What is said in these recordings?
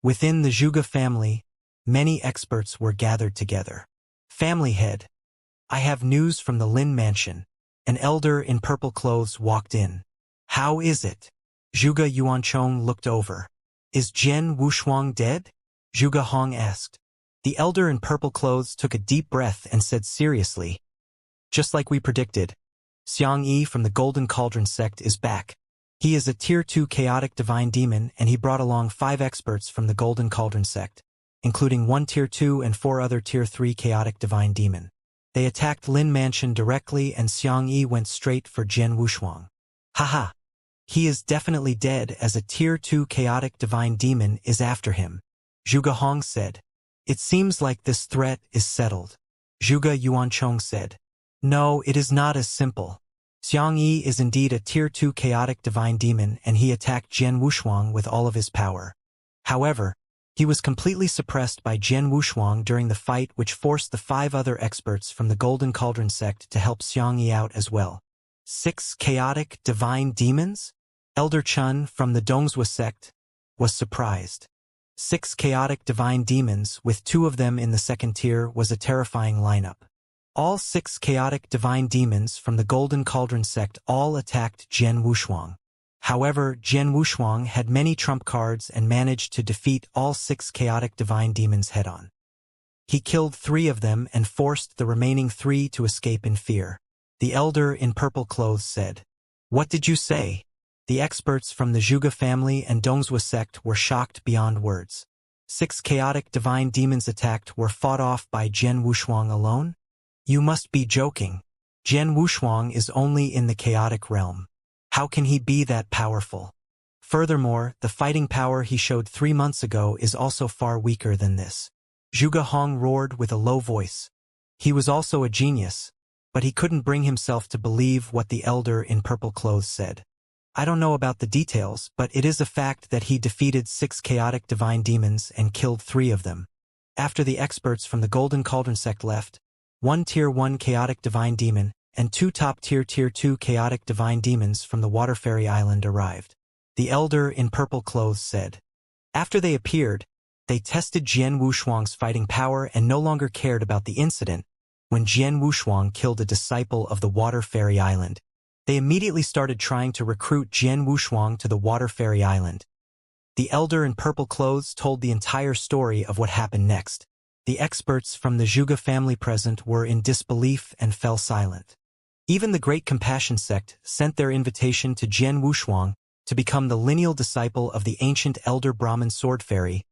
Within the Zhuge family, many experts were gathered together. Family head, I have news from the Lin mansion. An elder in purple clothes walked in. How is it? Zhuge Yuanchong looked over. Is Jian Wushuang dead? Zhuge Hong asked. The elder in purple clothes took a deep breath and said seriously, just like we predicted, Xianxia from the Golden Cauldron sect is back. He is a Tier 2 chaotic divine demon, and he brought along 5 experts from the Golden Cauldron sect, including 1 Tier 2 and 4 other Tier 3 chaotic divine demon. They attacked Lin Mansion directly, and Xianxia went straight for Jian Wushuang. Haha. He is definitely dead, as a Tier 2 chaotic divine demon is after him. Zhuge Hong said. It seems like this threat is settled. Zhuge Yuanchong said. No, it is not as simple. Xianxia is indeed a Tier 2 chaotic divine demon, and he attacked Jian Wushuang with all of his power. However, he was completely suppressed by Jian Wushuang during the fight, which forced the 5 other experts from the Golden Cauldron sect to help Xianxia out as well. 6 chaotic divine demons? Elder Chun from the Dongzhou sect was surprised. 6 chaotic divine demons, with 2 of them in the 2nd tier, was a terrifying lineup. All 6 chaotic divine demons from the Golden Cauldron sect all attacked Jian Wushuang. However, Jian Wushuang had many trump cards and managed to defeat all 6 chaotic divine demons head-on. He killed 3 of them and forced the remaining 3 to escape in fear. The elder in purple clothes said, What did you say? The experts from the Zhuge family and Dongzhou sect were shocked beyond words. 6 chaotic divine demons attacked were fought off by Jian Wushuang alone? You must be joking. Jian Wushuang is only in the chaotic realm. How can he be that powerful? Furthermore, the fighting power he showed 3 months ago is also far weaker than this. Zhuge Hong roared with a low voice. He was also a genius, but he couldn't bring himself to believe what the elder in purple clothes said. I don't know about the details, but it is a fact that he defeated 6 chaotic divine demons and killed 3 of them. After the experts from the Golden Cauldron sect left, 1 Tier 1 chaotic divine demon and 2 top-tier Tier 2 chaotic divine demons from the Water Fairy Island arrived. The elder in purple clothes said. After they appeared, they tested Jian Wushuang's fighting power and no longer cared about the incident when Jian Wushuang killed a disciple of the Water Fairy Island. They immediately started trying to recruit Jian Wushuang to the Water Fairy Island. The elder in purple clothes told the entire story of what happened next. The experts from the Zhuge family present were in disbelief and fell silent. Even the Great Compassion sect sent their invitation to Jian Wushuang to become the lineal disciple of the ancient elder Brahmin sword fairy,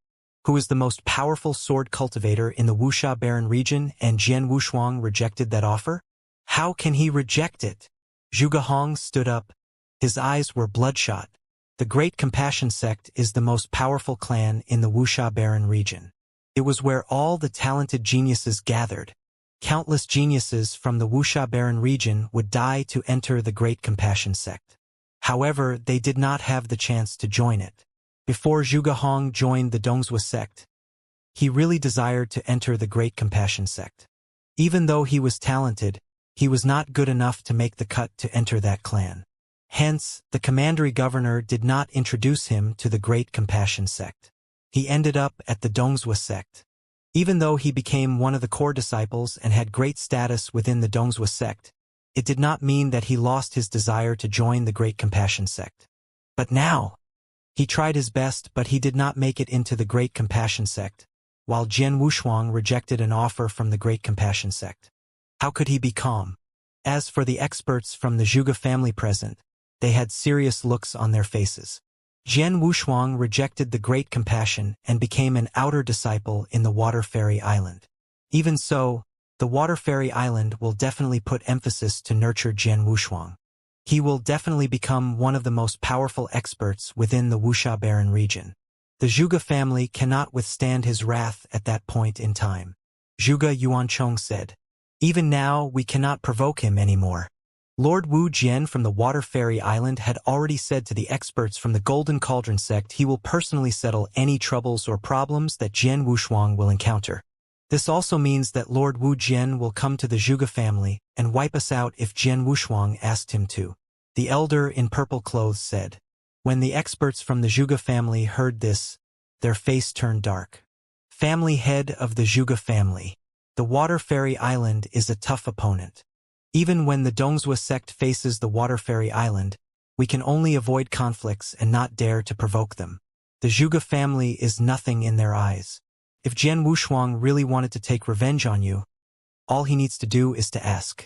who is the most powerful sword cultivator in the Wuxia barren region, and Jian Wushuang rejected that offer? How can he reject it? Zhuge Hong stood up. His eyes were bloodshot. The Great Compassion sect is the most powerful clan in the Wuxia barren region. It was where all the talented geniuses gathered. Countless geniuses from the Wuxia barren region would die to enter the Great Compassion sect. However, they did not have the chance to join it. Before Zhuge Hong joined the Dongzhou sect, he really desired to enter the Great Compassion sect. Even though he was talented, he was not good enough to make the cut to enter that clan. Hence, the commandery governor did not introduce him to the Great Compassion sect. He ended up at the Dongzhou sect. Even though he became one of the core disciples and had great status within the Dongzhou sect, it did not mean that he lost his desire to join the Great Compassion sect. But now, he tried his best, but he did not make it into the Great Compassion sect, while Jian Wushuang rejected an offer from the Great Compassion sect. How could he be calm? As for the experts from the Zhuge family present, they had serious looks on their faces. Jian Wushuang rejected the Great Compassion and became an outer disciple in the Water Fairy Island. Even so, the Water Fairy Island will definitely put emphasis to nurture Jian Wushuang. He will definitely become one of the most powerful experts within the Wuxia barren region. The Zhuge family cannot withstand his wrath at that point in time. Zhuge Yuanchong said, Even now, we cannot provoke him anymore. Lord Wu Jian from the Water Fairy Island had already said to the experts from the Golden Cauldron sect he will personally settle any troubles or problems that Jian Wushuang will encounter. This also means that Lord Wu Jian will come to the Zhuge family and wipe us out if Jian Wushuang asked him to. The elder in purple clothes said. When the experts from the Zhuge family heard this, their face turned dark. Family head of the Zhuge family. The Water Fairy Island is a tough opponent. Even when the Dongzhou sect faces the Water Fairy Island, we can only avoid conflicts and not dare to provoke them. The Zhuge family is nothing in their eyes. If Jian Wushuang really wanted to take revenge on you, all he needs to do is to ask.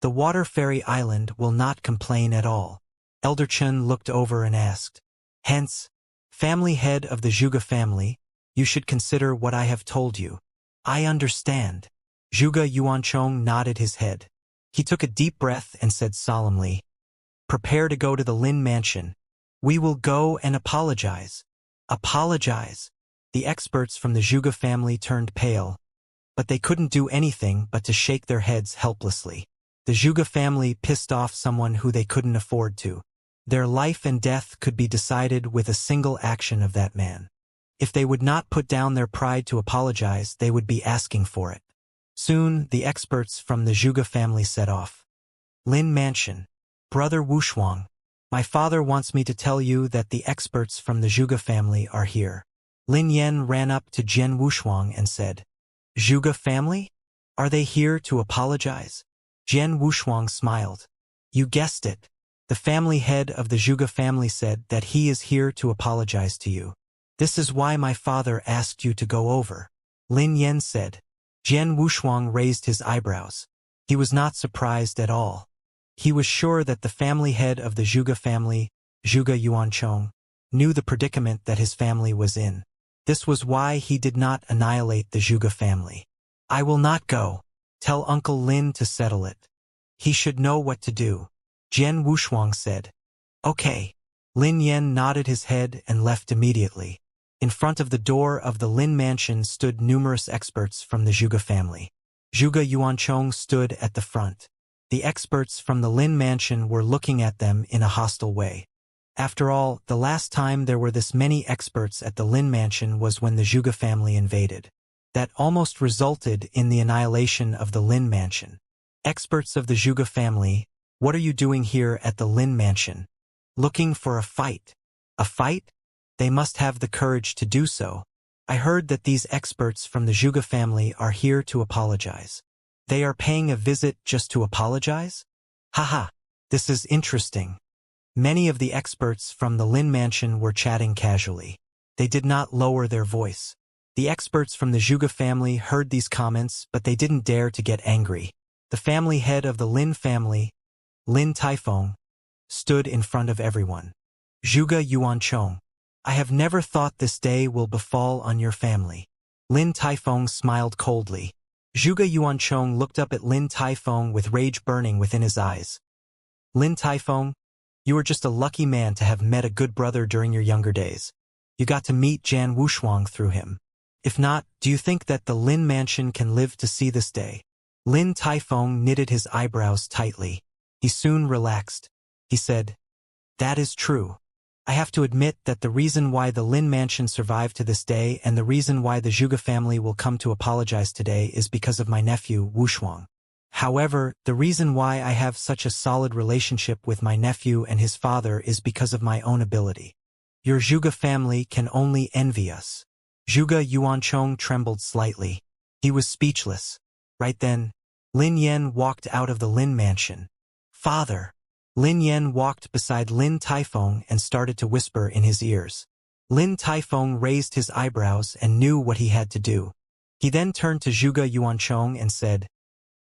The Water Fairy Island will not complain at all. Elder Chen looked over and asked. Hence, family head of the Zhuge family, you should consider what I have told you. I understand. Zhuge Yuanchong nodded his head. He took a deep breath and said solemnly, prepare to go to the Lin Mansion. We will go and apologize. Apologize. The experts from the Zhuge family turned pale, but they couldn't do anything but to shake their heads helplessly. The Zhuge family pissed off someone who they couldn't afford to. Their life and death could be decided with a single action of that man. If they would not put down their pride to apologize, they would be asking for it. Soon, the experts from the Zhuge family set off. Lin Mansion. Brother Wushuang, my father wants me to tell you that the experts from the Zhuge family are here. Lin Yan ran up to Jian Wushuang and said, Zhuge family? Are they here to apologize? Jian Wushuang smiled. You guessed it. The family head of the Zhuge family said that he is here to apologize to you. This is why my father asked you to go over. Lin Yan said. Jian Wushuang raised his eyebrows. He was not surprised at all. He was sure that the family head of the Zhuge family, Zhuge Yuanchong, knew the predicament that his family was in. This was why he did not annihilate the Zhuge family. I will not go. Tell Uncle Lin to settle it. He should know what to do. Jian Wushuang said. Okay. Lin Yan nodded his head and left immediately. In front of the door of the Lin Mansion stood numerous experts from the Zhuge family. Zhuge Yuanchong stood at the front. The experts from the Lin Mansion were looking at them in a hostile way. After all, the last time there were this many experts at the Lin Mansion was when the Zhuge family invaded. That almost resulted in the annihilation of the Lin Mansion. Experts of the Zhuge family, what are you doing here at the Lin Mansion? Looking for a fight. A fight? They must have the courage to do so. I heard that these experts from the Zhuge family are here to apologize. They are paying a visit just to apologize? Haha, this is interesting. Many of the experts from the Lin Mansion were chatting casually. They did not lower their voice. The experts from the Zhuge family heard these comments, but they didn't dare to get angry. The family head of the Lin family, Lin Taifeng, stood in front of everyone. Zhuge Yuanchong, I have never thought this day will befall on your family. Lin Taifeng smiled coldly. Zhuge Yuanchong looked up at Lin Taifeng with rage burning within his eyes. Lin Taifeng, you are just a lucky man to have met a good brother during your younger days. You got to meet Jian Wushuang through him. If not, do you think that the Lin Mansion can live to see this day? Lin Taifeng knitted his eyebrows tightly. He soon relaxed. He said, that is true. I have to admit that the reason why the Lin Mansion survived to this day and the reason why the Zhuge family will come to apologize today is because of my nephew, Wushuang. However, the reason why I have such a solid relationship with my nephew and his father is because of my own ability. Your Zhuge family can only envy us. Zhuge Yuanchong trembled slightly. He was speechless. Right then, Lin Yan walked out of the Lin Mansion. Father! Lin Yan walked beside Lin Taifeng and started to whisper in his ears. Lin Taifeng raised his eyebrows and knew what he had to do. He then turned to Zhuge Yuanchong and said,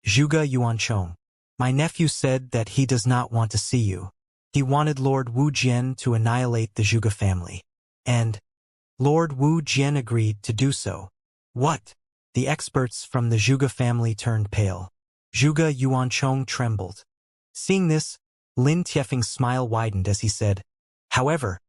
Zhuge Yuanchong, my nephew said that he does not want to see you. He wanted Lord Wu Jian to annihilate the Zhuge family. And Lord Wu Jian agreed to do so. What? The experts from the Zhuge family turned pale. Zhuge Yuanchong trembled. Seeing this, Lin Tiefeng's smile widened as he said, however,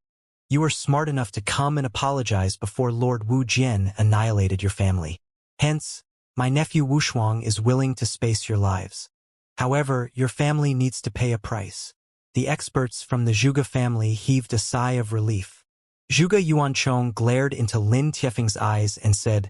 you were smart enough to come and apologize before Lord Wu Jian annihilated your family. Hence, my nephew Wushuang is willing to space your lives. However, your family needs to pay a price. The experts from the Zhuge family heaved a sigh of relief. Zhuge Yuanchong glared into Lin Tiefeng's eyes and said,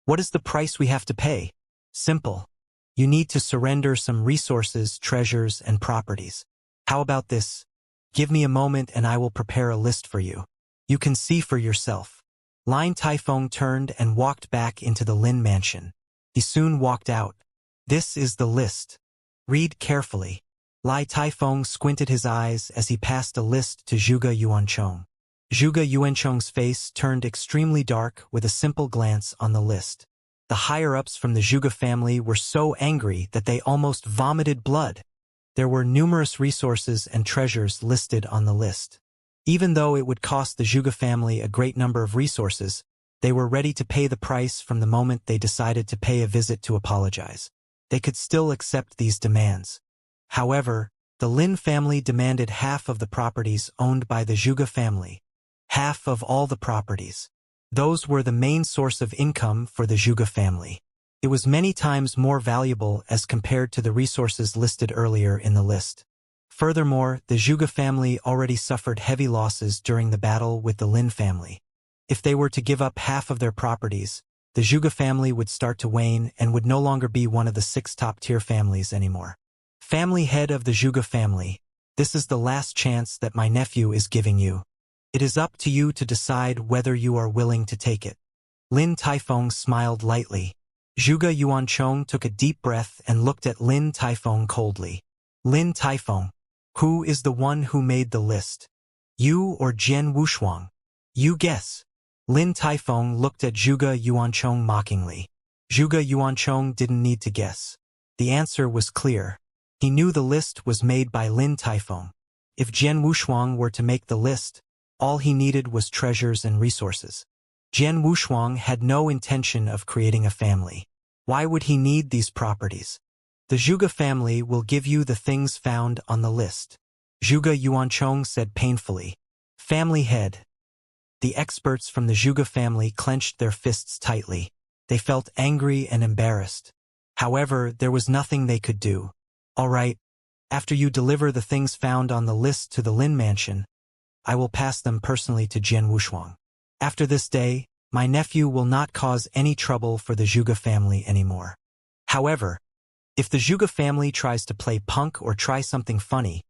what is the price we have to pay? Simple. You need to surrender some resources, treasures, and properties. How about this? Give me a moment and I will prepare a list for you. You can see for yourself. Lin Taifeng turned and walked back into the Lin mansion. He soon walked out. This is the list. Read carefully. Lai Taifeng squinted his eyes as he passed a list to Zhuge Yuanchong. Zhuge Yuanchong's face turned extremely dark with a simple glance on the list. The higher-ups from the Zhuge family were so angry that they almost vomited blood. There were numerous resources and treasures listed on the list. Even though it would cost the Zhuge family a great number of resources, they were ready to pay the price from the moment they decided to pay a visit to apologize. They could still accept these demands. However, the Lin family demanded half of the properties owned by the Zhuge family. Half of all the properties. Those were the main source of income for the Zhuge family. It was many times more valuable as compared to the resources listed earlier in the list. Furthermore, the Zhuge family already suffered heavy losses during the battle with the Lin family. If they were to give up half of their properties, the Zhuge family would start to wane and would no longer be one of the 6 top-tier families anymore. Family head of the Zhuge family, this is the last chance that my nephew is giving you. It is up to you to decide whether you are willing to take it. Lin Taifeng smiled lightly. Zhuge Yuanchong took a deep breath and looked at Lin Taifeng coldly. Lin Taifeng, who is the one who made the list? You or Jian Wushuang? You guess. Lin Taifeng looked at Zhuge Yuanchong mockingly. Zhuge Yuanchong didn't need to guess. The answer was clear. He knew the list was made by Lin Taifeng. If Jian Wushuang were to make the list, all he needed was treasures and resources. Jian Wushuang had no intention of creating a family. Why would he need these properties? The Zhuge family will give you the things found on the list. Zhuge Yuanchong said painfully. Family head. The experts from the Zhuge family clenched their fists tightly. They felt angry and embarrassed. However, there was nothing they could do. All right, after you deliver the things found on the list to the Lin mansion, I will pass them personally to Jian Wushuang. After this day, my nephew will not cause any trouble for the Zhuge family anymore. However, if the Zhuge family tries to play punk or try something funny,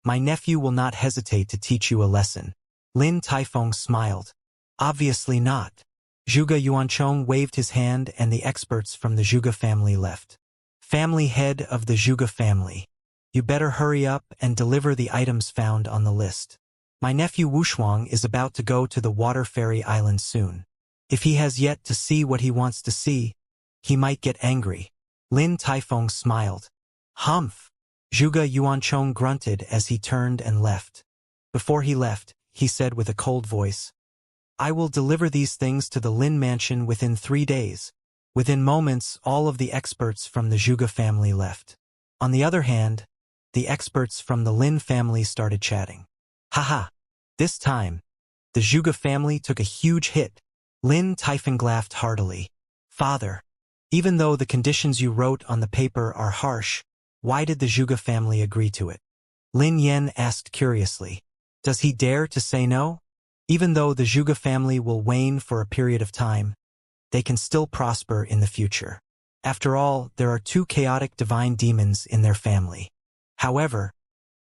my nephew will not hesitate to teach you a lesson. Lin Taifeng smiled. Obviously not. Zhuge Yuanchong waved his hand and the experts from the Zhuge family left. Family head of the Zhuge family. You better hurry up and deliver the items found on the list. My nephew Wushuang is about to go to the Water Fairy Island soon. If he has yet to see what he wants to see, he might get angry. Lin Taifeng smiled. Humph! Zhuge Yuanchong grunted as he turned and left. Before he left, he said with a cold voice, I will deliver these things to the Lin mansion within 3 days. Within moments, all of the experts from the Zhuge family left. On the other hand, the experts from the Lin family started chatting. Haha! This time, the Zhuge family took a huge hit. Lin Taifeng laughed heartily. Father, even though the conditions you wrote on the paper are harsh, why did the Zhuge family agree to it? Lin Yan asked curiously. Does he dare to say no? Even though the Zhuge family will wane for a period of time, they can still prosper in the future. After all, there are 2 chaotic divine demons in their family. However,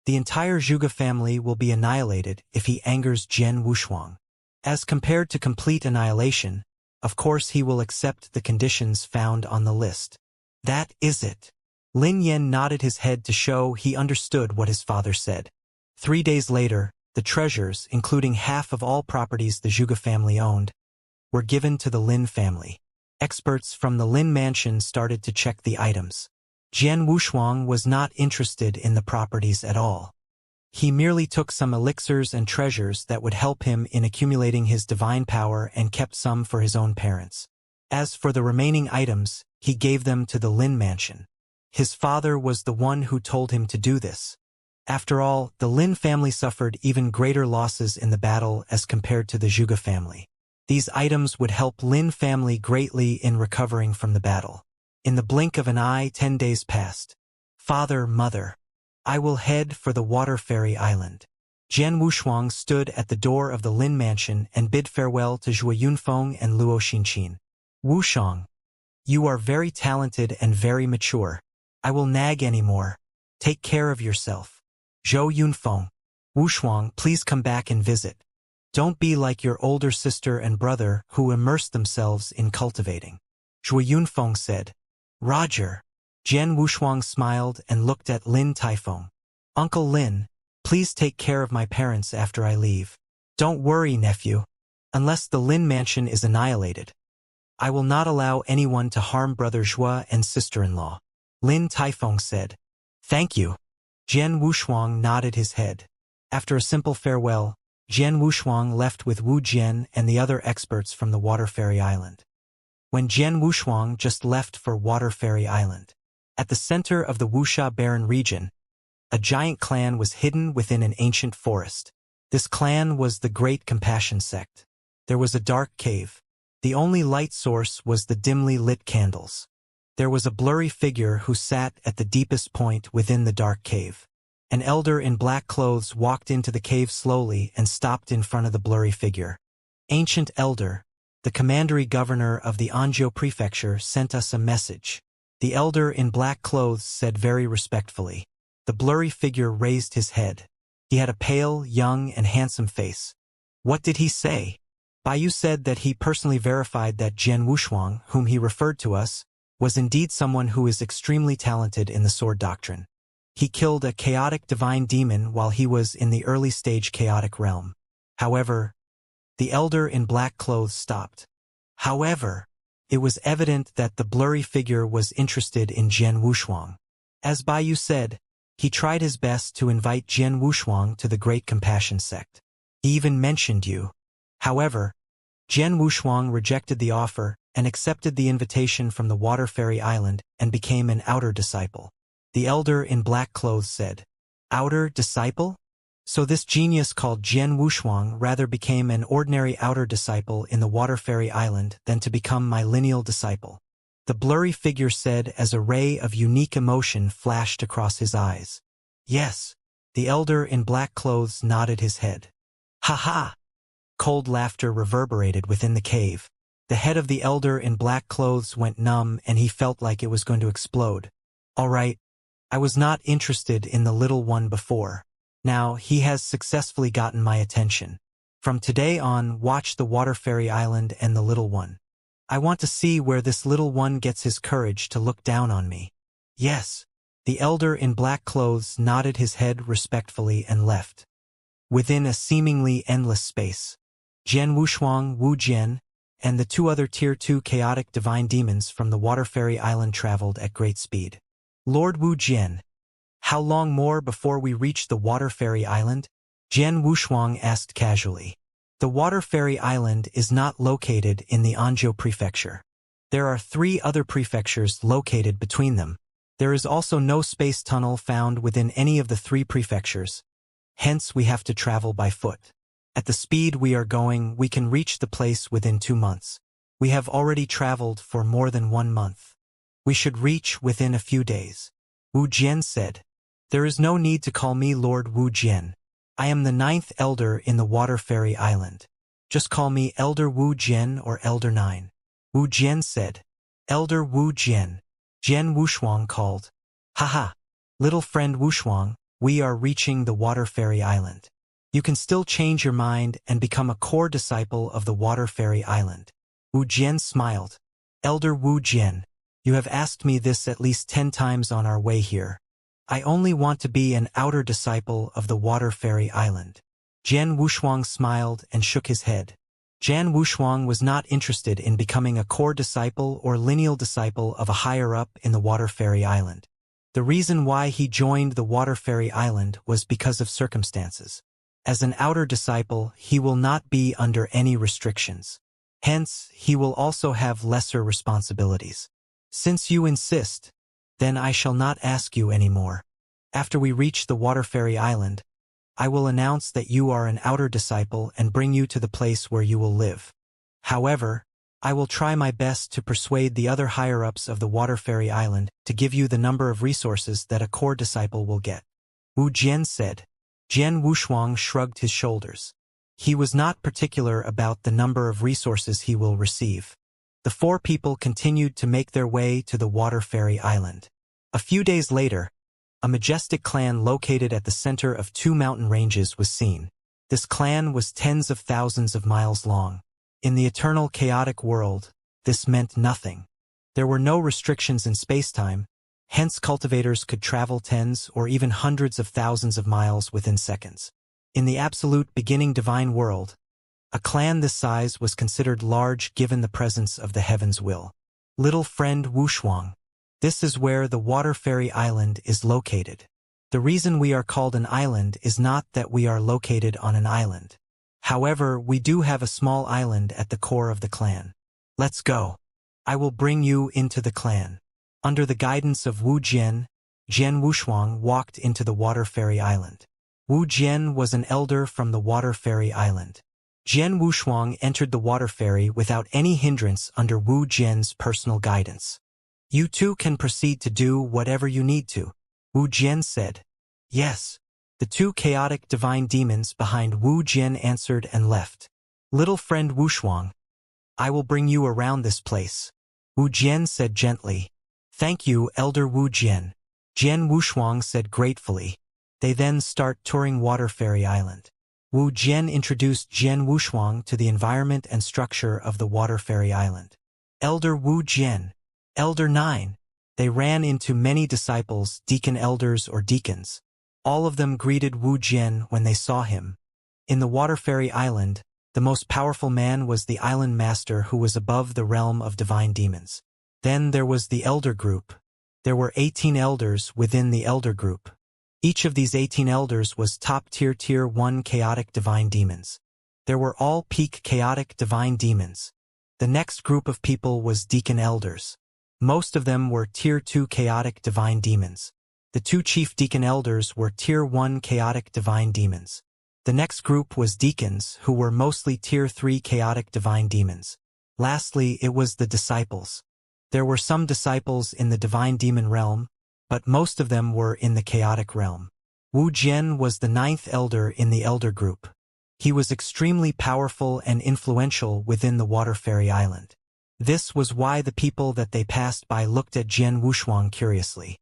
the entire Zhuge family will be annihilated if he angers Jian Wushuang. As compared to complete annihilation, of course he will accept the conditions found on the list. That is it. Lin Yan nodded his head to show he understood what his father said. 3 days later, the treasures, including half of all properties the Zhuge family owned, were given to the Lin family. Experts from the Lin mansion started to check the items. Jian Wushuang was not interested in the properties at all. He merely took some elixirs and treasures that would help him in accumulating his divine power and kept some for his own parents. As for the remaining items, he gave them to the Lin mansion. His father was the one who told him to do this. After all, the Lin family suffered even greater losses in the battle as compared to the Zhuge family. These items would help Lin family greatly in recovering from the battle. In the blink of an eye, 10 days passed. Father, mother, I will head for the Water Fairy Island. Jian Wushuang stood at the door of the Lin mansion and bid farewell to Zhuo Yunfeng and Luo Xinqin. Wushuang, you are very talented and very mature. I will nag anymore. Take care of yourself. Zhou Yunfeng. Wushuang, please come back and visit. Don't be like your older sister and brother who immersed themselves in cultivating. Zhui Yunfeng said. Roger. Jian Wushuang smiled and looked at Lin Taifeng. Uncle Lin, please take care of my parents after I leave. Don't worry, nephew. Unless the Lin mansion is annihilated, I will not allow anyone to harm brother Zhua and sister-in-law. Lin Taifeng said. Thank you. Jian Wushuang nodded his head. After a simple farewell, Jian Wushuang left with Wu Jian and the other experts from the Water Fairy Island. When Jian Wushuang just left for Water Fairy Island, at the center of the Wuxia barren region, a giant clan was hidden within an ancient forest. This clan was the Great Compassion Sect. There was a dark cave. The only light source was the dimly lit candles. There was a blurry figure who sat at the deepest point within the dark cave. An elder in black clothes walked into the cave slowly and stopped in front of the blurry figure. Ancient Elder, the commandery governor of the Anzhou prefecture, sent us a message. The elder in black clothes said very respectfully. The blurry figure raised his head. He had a pale, young, and handsome face. What did he say? Baiyu said that he personally verified that Jian Wushuang, whom he referred to us, was indeed someone who is extremely talented in the sword doctrine. He killed a chaotic divine demon while he was in the early stage chaotic realm. However, the elder in black clothes stopped. However, it was evident that the blurry figure was interested in Jian Wushuang. As Baiyu said, he tried his best to invite Jian Wushuang to the Great Compassion Sect. He even mentioned you. However, Jian Wushuang rejected the offer and accepted the invitation from the Water Fairy Island and became an outer disciple. The elder in black clothes said, Outer disciple? So this genius called Jian Wushuang rather became an ordinary outer disciple in the Water Fairy Island than to become my lineal disciple. The blurry figure said as a ray of unique emotion flashed across his eyes. Yes. The elder in black clothes nodded his head. Ha ha! Cold laughter reverberated within the cave. The head of the elder in black clothes went numb and he felt like it was going to explode. All right. I was not interested in the little one before. Now he has successfully gotten my attention. From today on, watch the Water Fairy Island and the little one. I want to see where this little one gets his courage to look down on me. Yes. The elder in black clothes nodded his head respectfully and left. Within a seemingly endless space, Jian Wushuang, Wu Jian, and the two other Tier 2 chaotic divine demons from the Water Fairy Island traveled at great speed. Lord Wu Jian, how long more before we reach the Water Fairy Island? Jian Wushuang asked casually. The Water Fairy Island is not located in the Anzhou prefecture. There are 3 other prefectures located between them. There is also no space tunnel found within any of the 3 prefectures. Hence we have to travel by foot. At the speed we are going, we can reach the place within 2 months. We have already traveled for more than 1 month. We should reach within a few days. Wu Jian said. There is no need to call me Lord Wu Jian. I am the 9th elder in the Water Fairy Island. Just call me Elder Wu Jian or Elder 9. Wu Jian said. Elder Wu Jian. Jian Wushuang called. Haha. Little friend Wushuang, we are reaching the Water Fairy Island. You can still change your mind and become a core disciple of the Water Fairy Island. Wu Jian smiled. Elder Wu Jian, you have asked me this at least 10 times on our way here. I only want to be an outer disciple of the Water Fairy Island. Jian Wushuang smiled and shook his head. Jian Wushuang was not interested in becoming a core disciple or lineal disciple of a higher-up in the Water Fairy Island. The reason why he joined the Water Fairy Island was because of circumstances. As an outer disciple, he will not be under any restrictions. Hence, he will also have lesser responsibilities. Since you insist, then I shall not ask you any more. After we reach the Water Fairy Island, I will announce that you are an outer disciple and bring you to the place where you will live. However, I will try my best to persuade the other higher-ups of the Water Fairy Island to give you the number of resources that a core disciple will get. Wu Jian said. Jian Wushuang shrugged his shoulders. He was not particular about the number of resources he will receive. The 4 people continued to make their way to the Water Fairy Island. A few days later, a majestic clan located at the center of 2 mountain ranges was seen. This clan was tens of thousands of miles long. In the eternal chaotic world, this meant nothing. There were no restrictions in spacetime, hence cultivators could travel tens or even hundreds of thousands of miles within seconds. In the absolute beginning divine world, a clan this size was considered large given the presence of the heaven's will. Little friend Wuxia. This is where the water fairy island is located. The reason we are called an island is not that we are located on an island. However, we do have a small island at the core of the clan. Let's go. I will bring you into the clan. Under the guidance of Wu Jian, Jian Wuxia walked into the water fairy island. Wu Jian was an elder from the water fairy island. Jian Wuxia entered the water fairy without any hindrance under Wu Jian's personal guidance. You too can proceed to do whatever you need to, Wu Jian said. Yes. The two chaotic divine demons behind Wu Jian answered and left. Little friend Wuxia, I will bring you around this place, Wu Jian said gently. Thank you, Elder Wu Jian, Jian Wuxia said gratefully. They then start touring Water Fairy Island. Wu Jian introduced Jian Wuxia to the environment and structure of the Water Fairy Island. Elder Wu Jian, Elder 9. They ran into many disciples, deacon elders or deacons. All of them greeted Wu Jian when they saw him. In the Water Fairy Island, the most powerful man was the island master who was above the realm of divine demons. Then there was the elder group. There were 18 elders within the elder group. Each of these 18 elders was top-tier Tier 1 chaotic divine demons. There were all peak chaotic divine demons. The next group of people was deacon elders. Most of them were Tier 2 chaotic divine demons. The two chief deacon elders were Tier 1 chaotic divine demons. The next group was deacons, who were mostly Tier 3 chaotic divine demons. Lastly, it was the disciples. There were some disciples in the divine demon realm, but most of them were in the chaotic realm. Wu Jian was the 9th elder in the elder group. He was extremely powerful and influential within the Water Fairy Island. This was why the people that they passed by looked at Jian Wuxia curiously.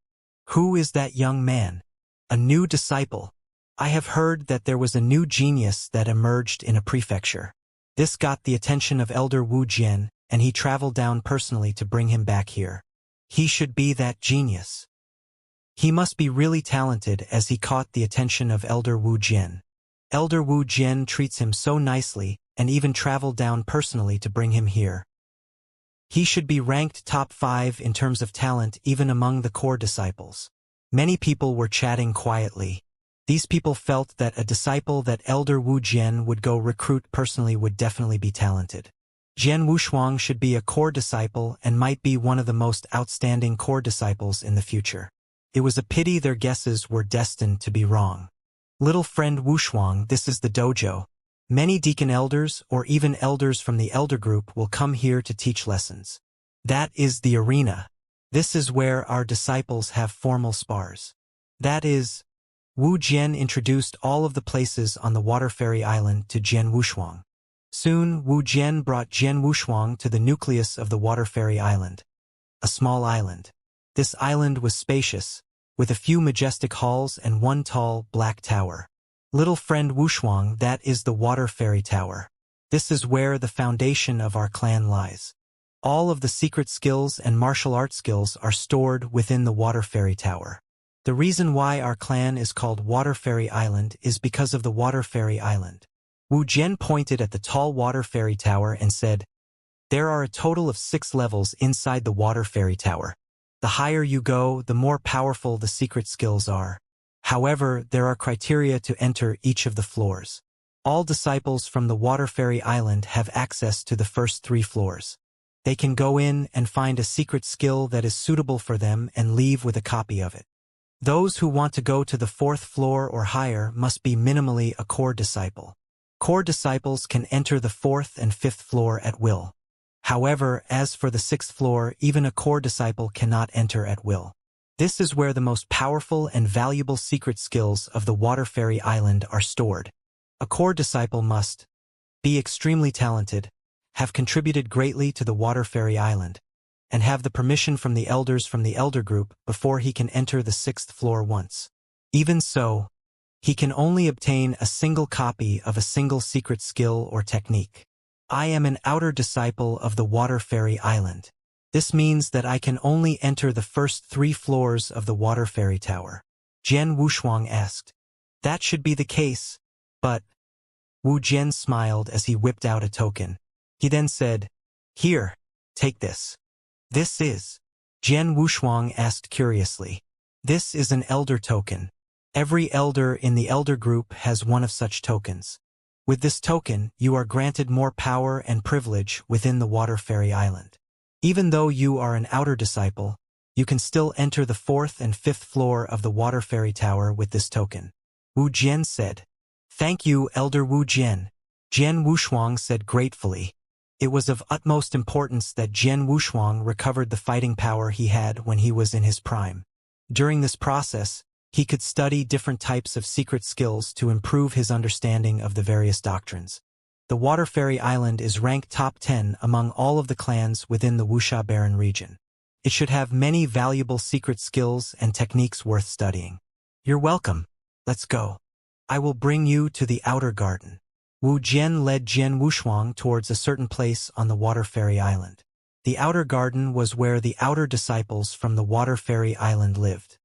Who is that young man? A new disciple. I have heard that there was a new genius that emerged in a prefecture. This got the attention of Elder Wu Jian, and he traveled down personally to bring him back here. He should be that genius. He must be really talented, as he caught the attention of Elder Wu Jian. Elder Wu Jian treats him so nicely, and even traveled down personally to bring him here. He should be ranked top 5 in terms of talent even among the core disciples. Many people were chatting quietly. These people felt that a disciple that Elder Wu Jian would go recruit personally would definitely be talented. Jian Wuxia should be a core disciple and might be one of the most outstanding core disciples in the future. It was a pity their guesses were destined to be wrong. Little friend Wuxia, this is the dojo. Many deacon elders or even elders from the elder group will come here to teach lessons. That is the arena. This is where our disciples have formal spars. That is, Wu Jian introduced all of the places on the Water Fairy Island to Jian Wuxia. Soon, Wu Jian brought Jian Wuxia to the nucleus of the Water Fairy Island. A small island. This island was spacious, with a few majestic halls and one tall, black tower. Little friend Wuxia, that is the Water Fairy Tower. This is where the foundation of our clan lies. All of the secret skills and martial art skills are stored within the Water Fairy Tower. The reason why our clan is called Water Fairy Island is because of the Water Fairy Island. Wu Jian pointed at the tall Water Fairy Tower and said, there are a total of 6 levels inside the Water Fairy Tower. The higher you go, the more powerful the secret skills are. However, there are criteria to enter each of the floors. All disciples from the Water Fairy Island have access to the first 3 floors. They can go in and find a secret skill that is suitable for them and leave with a copy of it. Those who want to go to the 4th floor or higher must be minimally a core disciple. Core disciples can enter the 4th and 5th floor at will. However, as for the 6th floor, even a core disciple cannot enter at will. This is where the most powerful and valuable secret skills of the Water Fairy Island are stored. A core disciple must be extremely talented, have contributed greatly to the Water Fairy Island, and have the permission from the elders from the elder group before he can enter the 6th floor once. Even so, He can only obtain a single copy of a single secret skill or technique. I am an outer disciple of the Water Fairy Island. This means that I can only enter the first 3 floors of the Water Fairy Tower. Jian Wushuang asked. That should be the case, but... Wu Jian smiled as he whipped out a token. He then said, Here, take this. This is... Jian Wushuang asked curiously. This is an elder token. Every elder in the elder group has one of such tokens. With this token, you are granted more power and privilege within the Water Fairy Island. Even though you are an outer disciple, you can still enter the 4th and 5th floor of the Water Fairy Tower with this token. Wu Jian said. Thank you, Elder Wu Jian. Jian Wushuang said gratefully. It was of utmost importance that Jian Wushuang recovered the fighting power he had when he was in his prime. During this process, he could study different types of secret skills to improve his understanding of the various doctrines. The Water Fairy Island is ranked top 10 among all of the clans within the Wuxia Barren region. It should have many valuable secret skills and techniques worth studying. You're welcome. Let's go. I will bring you to the outer garden. Wu Jian led Jian Wushuang towards a certain place on the Water Fairy Island. The outer garden was where the outer disciples from the Water Fairy Island lived.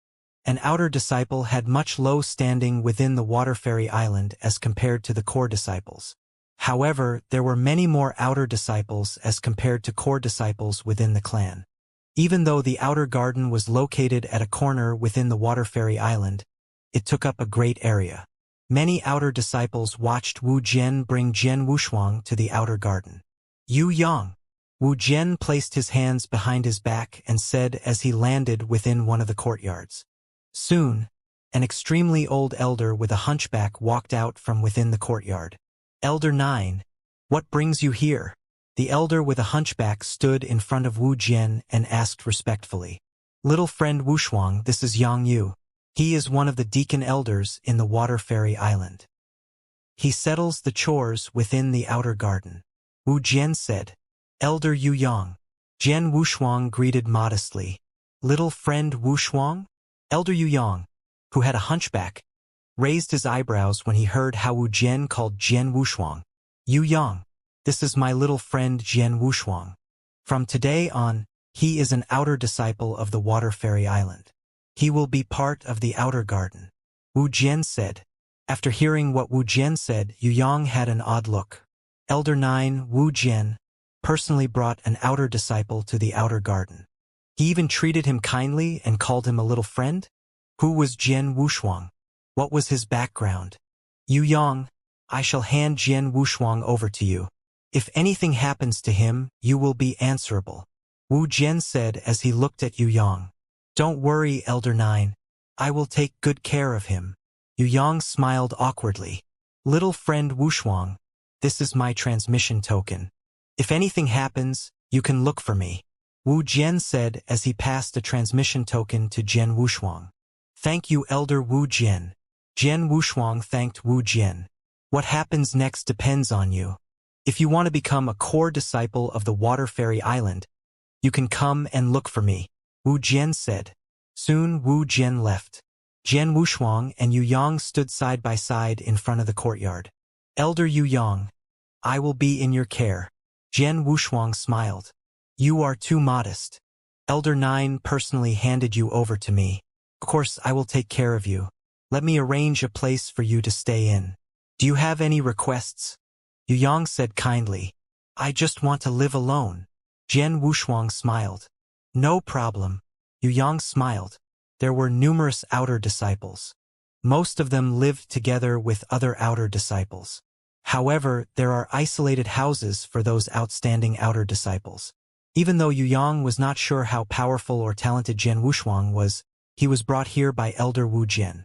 An outer disciple had much low standing within the Water Fairy Island as compared to the core disciples. However, there were many more outer disciples as compared to core disciples within the clan. Even though the outer garden was located at a corner within the Water Fairy Island, it took up a great area. Many outer disciples watched Wu Jian bring Jian Wushuang to the outer garden. Yu Yang. Wu Jian placed his hands behind his back and said as he landed within one of the courtyards. Soon, an extremely old elder with a hunchback walked out from within the courtyard. Elder 9, what brings you here? The elder with a hunchback stood in front of Wu Jian and asked respectfully. Little friend Wushuang, this is Yang Yu. He is one of the deacon elders in the Water Fairy Island. He settles the chores within the outer garden. Wu Jian said. Elder Yu Yang. Jian Wushuang greeted modestly. Little friend Wushuang? Elder Yu Yang, who had a hunchback, raised his eyebrows when he heard how Wu Jian called Jian Wushuang. Yu Yang, this is my little friend Jian Wushuang. From today on, he is an outer disciple of the Water Fairy Island. He will be part of the outer garden. Wu Jian said. After hearing what Wu Jian said, Yu Yang had an odd look. Elder 9, Wu Jian, personally brought an outer disciple to the outer garden. He even treated him kindly and called him a little friend? Who was Jian Wushuang? What was his background? Yu Yang, I shall hand Jian Wushuang over to you. If anything happens to him, you will be answerable. Wu Jian said as he looked at Yu Yang. Don't worry, Elder 9. I will take good care of him. Yu Yang smiled awkwardly. Little friend Wushuang, this is my transmission token. If anything happens, you can look for me. Wu Jian said as he passed a transmission token to Jian Wushuang. Thank you, Elder Wu Jian. Jian Wushuang thanked Wu Jian. What happens next depends on you. If you want to become a core disciple of the Water Fairy Island, you can come and look for me, Wu Jian said. Soon Wu Jian left. Jian Wushuang and Yu Yang stood side by side in front of the courtyard. Elder Yu Yang, I will be in your care. Jian Wushuang smiled. You are too modest. Elder 9 personally handed you over to me. Of course, I will take care of you. Let me arrange a place for you to stay in. Do you have any requests? Yu Yang said kindly. I just want to live alone. Jian Wushuang smiled. No problem. Yu Yang smiled. There were numerous outer disciples. Most of them lived together with other outer disciples. However, there are isolated houses for those outstanding outer disciples. Even though Yu Yang was not sure how powerful or talented Jian Wushuang was, he was brought here by Elder Wu Jian.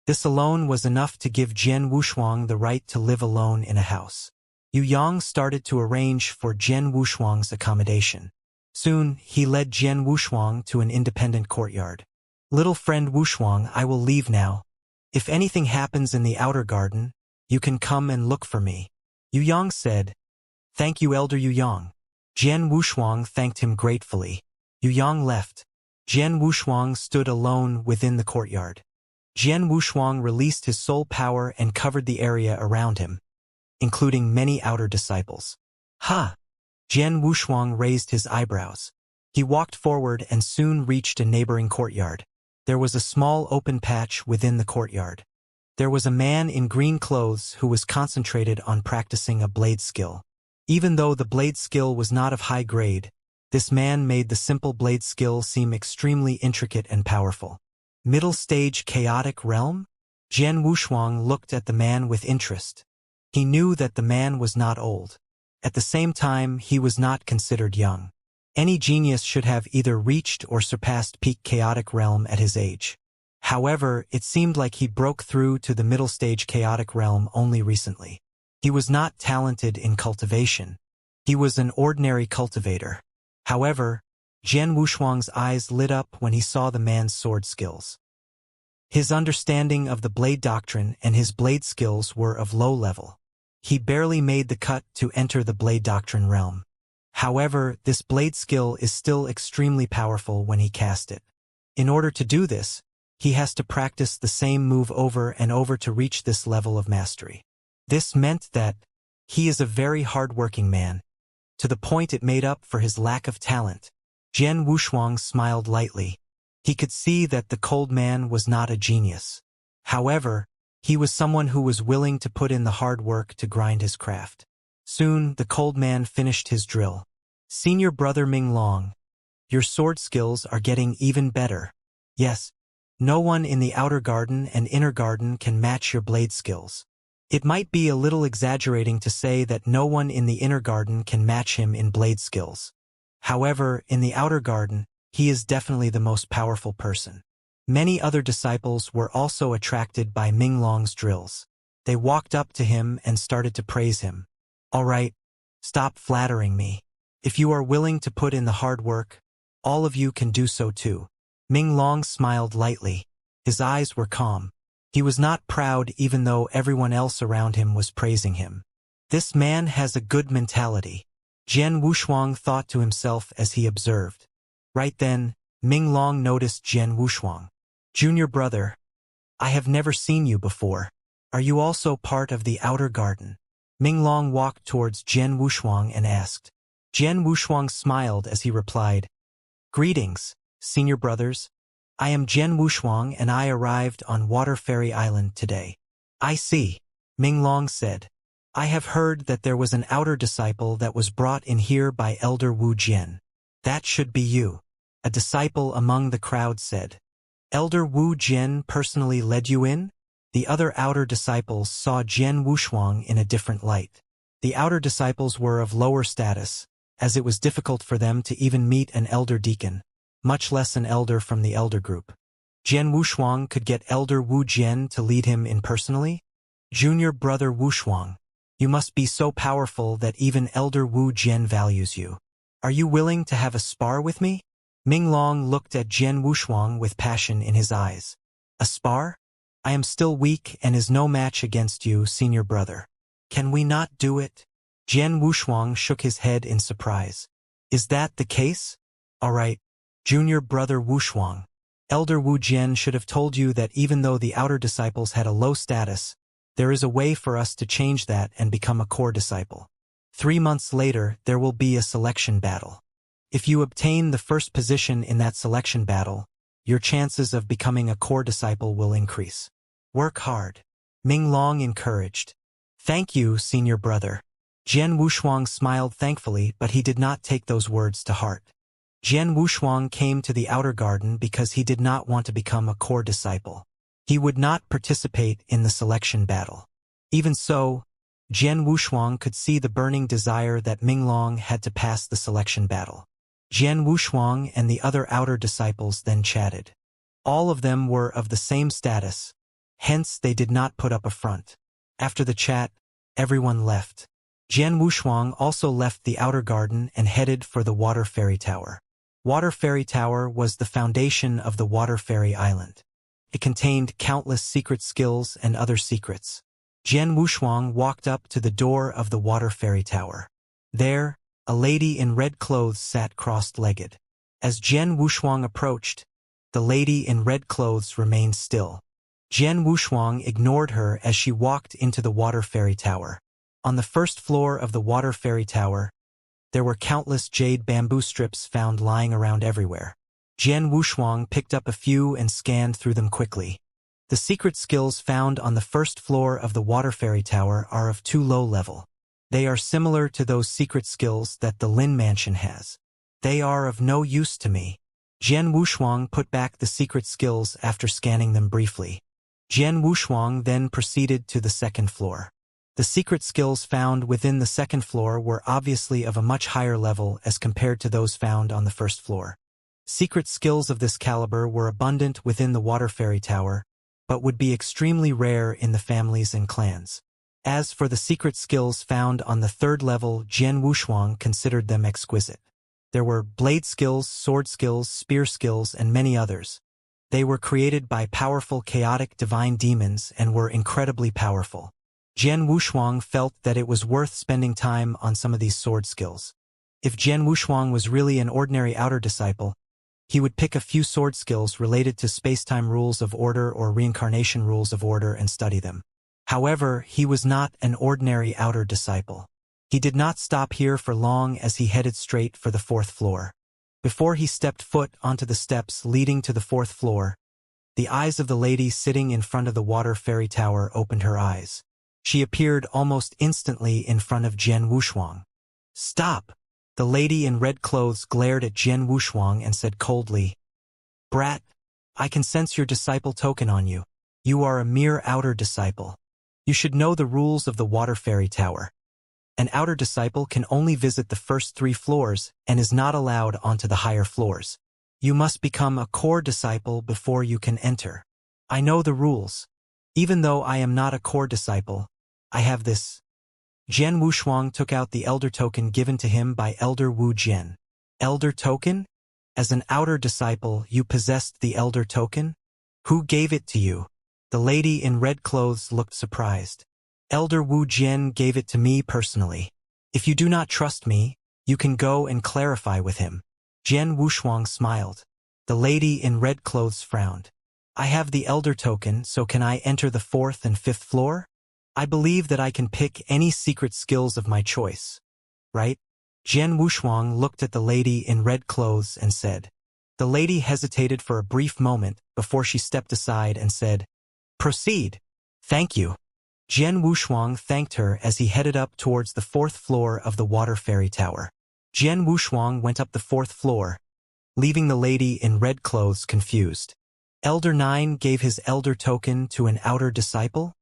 This alone was enough to give Jian Wushuang the right to live alone in a house. Yu Yang started to arrange for Jian Wushuang's accommodation. Soon, he led Jian Wushuang to an independent courtyard. Little friend Wushuang, I will leave now. If anything happens in the outer garden, you can come and look for me. Yu Yang said. Thank you, Elder Yu Yang. Jian Wushuang thanked him gratefully. Yu Yang left. Jian Wushuang stood alone within the courtyard. Jian Wushuang released his soul power and covered the area around him, including many outer disciples. Ha! Jian Wushuang raised his eyebrows. He walked forward and soon reached a neighboring courtyard. There was a small open patch within the courtyard. There was a man in green clothes who was concentrated on practicing a blade skill. Even though the blade skill was not of high grade, this man made the simple blade skill seem extremely intricate and powerful. Middle stage chaotic realm? Jian Wushuang looked at the man with interest. He knew that the man was not old. At the same time, he was not considered young. Any genius should have either reached or surpassed peak chaotic realm at his age. However, it seemed like he broke through to the middle stage chaotic realm only recently. He was not talented in cultivation. He was an ordinary cultivator. However, Jian Wushuang's eyes lit up when he saw the man's sword skills. His understanding of the blade doctrine and his blade skills were of low level. He barely made the cut to enter the blade doctrine realm. However, this blade skill is still extremely powerful when he cast it. In order to do this, he has to practice the same move over and over to reach this level of mastery. This meant that he is a very hard-working man, to the point it made up for his lack of talent. Jian Wushuang smiled lightly. He could see that the cold man was not a genius. However, he was someone who was willing to put in the hard work to grind his craft. Soon, the cold man finished his drill. Senior brother Ming Long, your sword skills are getting even better. Yes, no one in the outer garden and inner garden can match your blade skills. It might be a little exaggerating to say that no one in the inner garden can match him in blade skills. However, in the outer garden, he is definitely the most powerful person. Many other disciples were also attracted by Ming Long's drills. They walked up to him and started to praise him. All right, stop flattering me. If you are willing to put in the hard work, all of you can do so too. Ming Long smiled lightly. His eyes were calm. He was not proud even though everyone else around him was praising him. This man has a good mentality. Jian Wushuang thought to himself as he observed. Right then, Ming Long noticed Jian Wushuang. Junior brother, I have never seen you before. Are you also part of the outer garden? Ming Long walked towards Jian Wushuang and asked. Jian Wushuang smiled as he replied, Greetings, senior brothers. I am Jian Wushuang and I arrived on Water Fairy Island today. I see, Ming Long said. I have heard that there was an outer disciple that was brought in here by Elder Wu Jian. That should be you. A disciple among the crowd said. Elder Wu Jian personally led you in? The other outer disciples saw Jian Wushuang in a different light. The outer disciples were of lower status, as it was difficult for them to even meet an elder deacon, much less an elder from the elder group. Jian Wushuang could get Elder Wu Jian to lead him in personally? Junior brother Wushuang, you must be so powerful that even Elder Wu Jian values you. Are you willing to have a spar with me? Ming Long looked at Jian Wushuang with passion in his eyes. A spar? I am still weak and is no match against you, senior brother. Can we not do it? Jian Wushuang shook his head in surprise. Is that the case? All right, junior brother Wushuang. Elder Wu Jian should have told you that even though the outer disciples had a low status, there is a way for us to change that and become a core disciple. 3 months later, there will be a selection battle. If you obtain the first position in that selection battle, your chances of becoming a core disciple will increase. Work hard. Ming Long encouraged. Thank you, senior brother. Jian Wushuang smiled thankfully, but he did not take those words to heart. Jian Wushuang came to the outer garden because he did not want to become a core disciple. He would not participate in the selection battle. Even so, Jian Wushuang could see the burning desire that Ming Long had to pass the selection battle. Jian Wushuang and the other outer disciples then chatted. All of them were of the same status, hence they did not put up a front. After the chat, everyone left. Jian Wushuang also left the outer garden and headed for the Water Fairy Tower. Water Fairy Tower was the foundation of the Water Fairy Island. It contained countless secret skills and other secrets. Jian Wushuang walked up to the door of the Water Fairy Tower. There, a lady in red clothes sat crossed-legged. As Jian Wushuang approached, the lady in red clothes remained still. Jian Wushuang ignored her as she walked into the water fairy tower. On the first floor of the water fairy tower, there were countless jade bamboo strips found lying around everywhere. Jian Wushuang picked up a few and scanned through them quickly. The secret skills found on the first floor of the water fairy tower are of too low level. They are similar to those secret skills that the Lin Mansion has. They are of no use to me. Jian Wushuang put back the secret skills after scanning them briefly. Jian Wushuang then proceeded to the second floor. The secret skills found within the second floor were obviously of a much higher level as compared to those found on the first floor. Secret skills of this caliber were abundant within the water fairy tower, but would be extremely rare in the families and clans. As for the secret skills found on the third level, Jian Wushuang considered them exquisite. There were blade skills, sword skills, spear skills, and many others. They were created by powerful chaotic divine demons and were incredibly powerful. Jian Wushuang felt that it was worth spending time on some of these sword skills. If Jian Wushuang was really an ordinary outer disciple, he would pick a few sword skills related to space-time rules of order or reincarnation rules of order and study them. However, he was not an ordinary outer disciple. He did not stop here for long as he headed straight for the fourth floor. Before he stepped foot onto the steps leading to the fourth floor, the eyes of the lady sitting in front of the water fairy tower opened her eyes. She appeared almost instantly in front of Jian Wushuang. "Stop!" The lady in red clothes glared at Jian Wushuang and said coldly, "Brat, I can sense your disciple token on you. You are a mere outer disciple. You should know the rules of the water fairy tower. An outer disciple can only visit the first 3 floors and is not allowed onto the higher floors. You must become a core disciple before you can enter. I know the rules. Even though I am not a core disciple, I have this." Jian Wushuang took out the elder token given to him by Elder Wu Jian. "Elder token? As an outer disciple, you possessed the elder token? Who gave it to you?" The lady in red clothes looked surprised. "Elder Wu Jian gave it to me personally. If you do not trust me, you can go and clarify with him." Jian Wushuang smiled. The lady in red clothes frowned. "I have the elder token, so can I enter the 4th and 5th floor? I believe that I can pick any secret skills of my choice. Right?" Jian Wushuang looked at the lady in red clothes and said. The lady hesitated for a brief moment before she stepped aside and said, "Proceed." "Thank you." Jian Wushuang thanked her as he headed up towards the 4th floor of the water fairy tower. Jian Wushuang went up the 4th floor, leaving the lady in red clothes confused. Elder 9 gave his elder token to an outer disciple?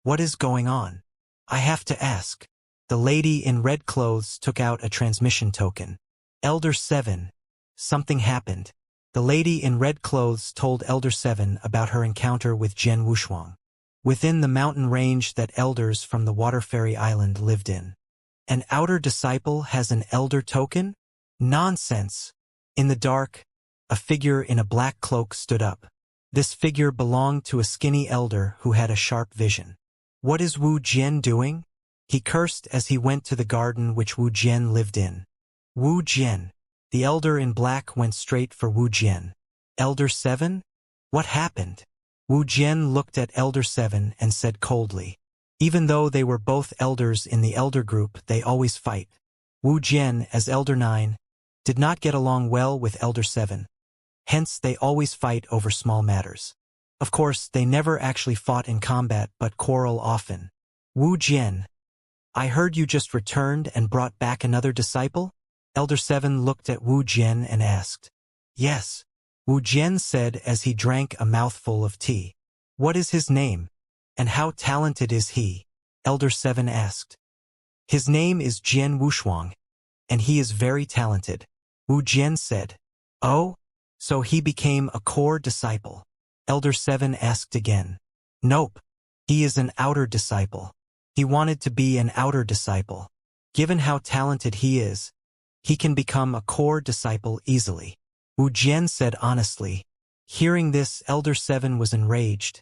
What is going on? I have to ask. The lady in red clothes took out a transmission token. Elder 7. Something happened. The lady in red clothes told Elder 7 about her encounter with Jian Wushuang. Within the mountain range that elders from the Water Fairy Island lived in. An outer disciple has an elder token? Nonsense! In the dark, a figure in a black cloak stood up. This figure belonged to a skinny elder who had a sharp vision. What is Wu Jian doing? He cursed as he went to the garden which Wu Jian lived in. Wu Jian. The elder in black went straight for Wu Jian. Elder 7? What happened? Wu Jian looked at Elder 7 and said coldly. Even though they were both elders in the elder group, they always fight. Wu Jian, as Elder 9, did not get along well with Elder 7. Hence, they always fight over small matters. Of course, they never actually fought in combat but quarrel often. Wu Jian, I heard you just returned and brought back another disciple? Elder 7 looked at Wu Jian and asked. Yes, Wu Jian said as he drank a mouthful of tea. What is his name? And how talented is he? Elder 7 asked. His name is Jian Wushuang, and he is very talented. Wu Jian said. Oh? So he became a core disciple? Elder 7 asked again. Nope. He is an outer disciple. He wanted to be an outer disciple. Given how talented he is, he can become a core disciple easily. Wu Jian said honestly. Hearing this, Elder 7 was enraged.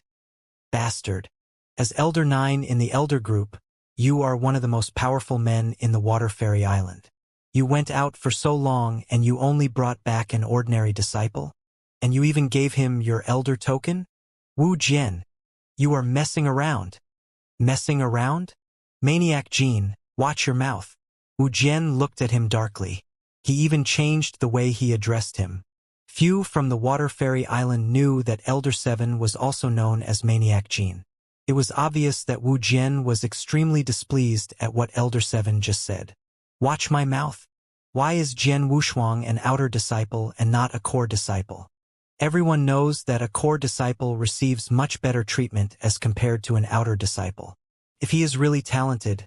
Bastard. As Elder 9 in the Elder group, you are one of the most powerful men in the Water Fairy Island. You went out for so long and you only brought back an ordinary disciple? And you even gave him your Elder token? Wu Jian, You are messing around. Messing around? Maniac Jean, watch your mouth. Wu Jian looked at him darkly. He even changed the way he addressed him. Few from the Water Fairy Island knew that Elder Seven was also known as Maniac Jean. It was obvious that Wu Jian was extremely displeased at what Elder Seven just said. Watch my mouth. Why is Jian Wushuang an outer disciple and not a core disciple? Everyone knows that a core disciple receives much better treatment as compared to an outer disciple. If he is really talented,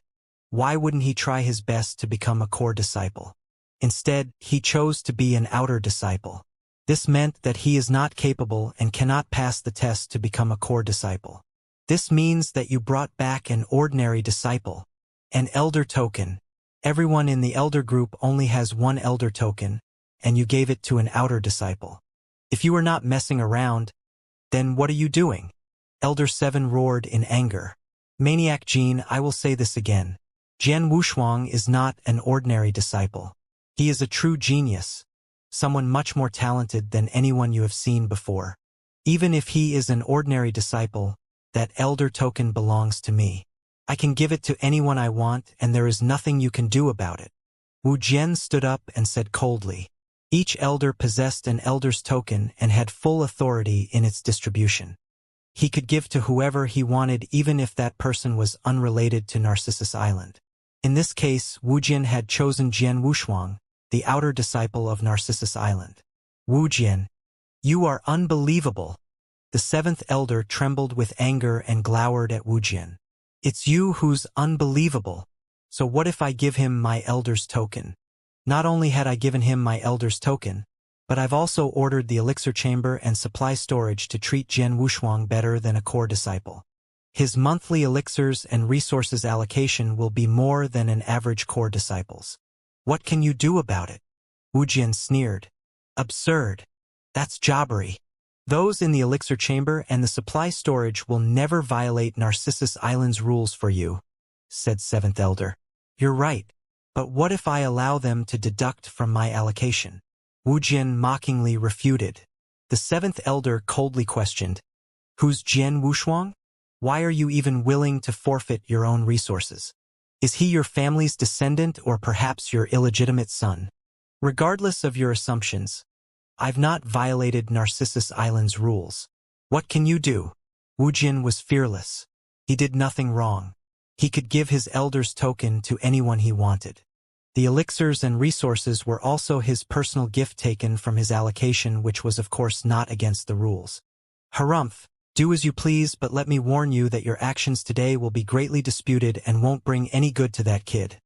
why wouldn't he try his best to become a core disciple? Instead, he chose to be an outer disciple. This meant that he is not capable and cannot pass the test to become a core disciple. This means that you brought back an ordinary disciple, an elder token. Everyone in the elder group only has one elder token, and you gave it to an outer disciple. If you are not messing around, then what are you doing? Elder Seven roared in anger. Maniac Jean, I will say this again. Jian Wushuang is not an ordinary disciple. He is a true genius, someone much more talented than anyone you have seen before. Even if he is an ordinary disciple, that elder token belongs to me. I can give it to anyone I want and there is nothing you can do about it. Wu Jian stood up and said coldly. Each elder possessed an elder's token and had full authority in its distribution. He could give to whoever he wanted even if that person was unrelated to Narcissus Island. In this case, Wu Jian had chosen Jian Wushuang, the outer disciple of Narcissus Island. Wu Jian, you are unbelievable. The seventh elder trembled with anger and glowered at Wu Jian. It's you who's unbelievable. So what if I give him my elder's token? Not only had I given him my elder's token, but I've also ordered the elixir chamber and supply storage to treat Jian Wushuang better than a core disciple. His monthly elixirs and resources allocation will be more than an average core disciple's. What can you do about it? Wu Jian sneered. Absurd. That's jobbery. Those in the elixir chamber and the supply storage will never violate Narcissus Island's rules for you, said seventh elder. You're right, but what if I allow them to deduct from my allocation? Wu Jian mockingly refuted. The seventh elder coldly questioned, who's Jian Wushuang? Why are you even willing to forfeit your own resources? Is he your family's descendant or perhaps your illegitimate son? Regardless of your assumptions, I've not violated Narcissus Island's rules. What can you do? Wu Jian was fearless. He did nothing wrong. He could give his elder's token to anyone he wanted. The elixirs and resources were also his personal gift taken from his allocation, which was of course not against the rules. Harumph, do as you please, but let me warn you that your actions today will be greatly disputed and won't bring any good to that kid,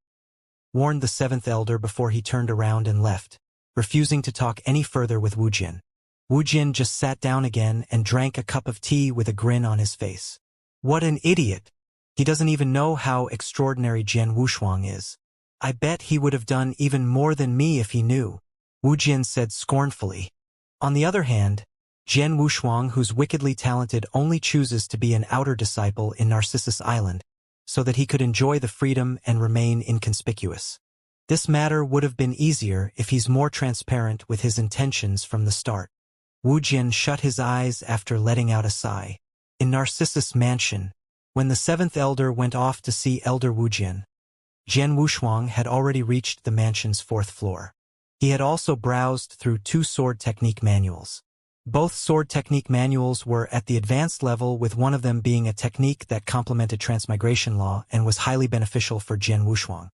warned the seventh elder before he turned around and left, refusing to talk any further with Wu Jian. Wu Jian just sat down again and drank a cup of tea with a grin on his face. What an idiot! He doesn't even know how extraordinary Jian Wushuang is. I bet he would have done even more than me if he knew, Wu Jian said scornfully. On the other hand, Jian Wushuang, who's wickedly talented, only chooses to be an outer disciple in Narcissus Island, so that he could enjoy the freedom and remain inconspicuous. This matter would have been easier if he's more transparent with his intentions from the start. Wu Jian shut his eyes after letting out a sigh. In Narcissus Mansion, when the seventh elder went off to see Elder Wu Jian, Jian Wushuang had already reached the mansion's fourth floor. He had also browsed through 2 sword technique manuals. Both sword technique manuals were at the advanced level, with one of them being a technique that complemented transmigration law and was highly beneficial for Jian Wushuang.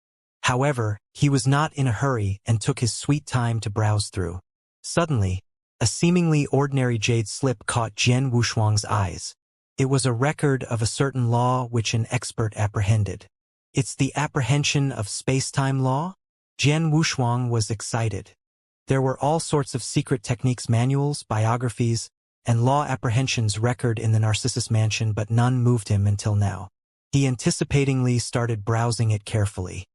However, he was not in a hurry and took his sweet time to browse through. Suddenly, a seemingly ordinary jade slip caught Jian Wushuang's eyes. It was a record of a certain law which an expert apprehended. It's the apprehension of space-time law? Jian Wushuang was excited. There were all sorts of secret techniques manuals, biographies, and law apprehensions record in the Narcissus Mansion, but none moved him until now. He anticipatingly started browsing it carefully.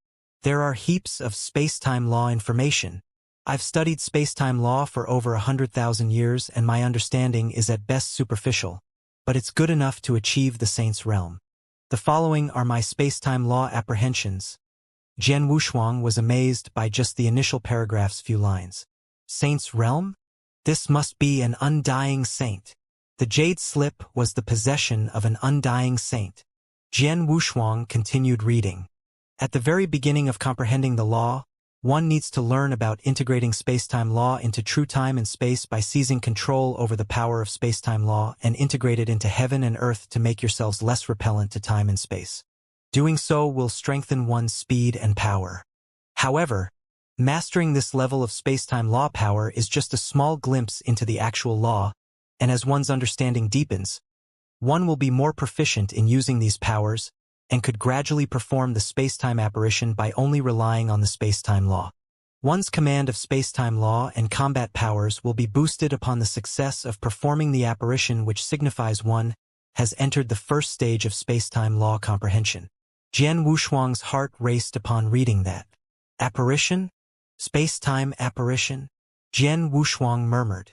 There are heaps of space-time law information. I've studied space-time law for over 100,000 years and my understanding is at best superficial, but it's good enough to achieve the saint's realm. The following are my space-time law apprehensions. Jian Wushuang was amazed by just the initial paragraph's few lines. Saint's realm? This must be an undying saint. The jade slip was the possession of an undying saint. Jian Wushuang continued reading. At the very beginning of comprehending the law, one needs to learn about integrating space-time law into true time and space by seizing control over the power of space-time law and integrate it into heaven and earth to make yourselves less repellent to time and space. Doing so will strengthen one's speed and power. However, mastering this level of space-time law power is just a small glimpse into the actual law, and as one's understanding deepens, one will be more proficient in using these powers and could gradually perform the space-time apparition by only relying on the space-time law. One's command of space-time law and combat powers will be boosted upon the success of performing the apparition, which signifies one has entered the first stage of space-time law comprehension. Jian Wushuang's heart raced upon reading that. Apparition? Space-time apparition? Jian Wushuang murmured.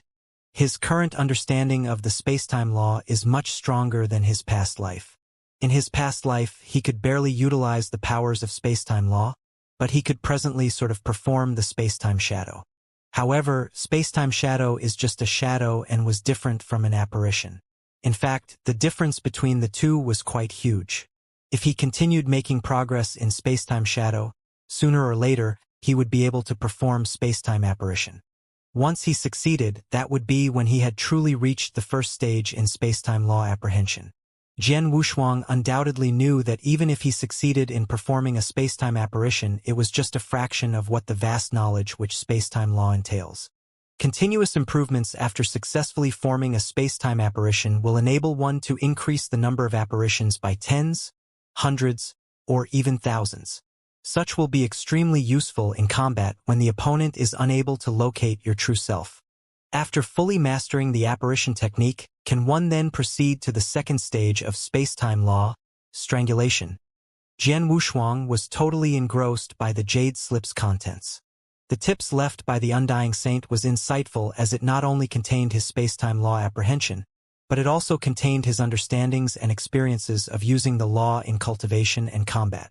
His current understanding of the space-time law is much stronger than his past life. In his past life, he could barely utilize the powers of space-time law, but he could presently sort of perform the space-time shadow. However, space-time shadow is just a shadow and was different from an apparition. In fact, the difference between the two was quite huge. If he continued making progress in space-time shadow, sooner or later, he would be able to perform space-time apparition. Once he succeeded, that would be when he had truly reached the first stage in space-time law apprehension. Jian Wushuang undoubtedly knew that even if he succeeded in performing a space-time apparition, it was just a fraction of what the vast knowledge which space-time law entails. Continuous improvements after successfully forming a space-time apparition will enable one to increase the number of apparitions by tens, hundreds, or even thousands. Such will be extremely useful in combat when the opponent is unable to locate your true self. After fully mastering the apparition technique, can one then proceed to the second stage of space-time law, strangulation? Jian Wushuang was totally engrossed by the jade slip's contents. The tips left by the Undying Saint was insightful, as it not only contained his space-time law apprehension, but it also contained his understandings and experiences of using the law in cultivation and combat.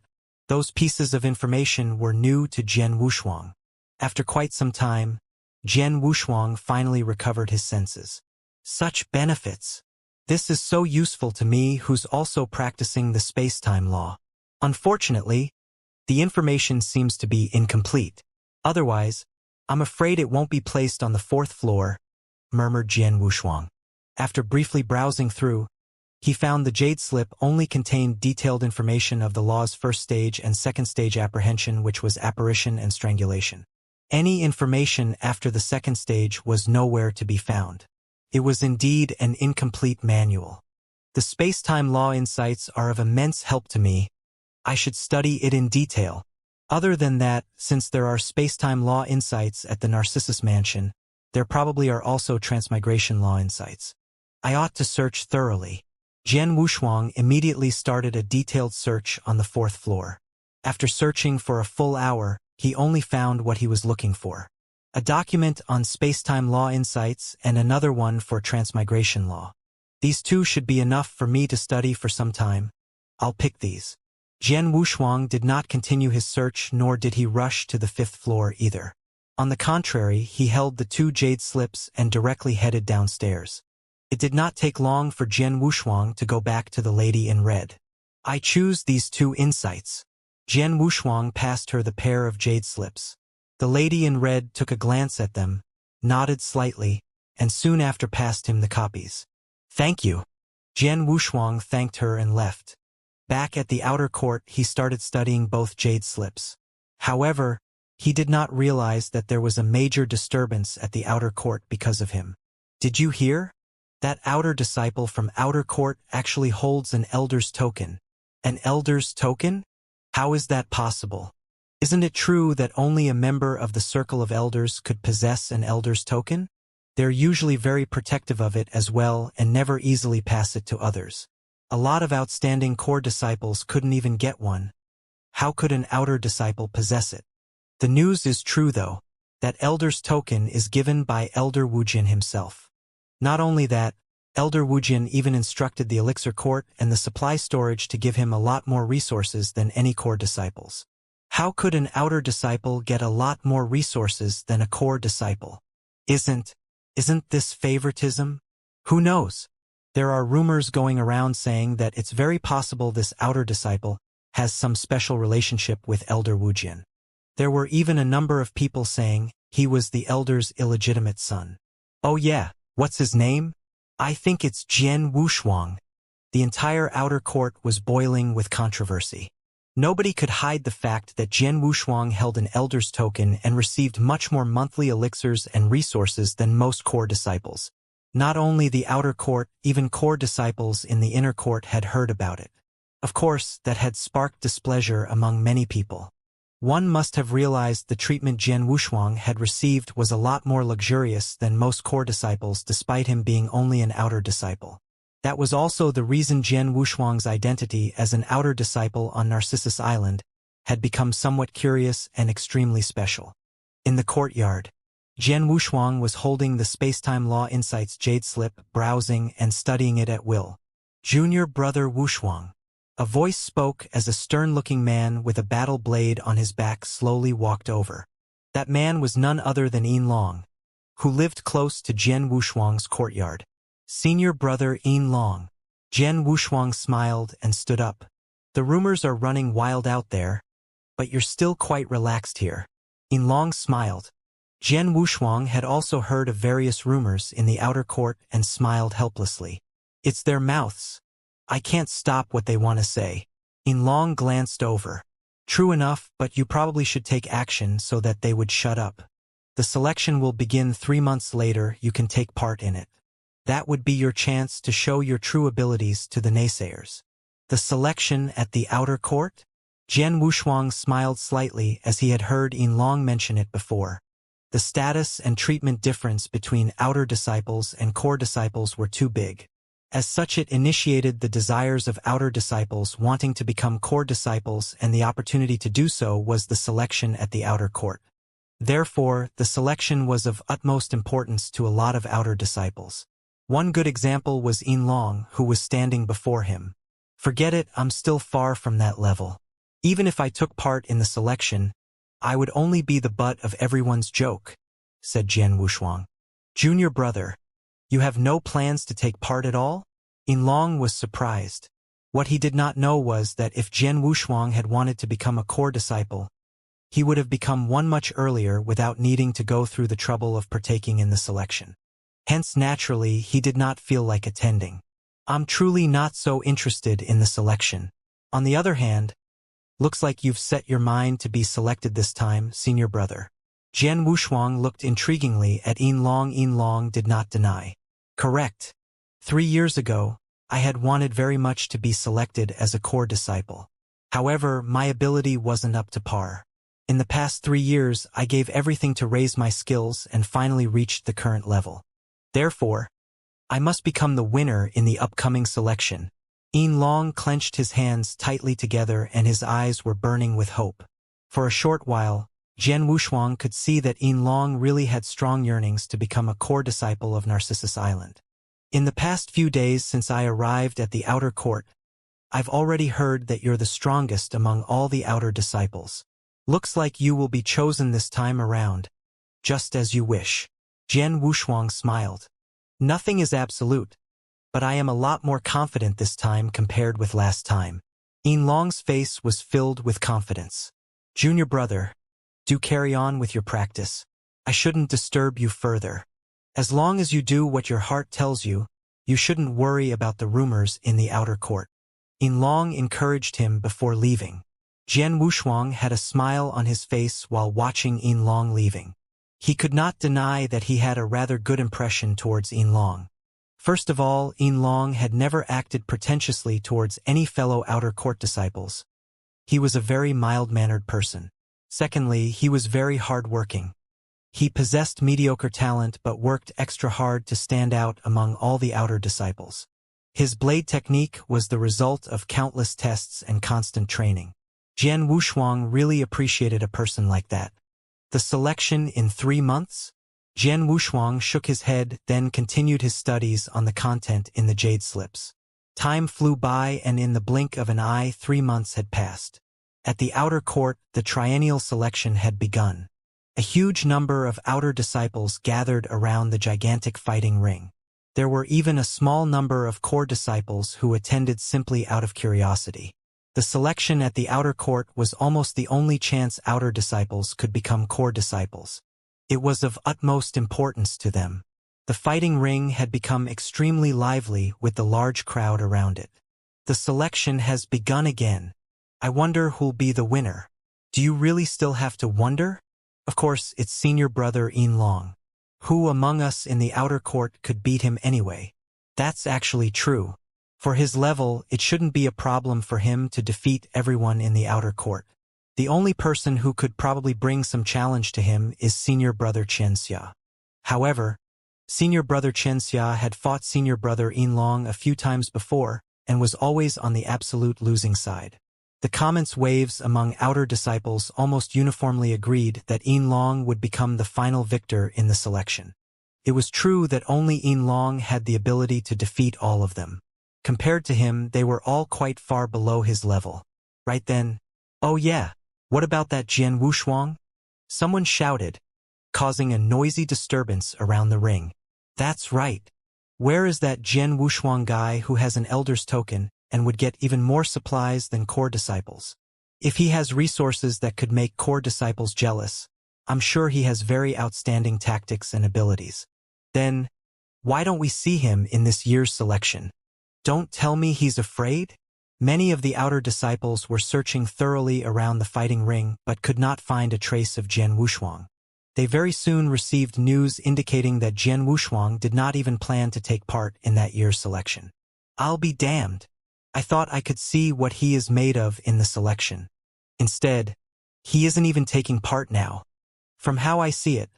Those pieces of information were new to Jian Wushuang. After quite some time, Jian Wushuang finally recovered his senses. Such benefits! This is so useful to me, who's also practicing the space-time law. Unfortunately, the information seems to be incomplete. Otherwise, I'm afraid it won't be placed on the 4th floor, murmured Jian Wushuang. After briefly browsing through, he found the jade slip only contained detailed information of the law's first stage and second stage apprehension, which was apparition and strangulation. Any information after the second stage was nowhere to be found. It was indeed an incomplete manual. The space-time law insights are of immense help to me. I should study it in detail. Other than that, since there are space-time law insights at the Narcissus Mansion, there probably are also transmigration law insights. I ought to search thoroughly. Jian Wushuang immediately started a detailed search on the 4th floor. After searching for a full hour, he only found what he was looking for. A document on space-time law insights and another one for transmigration law. These two should be enough for me to study for some time. I'll pick these. Jian Wushuang did not continue his search, nor did he rush to the 5th floor either. On the contrary, he held the 2 jade slips and directly headed downstairs. It did not take long for Jian Wushuang to go back to the lady in red. I choose these 2 insights. Jian Wushuang passed her the pair of jade slips. The lady in red took a glance at them, nodded slightly, and soon after passed him the copies. Thank you. Jian Wushuang thanked her and left. Back at the outer court, he started studying both jade slips. However, he did not realize that there was a major disturbance at the outer court because of him. Did you hear? That outer disciple from outer court actually holds an elder's token. An elder's token? How is that possible? Isn't it true that only a member of the circle of elders could possess an elder's token? They're usually very protective of it as well and never easily pass it to others. A lot of outstanding core disciples couldn't even get one. How could an outer disciple possess it? The news is true though. That elder's token is given by Elder Wujin himself. Not only that, Elder Wujin even instructed the elixir court and the supply storage to give him a lot more resources than any core disciples. How could an outer disciple get a lot more resources than a core disciple? Isn't this favoritism? Who knows? There are rumors going around saying that it's very possible this outer disciple has some special relationship with Elder Wujian. There were even a number of people saying he was the elder's illegitimate son. Oh yeah, what's his name? I think it's Jian Wushuang. The entire outer court was boiling with controversy. Nobody could hide the fact that Jian Wushuang held an elder's token and received much more monthly elixirs and resources than most core disciples. Not only the outer court, even core disciples in the inner court had heard about it. Of course, that had sparked displeasure among many people. One must have realized the treatment Jian Wushuang had received was a lot more luxurious than most core disciples despite him being only an outer disciple. That was also the reason Jian Wushuang's identity as an outer disciple on Narcissus Island had become somewhat curious and extremely special. In the courtyard, Jian Wushuang was holding the Spacetime Law Insights Jade Slip, browsing and studying it at will. Junior brother Wushuang. A voice spoke as a stern-looking man with a battle blade on his back slowly walked over. That man was none other than Yin Long, who lived close to Jian Wushuang's courtyard. Senior brother Yin Long. Jian Wushuang smiled and stood up. The rumors are running wild out there, but you're still quite relaxed here. Yin Long smiled. Jian Wushuang had also heard of various rumors in the outer court and smiled helplessly. It's their mouths. I can't stop what they want to say. Yin Long glanced over. True enough, but you probably should take action so that they would shut up. The selection will begin 3 months later. You can take part in it. That would be your chance to show your true abilities to the naysayers. The selection at the outer court? Jian Wushuang smiled slightly as he had heard Yin Long mention it before. The status and treatment difference between outer disciples and core disciples were too big. As such, it initiated the desires of outer disciples wanting to become core disciples, and the opportunity to do so was the selection at the outer court. Therefore, the selection was of utmost importance to a lot of outer disciples. One good example was Yin Long, who was standing before him. Forget it, I'm still far from that level. Even if I took part in the selection, I would only be the butt of everyone's joke, said Jian Wushuang. Junior brother, you have no plans to take part at all? Yin Long was surprised. What he did not know was that if Jian Wushuang had wanted to become a core disciple, he would have become one much earlier without needing to go through the trouble of partaking in the selection. Hence, naturally, he did not feel like attending. I'm truly not so interested in the selection. On the other hand, looks like you've set your mind to be selected this time, senior brother. Jian Wushuang looked intriguingly at Yin Long. Yin Long did not deny. Correct. 3 years ago, I had wanted very much to be selected as a core disciple. However, my ability wasn't up to par. In the past 3 years, I gave everything to raise my skills and finally reached the current level. Therefore, I must become the winner in the upcoming selection. Yin Long clenched his hands tightly together and his eyes were burning with hope. For a short while, Jian Wushuang could see that Yin Long really had strong yearnings to become a core disciple of Narcissus Island. In the past few days since I arrived at the outer court, I've already heard that you're the strongest among all the outer disciples. Looks like you will be chosen this time around, just as you wish. Jian Wushuang smiled. Nothing is absolute, but I am a lot more confident this time compared with last time. Yin Long's face was filled with confidence. Junior brother, do carry on with your practice. I shouldn't disturb you further. As long as you do what your heart tells you, you shouldn't worry about the rumors in the outer court. Yin Long encouraged him before leaving. Jian Wushuang had a smile on his face while watching Yin Long leaving. He could not deny that he had a rather good impression towards Yin Long. First of all, Yin Long had never acted pretentiously towards any fellow outer court disciples. He was a very mild-mannered person. Secondly, he was very hard-working. He possessed mediocre talent but worked extra hard to stand out among all the outer disciples. His blade technique was the result of countless tests and constant training. Jian Wushuang really appreciated a person like that. The selection in 3 months? Jian Wushuang shook his head, then continued his studies on the content in the jade slips. Time flew by and in the blink of an eye 3 months had passed. At the outer court, the triennial selection had begun. A huge number of outer disciples gathered around the gigantic fighting ring. There were even a small number of core disciples who attended simply out of curiosity. The selection at the outer court was almost the only chance outer disciples could become core disciples. It was of utmost importance to them. The fighting ring had become extremely lively with the large crowd around it. The selection has begun again. I wonder who'll be the winner. Do you really still have to wonder? Of course, it's senior brother Yin Long. Who among us in the outer court could beat him anyway? That's actually true. For his level, it shouldn't be a problem for him to defeat everyone in the outer court. The only person who could probably bring some challenge to him is senior brother Xianxia. However, senior brother Xianxia had fought senior brother Yin Long a few times before and was always on the absolute losing side. The comments waves among outer disciples almost uniformly agreed that Yin Long would become the final victor in the selection. It was true that only Yin Long had the ability to defeat all of them. Compared to him, they were all quite far below his level. Right then, oh yeah, what about that Jian Wushuang? Someone shouted, causing a noisy disturbance around the ring. That's right. Where is that Jian Wushuang guy who has an elder's token and would get even more supplies than core disciples? If he has resources that could make core disciples jealous, I'm sure he has very outstanding tactics and abilities. Then, why don't we see him in this year's selection? Don't tell me he's afraid? Many of the outer disciples were searching thoroughly around the fighting ring but could not find a trace of Jian Wushuang. They very soon received news indicating that Jian Wushuang did not even plan to take part in that year's selection. I'll be damned. I thought I could see what he is made of in the selection. Instead, he isn't even taking part now. From how I see it,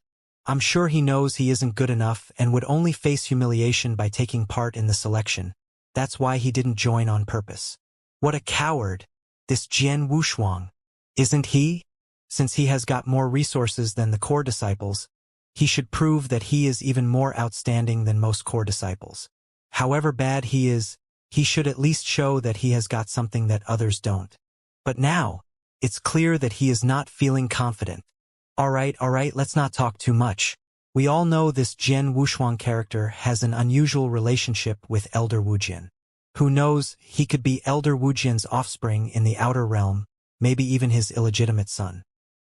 I'm sure he knows he isn't good enough and would only face humiliation by taking part in the selection. That's why he didn't join on purpose. What a coward, this Jian Wushuang. Isn't he? Since he has got more resources than the core disciples, he should prove that he is even more outstanding than most core disciples. However bad he is, he should at least show that he has got something that others don't. But now, it's clear that he is not feeling confident. All right, let's not talk too much. We all know this Jian Wushuang character has an unusual relationship with Elder Wujian. Who knows, he could be Elder Wujian's offspring in the outer realm, maybe even his illegitimate son.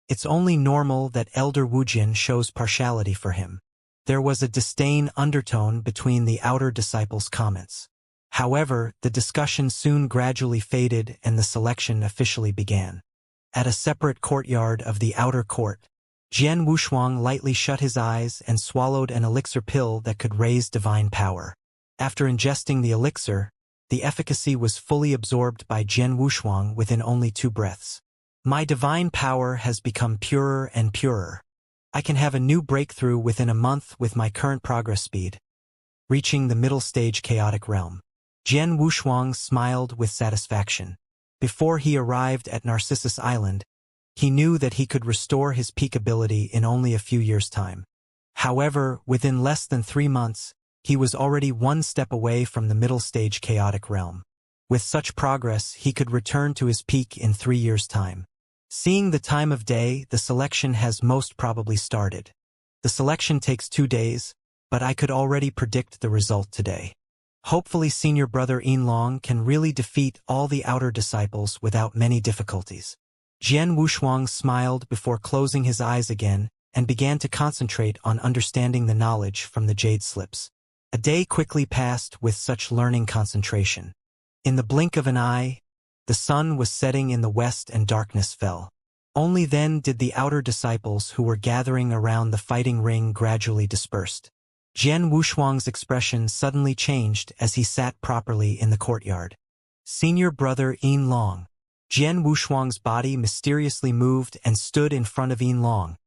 It's only normal that Elder Wujian shows partiality for him. There was a disdain undertone between the outer disciples' comments. However, the discussion soon gradually faded and the selection officially began. At a separate courtyard of the outer court, Jian Wushuang lightly shut his eyes and swallowed an elixir pill that could raise divine power. After ingesting the elixir, the efficacy was fully absorbed by Jian Wushuang within only 2 breaths. My divine power has become purer and purer. I can have a new breakthrough within a month with my current progress speed. Reaching the middle stage chaotic realm. Jian Wushuang smiled with satisfaction. Before he arrived at Narcissus Island, he knew that he could restore his peak ability in only a few years' time. However, within less than 3 months, he was already 1 step away from the middle stage chaotic realm. With such progress, he could return to his peak in 3 years' time. Seeing the time of day, the selection has most probably started. The selection takes 2 days, but I could already predict the result today. Hopefully senior brother Yin Long can really defeat all the outer disciples without many difficulties. Jian Wushuang smiled before closing his eyes again and began to concentrate on understanding the knowledge from the jade slips. A day quickly passed with such learning concentration. In the blink of an eye, the sun was setting in the west and darkness fell. Only then did the outer disciples who were gathering around the fighting ring gradually dispersed. Jian Wushuang's expression suddenly changed as he sat properly in the courtyard. Senior brother Yin Long. Jian Wushuang's body mysteriously moved and stood in front of Yin Long,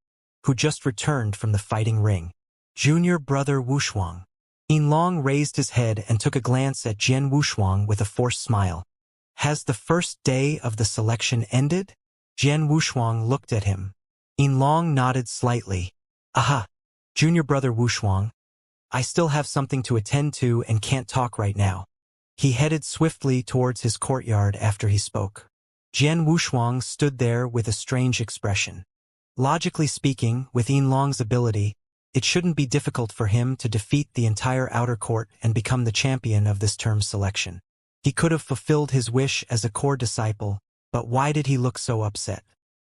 who just returned from the fighting ring. Junior brother Wushuang. Yin Long raised his head and took a glance at Jian Wushuang with a forced smile. Has the first day of the selection ended? Jian Wushuang looked at him. Yin Long nodded slightly. Aha! Junior brother Wushuang. I still have something to attend to and can't talk right now. He headed swiftly towards his courtyard after he spoke. Jian Wushuang stood there with a strange expression. Logically speaking, with Yin Long's ability, it shouldn't be difficult for him to defeat the entire outer court and become the champion of this term's selection. He could have fulfilled his wish as a core disciple, but why did he look so upset?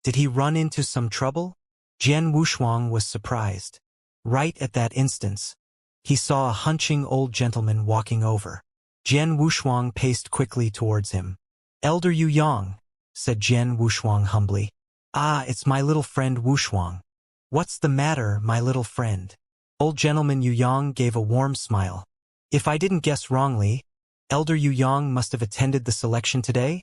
Did he run into some trouble? Jian Wushuang was surprised. Right at that instant, he saw a hunching old gentleman walking over. Jian Wushuang paced quickly towards him. "Elder Yu Yang," said Jian Wushuang humbly. "Ah, it's my little friend Wushuang." "What's the matter, my little friend?" Old gentleman Yu Yang gave a warm smile. "If I didn't guess wrongly, Elder Yu Yang must have attended the selection today?"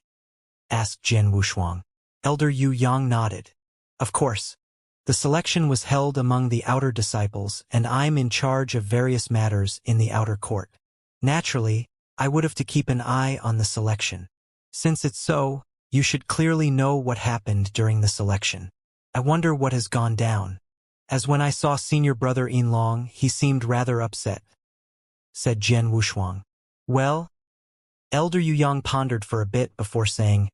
asked Jian Wushuang. Elder Yu Yang nodded. "Of course. The selection was held among the outer disciples, and I'm in charge of various matters in the outer court. Naturally, I would have to keep an eye on the selection. Since it's so, you should clearly know what happened during the selection. I wonder what has gone down. As when I saw senior brother Yinlong, he seemed rather upset," said Jian Wushuang. "Well?" Elder Yu Yang pondered for a bit before saying,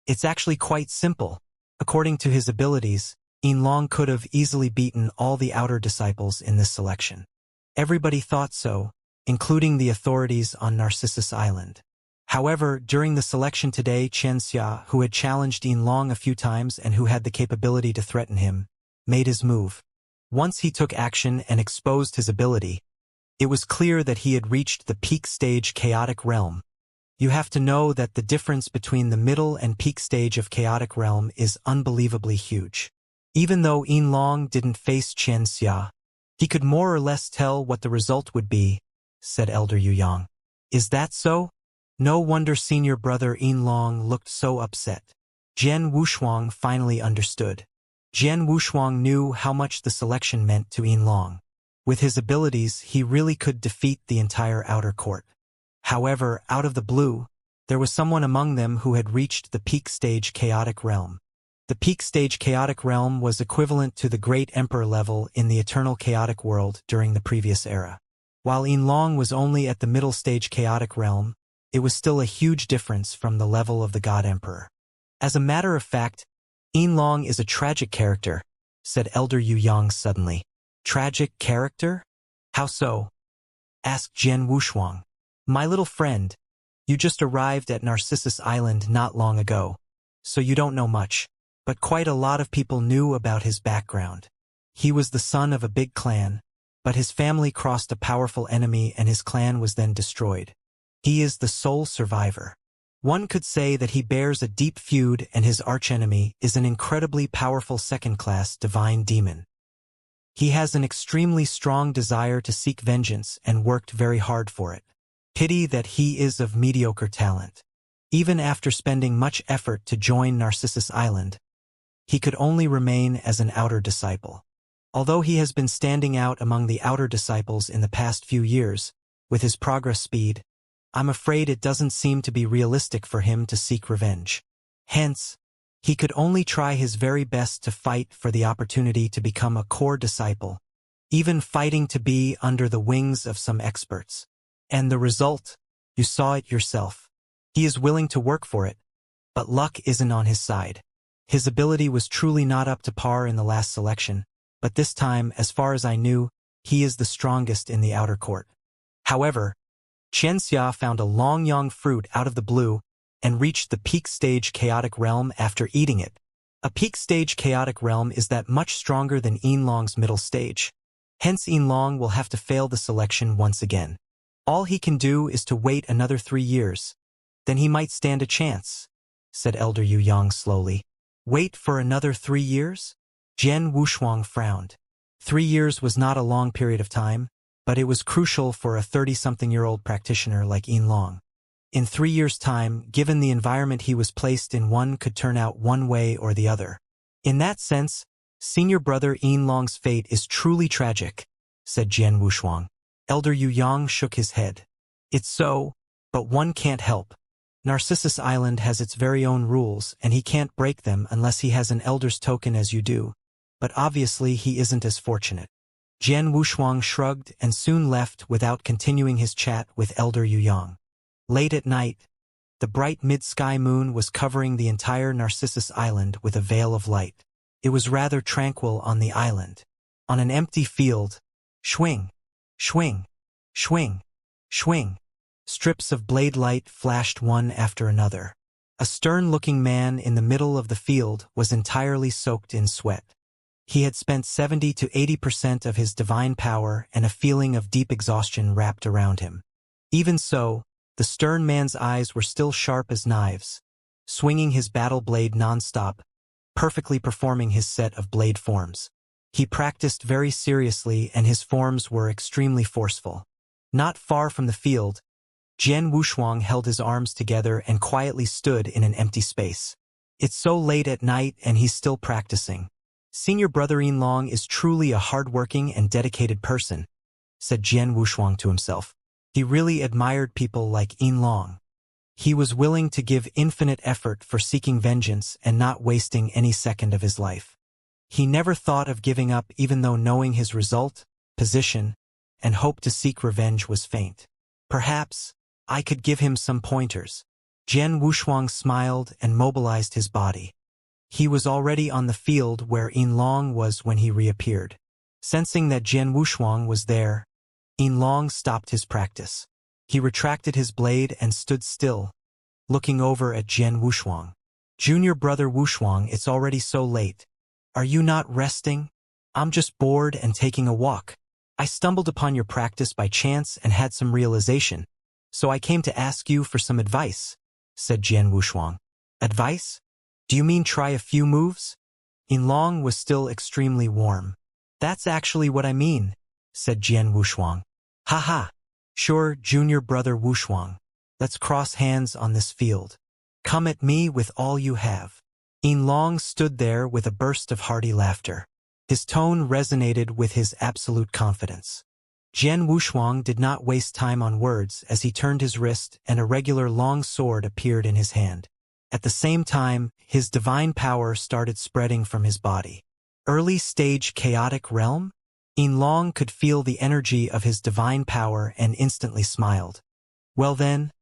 "It's actually quite simple. According to his abilities, Yinlong could have easily beaten all the outer disciples in this selection. Everybody thought so, including the authorities on Narcissus Island. However, during the selection today, Xianxia, who had challenged Yinlong a few times and who had the capability to threaten him, made his move. Once he took action and exposed his ability, it was clear that he had reached the peak stage chaotic realm. You have to know that the difference between the middle and peak stage of chaotic realm is unbelievably huge. Even though Yinlong didn't face Xianxia, he could more or less tell what the result would be," said Elder Yu Yang. "Is that so? No wonder senior brother Yinlong looked so upset." Jian Wushuang finally understood. Jian Wushuang knew how much the selection meant to Yinlong. With his abilities, he really could defeat the entire outer court. However, out of the blue, there was someone among them who had reached the peak stage chaotic realm. The peak stage chaotic realm was equivalent to the Great Emperor level in the eternal chaotic world during the previous era. While Yinlong was only at the middle stage chaotic realm, it was still a huge difference from the level of the God Emperor. "As a matter of fact, Yinlong is a tragic character," said Elder Yu Yang suddenly. "Tragic character? How so?" asked Jian Wushuang. "My little friend, you just arrived at Narcissus Island not long ago, so you don't know much, but quite a lot of people knew about his background. He was the son of a big clan, but his family crossed a powerful enemy and his clan was then destroyed. He is the sole survivor. One could say that he bears a deep feud and his archenemy is an incredibly powerful second-class divine demon. He has an extremely strong desire to seek vengeance and worked very hard for it. Pity that he is of mediocre talent. Even after spending much effort to join Narcissus Island, he could only remain as an outer disciple. Although he has been standing out among the outer disciples in the past few years, with his progress speed, I'm afraid it doesn't seem to be realistic for him to seek revenge. Hence, he could only try his very best to fight for the opportunity to become a core disciple, even fighting to be under the wings of some experts. And the result? You saw it yourself. He is willing to work for it, but luck isn't on his side. His ability was truly not up to par in the last selection, but this time, as far as I knew, he is the strongest in the outer court. However, Xianxia found a longyang fruit out of the blue and reached the peak stage chaotic realm after eating it. A peak stage chaotic realm is that much stronger than Yinlong's middle stage. Hence Yinlong will have to fail the selection once again. All he can do is to wait another 3 years. Then he might stand a chance, said Elder Yu Yang slowly. Wait for another 3 years? Jian Wushuang frowned. 3 years was not a long period of time, but it was crucial for a 30-something-year-old practitioner like Yinlong. In 3 years' time, given the environment he was placed in, one could turn out one way or the other. In that sense, senior brother Yinlong's fate is truly tragic, said Jian Wushuang. Elder Yu Yang shook his head. It's so, but one can't help. Narcissus Island has its very own rules, and he can't break them unless he has an elder's token as you do. But obviously he isn't as fortunate. Jian Wushuang shrugged and soon left without continuing his chat with Elder Yu Yang. Late at night, the bright mid-sky moon was covering the entire Narcissus Island with a veil of light. It was rather tranquil on the island. On an empty field, swing, swing, swing, swing. Strips of blade light flashed one after another. A stern-looking man in the middle of the field was entirely soaked in sweat. He had spent 70 to 80% of his divine power, and a feeling of deep exhaustion wrapped around him. Even so, the stern man's eyes were still sharp as knives, swinging his battle blade non-stop, perfectly performing his set of blade forms. He practiced very seriously, and his forms were extremely forceful. Not far from the field, Jian Wushuang held his arms together and quietly stood in an empty space. It's so late at night and he's still practicing. Senior brother Yinlong is truly a hard-working and dedicated person, said Jian Wushuang to himself. He really admired people like Yinlong. He was willing to give infinite effort for seeking vengeance and not wasting any second of his life. He never thought of giving up even though knowing his result, position, and hope to seek revenge was faint. Perhaps I could give him some pointers. Jian Wushuang smiled and mobilized his body. He was already on the field where Yinlong was when he reappeared. Sensing that Jian Wushuang was there, Yinlong stopped his practice. He retracted his blade and stood still, looking over at Jian Wushuang. Junior brother Wushuang, it's already so late. Are you not resting? I'm just bored and taking a walk. I stumbled upon your practice by chance and had some realization, so I came to ask you for some advice, said Jian Wushuang. Advice? Do you mean try a few moves? Yinlong was still extremely warm. That's actually what I mean, said Jian Wushuang. Ha. Sure, junior brother Wushuang. Let's cross hands on this field. Come at me with all you have. Yinlong stood there with a burst of hearty laughter. His tone resonated with his absolute confidence. Jian Wushuang did not waste time on words as he turned his wrist and a regular long sword appeared in his hand. At the same time, his divine power started spreading from his body. Early stage chaotic realm? Yinlong could feel the energy of his divine power and instantly smiled. Well then,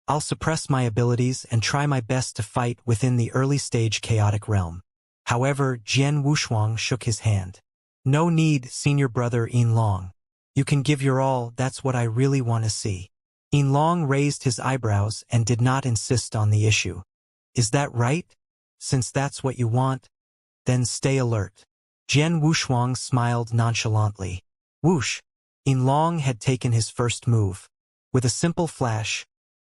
I'll suppress my abilities and try my best to fight within the early stage chaotic realm. However, Jian Wushuang shook his hand. No need, senior brother Yinlong. You can give your all, that's what I really want to see. Yinlong raised his eyebrows and did not insist on the issue. Is that right? Since that's what you want, then stay alert. Jian Wushuang smiled nonchalantly. Whoosh! Yinlong had taken his first move. With a simple flash,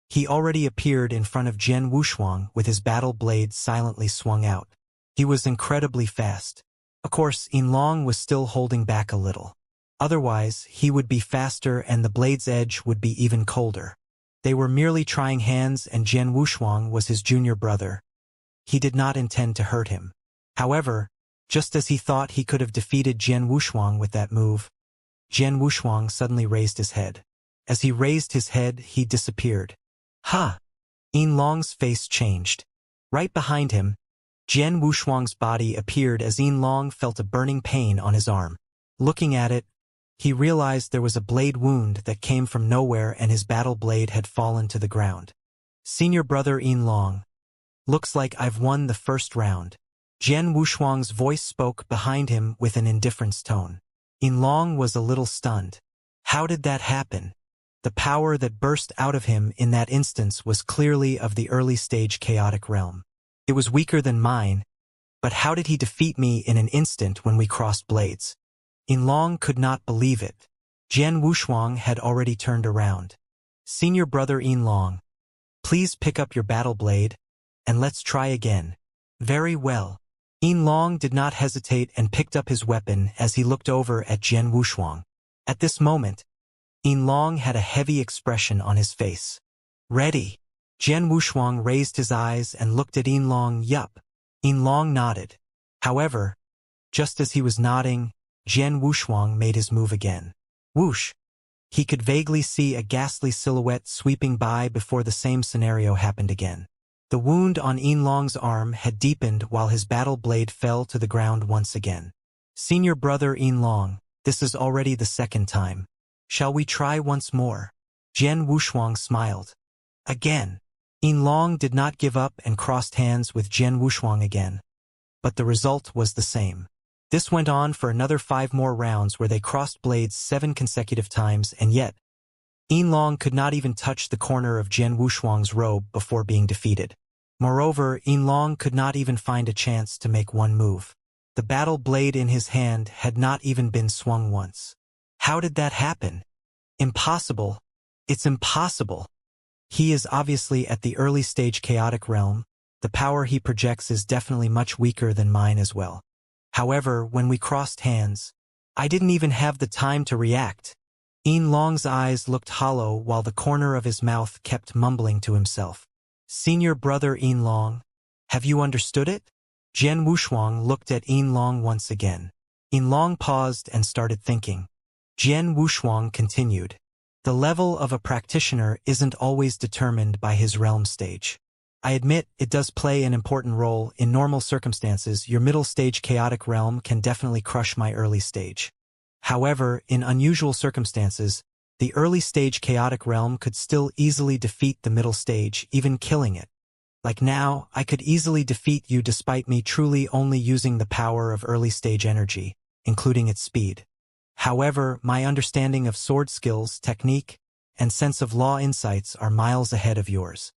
he already appeared in front of Jian Wushuang with his battle blade silently swung out. He was incredibly fast. Of course, Yinlong was still holding back a little. Otherwise, he would be faster and the blade's edge would be even colder. They were merely trying hands and Jian Wushuang was his junior brother. He did not intend to hurt him. However, just as he thought he could have defeated Jian Wushuang with that move, Jian Wushuang suddenly raised his head. As he raised his head, he disappeared. Ha! Yinlong's face changed. Right behind him, Jian Wushuang's body appeared as Yinlong felt a burning pain on his arm. Looking at it, he realized there was a blade wound that came from nowhere and his battle blade had fallen to the ground. Senior brother Yinlong. Looks like I've won the first round. Jian Wushuang's voice spoke behind him with an indifference tone. Yinlong was a little stunned. How did that happen? The power that burst out of him in that instance was clearly of the early stage chaotic realm. It was weaker than mine, but how did he defeat me in an instant when we crossed blades? Yinlong could not believe it. Jian Wushuang had already turned around. Senior brother Yinlong, please pick up your battle blade, and let's try again. Very well. Yinlong did not hesitate and picked up his weapon as he looked over at Jian Wushuang. At this moment, Yinlong had a heavy expression on his face. Ready. Jian Wushuang raised his eyes and looked at Yinlong. Yup. Yinlong nodded. However, just as he was nodding, Jian Wushuang made his move again. Whoosh! He could vaguely see a ghastly silhouette sweeping by before the same scenario happened again. The wound on Yinlong's arm had deepened while his battle blade fell to the ground once again. Senior brother Yinlong, this is already the second time. Shall we try once more? Jian Wushuang smiled. Again. Yinlong did not give up and crossed hands with Jian Wushuang again. But the result was the same. This went on for another 5 more rounds where they crossed blades 7 consecutive times, and yet, Yinlong could not even touch the corner of Jian Wushuang's robe before being defeated. Moreover, Yinlong could not even find a chance to make one move. The battle blade in his hand had not even been swung once. How did that happen? Impossible. It's impossible. He is obviously at the early stage chaotic realm. The power he projects is definitely much weaker than mine as well. However, when we crossed hands, I didn't even have the time to react. Yinlong's eyes looked hollow while the corner of his mouth kept mumbling to himself. Senior brother Yinlong, have you understood it? Jian Wushuang looked at Yinlong once again. Yinlong paused and started thinking. Jian Wushuang continued. The level of a practitioner isn't always determined by his realm stage. I admit it does play an important role. In normal circumstances, your middle stage chaotic realm can definitely crush my early stage. However, in unusual circumstances, the early stage chaotic realm could still easily defeat the middle stage, even killing it. Like now, I could easily defeat you despite me truly only using the power of early stage energy, including its speed. However, my understanding of sword skills, technique, and sense of law insights are miles ahead of yours.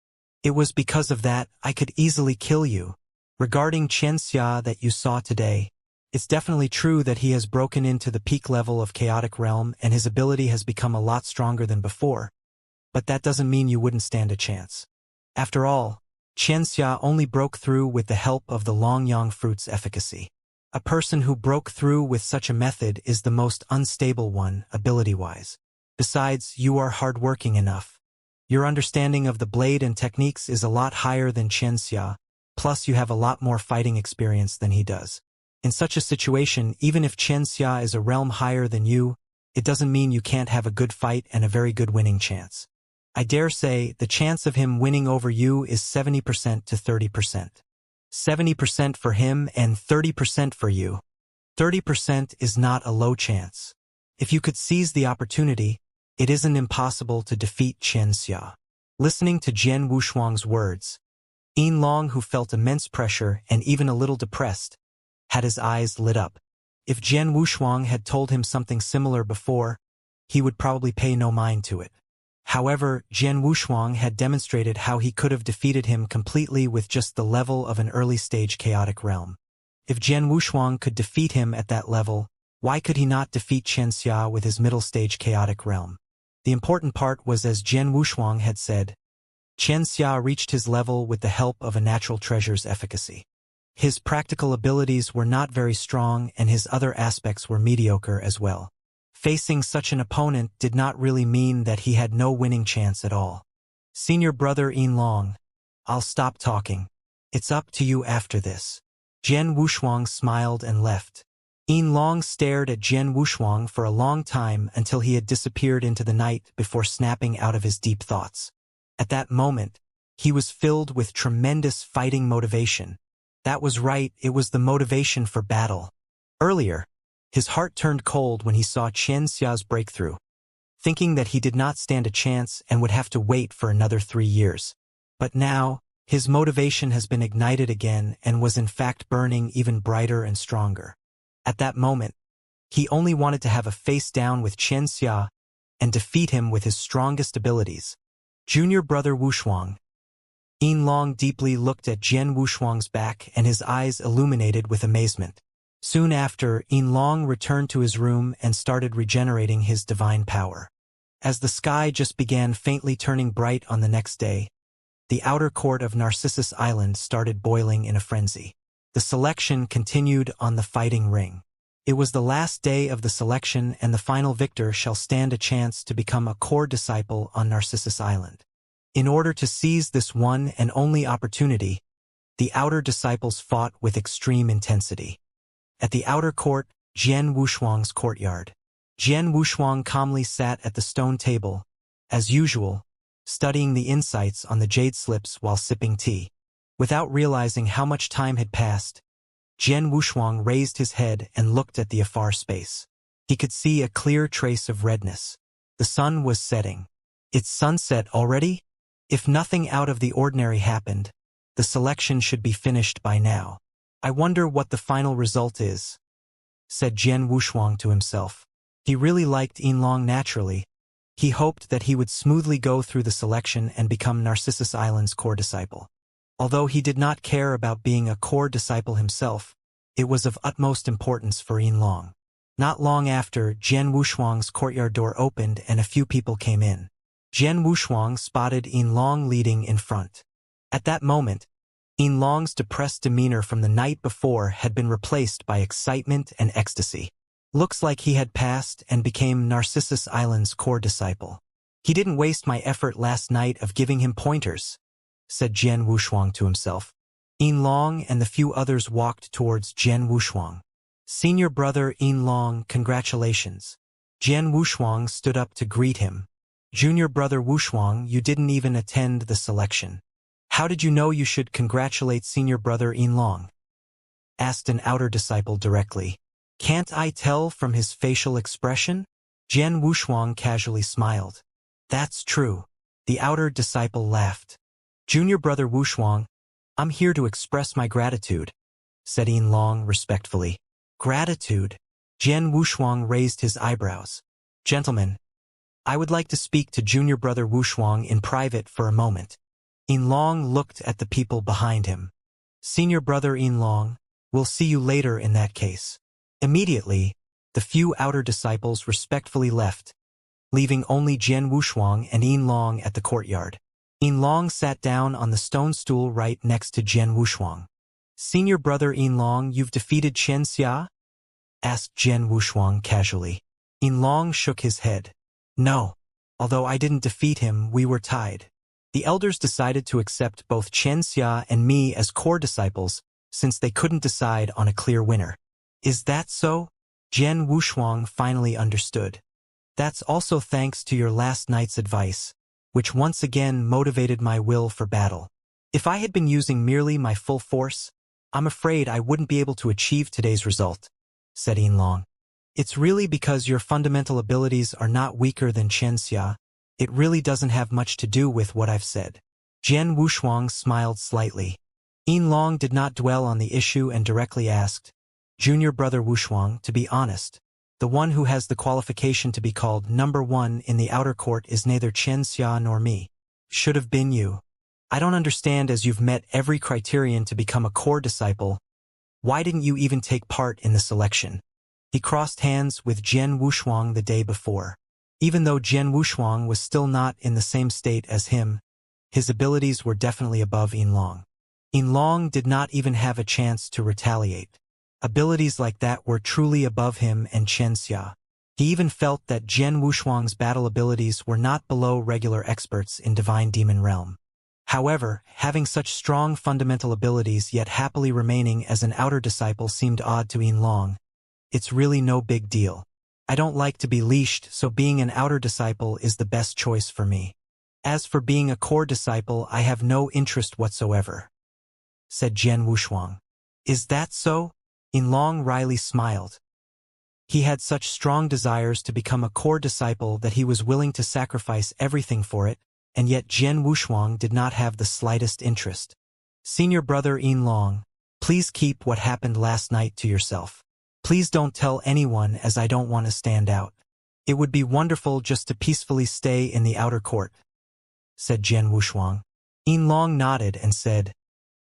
It was because of that I could easily kill you. Regarding Xianxia that you saw today, it's definitely true that he has broken into the peak level of chaotic realm and his ability has become a lot stronger than before. But that doesn't mean you wouldn't stand a chance. After all, Xianxia only broke through with the help of the Longyang fruit's efficacy. A person who broke through with such a method is the most unstable one, ability-wise. Besides, you are hardworking enough. Your understanding of the blade and techniques is a lot higher than Xianxia, plus you have a lot more fighting experience than he does. In such a situation, even if Xianxia is a realm higher than you, it doesn't mean you can't have a good fight and a very good winning chance. I dare say the chance of him winning over you is 70% to 30%. 70% for him and 30% for you. 30% is not a low chance. If you could seize the opportunity, it isn't impossible to defeat Xianxia. Listening to Jian Wushuang's words, Yinlong, who felt immense pressure and even a little depressed, had his eyes lit up. If Jian Wushuang had told him something similar before, he would probably pay no mind to it. However, Jian Wushuang had demonstrated how he could have defeated him completely with just the level of an early-stage chaotic realm. If Jian Wushuang could defeat him at that level, why could he not defeat Xianxia with his middle-stage chaotic realm? The important part was, as Jian Wushuang had said, Xianxia reached his level with the help of a natural treasure's efficacy. His practical abilities were not very strong and his other aspects were mediocre as well. Facing such an opponent did not really mean that he had no winning chance at all. Senior brother Yinlong, I'll stop talking. It's up to you after this. Jian Wushuang smiled and left. Yinlong stared at Jian Wushuang for a long time until he had disappeared into the night before snapping out of his deep thoughts. At that moment, he was filled with tremendous fighting motivation. That was right, it was the motivation for battle. Earlier, his heart turned cold when he saw Xianxia's breakthrough, thinking that he did not stand a chance and would have to wait for another 3 years. But now, his motivation has been ignited again and was in fact burning even brighter and stronger. At that moment, he only wanted to have a face-down with Xianxia and defeat him with his strongest abilities. Junior brother Wushuang. Yinlong deeply looked at Jian Wushuang's back and his eyes illuminated with amazement. Soon after, Yinlong returned to his room and started regenerating his divine power. As the sky just began faintly turning bright on the next day, the outer court of Narcissus Island started boiling in a frenzy. The selection continued on the fighting ring. It was the last day of the selection and the final victor shall stand a chance to become a core disciple on Narcissus Island. In order to seize this one and only opportunity, the outer disciples fought with extreme intensity. At the outer court, Jian Wushuang's courtyard. Jian Wushuang calmly sat at the stone table, as usual, studying the insights on the jade slips while sipping tea. Without realizing how much time had passed, Jian Wushuang raised his head and looked at the afar space. He could see a clear trace of redness. The sun was setting. It's sunset already? If nothing out of the ordinary happened, the selection should be finished by now. I wonder what the final result is. said Jian Wushuang to himself. He really liked Yinlong naturally. He hoped that he would smoothly go through the selection and become Narcissus Island's core disciple. Although he did not care about being a core disciple himself, it was of utmost importance for Yinlong. Not long after, Jian Wushuang's courtyard door opened and a few people came in. Jian Wushuang spotted Yinlong leading in front. At that moment, Yinlong's depressed demeanor from the night before had been replaced by excitement and ecstasy. Looks like he had passed and became Narcissus Island's core disciple. He didn't waste my effort last night of giving him pointers, said Jian Wushuang to himself. Yinlong and the few others walked towards Jian Wushuang. Senior brother Yinlong, congratulations. Jian Wushuang stood up to greet him. Junior brother Wushuang, you didn't even attend the selection. How did you know you should congratulate senior brother Yinlong? Asked an outer disciple directly. Can't I tell from his facial expression? Jian Wushuang casually smiled. That's true. The outer disciple laughed. Junior brother Wushuang, I'm here to express my gratitude, said Yinlong respectfully. Gratitude? Jian Wushuang raised his eyebrows. Gentlemen, I would like to speak to junior brother Wushuang in private for a moment. Yinlong looked at the people behind him. Senior brother Yinlong, we'll see you later in that case. Immediately, the few outer disciples respectfully left, leaving only Jian Wushuang and Yinlong at the courtyard. Yinlong sat down on the stone stool right next to Jian Wushuang. Senior brother Yinlong, you've defeated Xianxia? Asked Jian Wushuang casually. Yinlong shook his head. No. Although I didn't defeat him, we were tied. The elders decided to accept both Xianxia and me as core disciples, since they couldn't decide on a clear winner. Is that so? Jian Wushuang finally understood. That's also thanks to your last night's advice, which once again motivated my will for battle. If I had been using merely my full force, I'm afraid I wouldn't be able to achieve today's result, said Yinlong. It's really because your fundamental abilities are not weaker than Xianxia. It really doesn't have much to do with what I've said. Jian Wushuang smiled slightly. Yinlong did not dwell on the issue and directly asked, Junior brother Wushuang, to be honest, the one who has the qualification to be called number one in the outer court is neither Xianxia nor me. Should have been you. I don't understand, as you've met every criterion to become a core disciple. Why didn't you even take part in the selection? He crossed hands with Jian Wushuang the day before. Even though Jian Wushuang was still not in the same state as him, his abilities were definitely above Yinlong. Yinlong did not even have a chance to retaliate. Abilities like that were truly above him and Xianxia. He even felt that Jian Wushuang's battle abilities were not below regular experts in Divine Demon Realm. However, having such strong fundamental abilities yet happily remaining as an outer disciple seemed odd to Yinlong. It's really no big deal. I don't like to be leashed, so being an outer disciple is the best choice for me. As for being a core disciple, I have no interest whatsoever, said Jian Wushuang. Is that so? Yinlong wryly smiled. He had such strong desires to become a core disciple that he was willing to sacrifice everything for it, and yet Jian Wushuang did not have the slightest interest. Senior brother Yinlong, please keep what happened last night to yourself. Please don't tell anyone, as I don't want to stand out. It would be wonderful just to peacefully stay in the outer court, said Jian Wushuang. Yinlong nodded and said,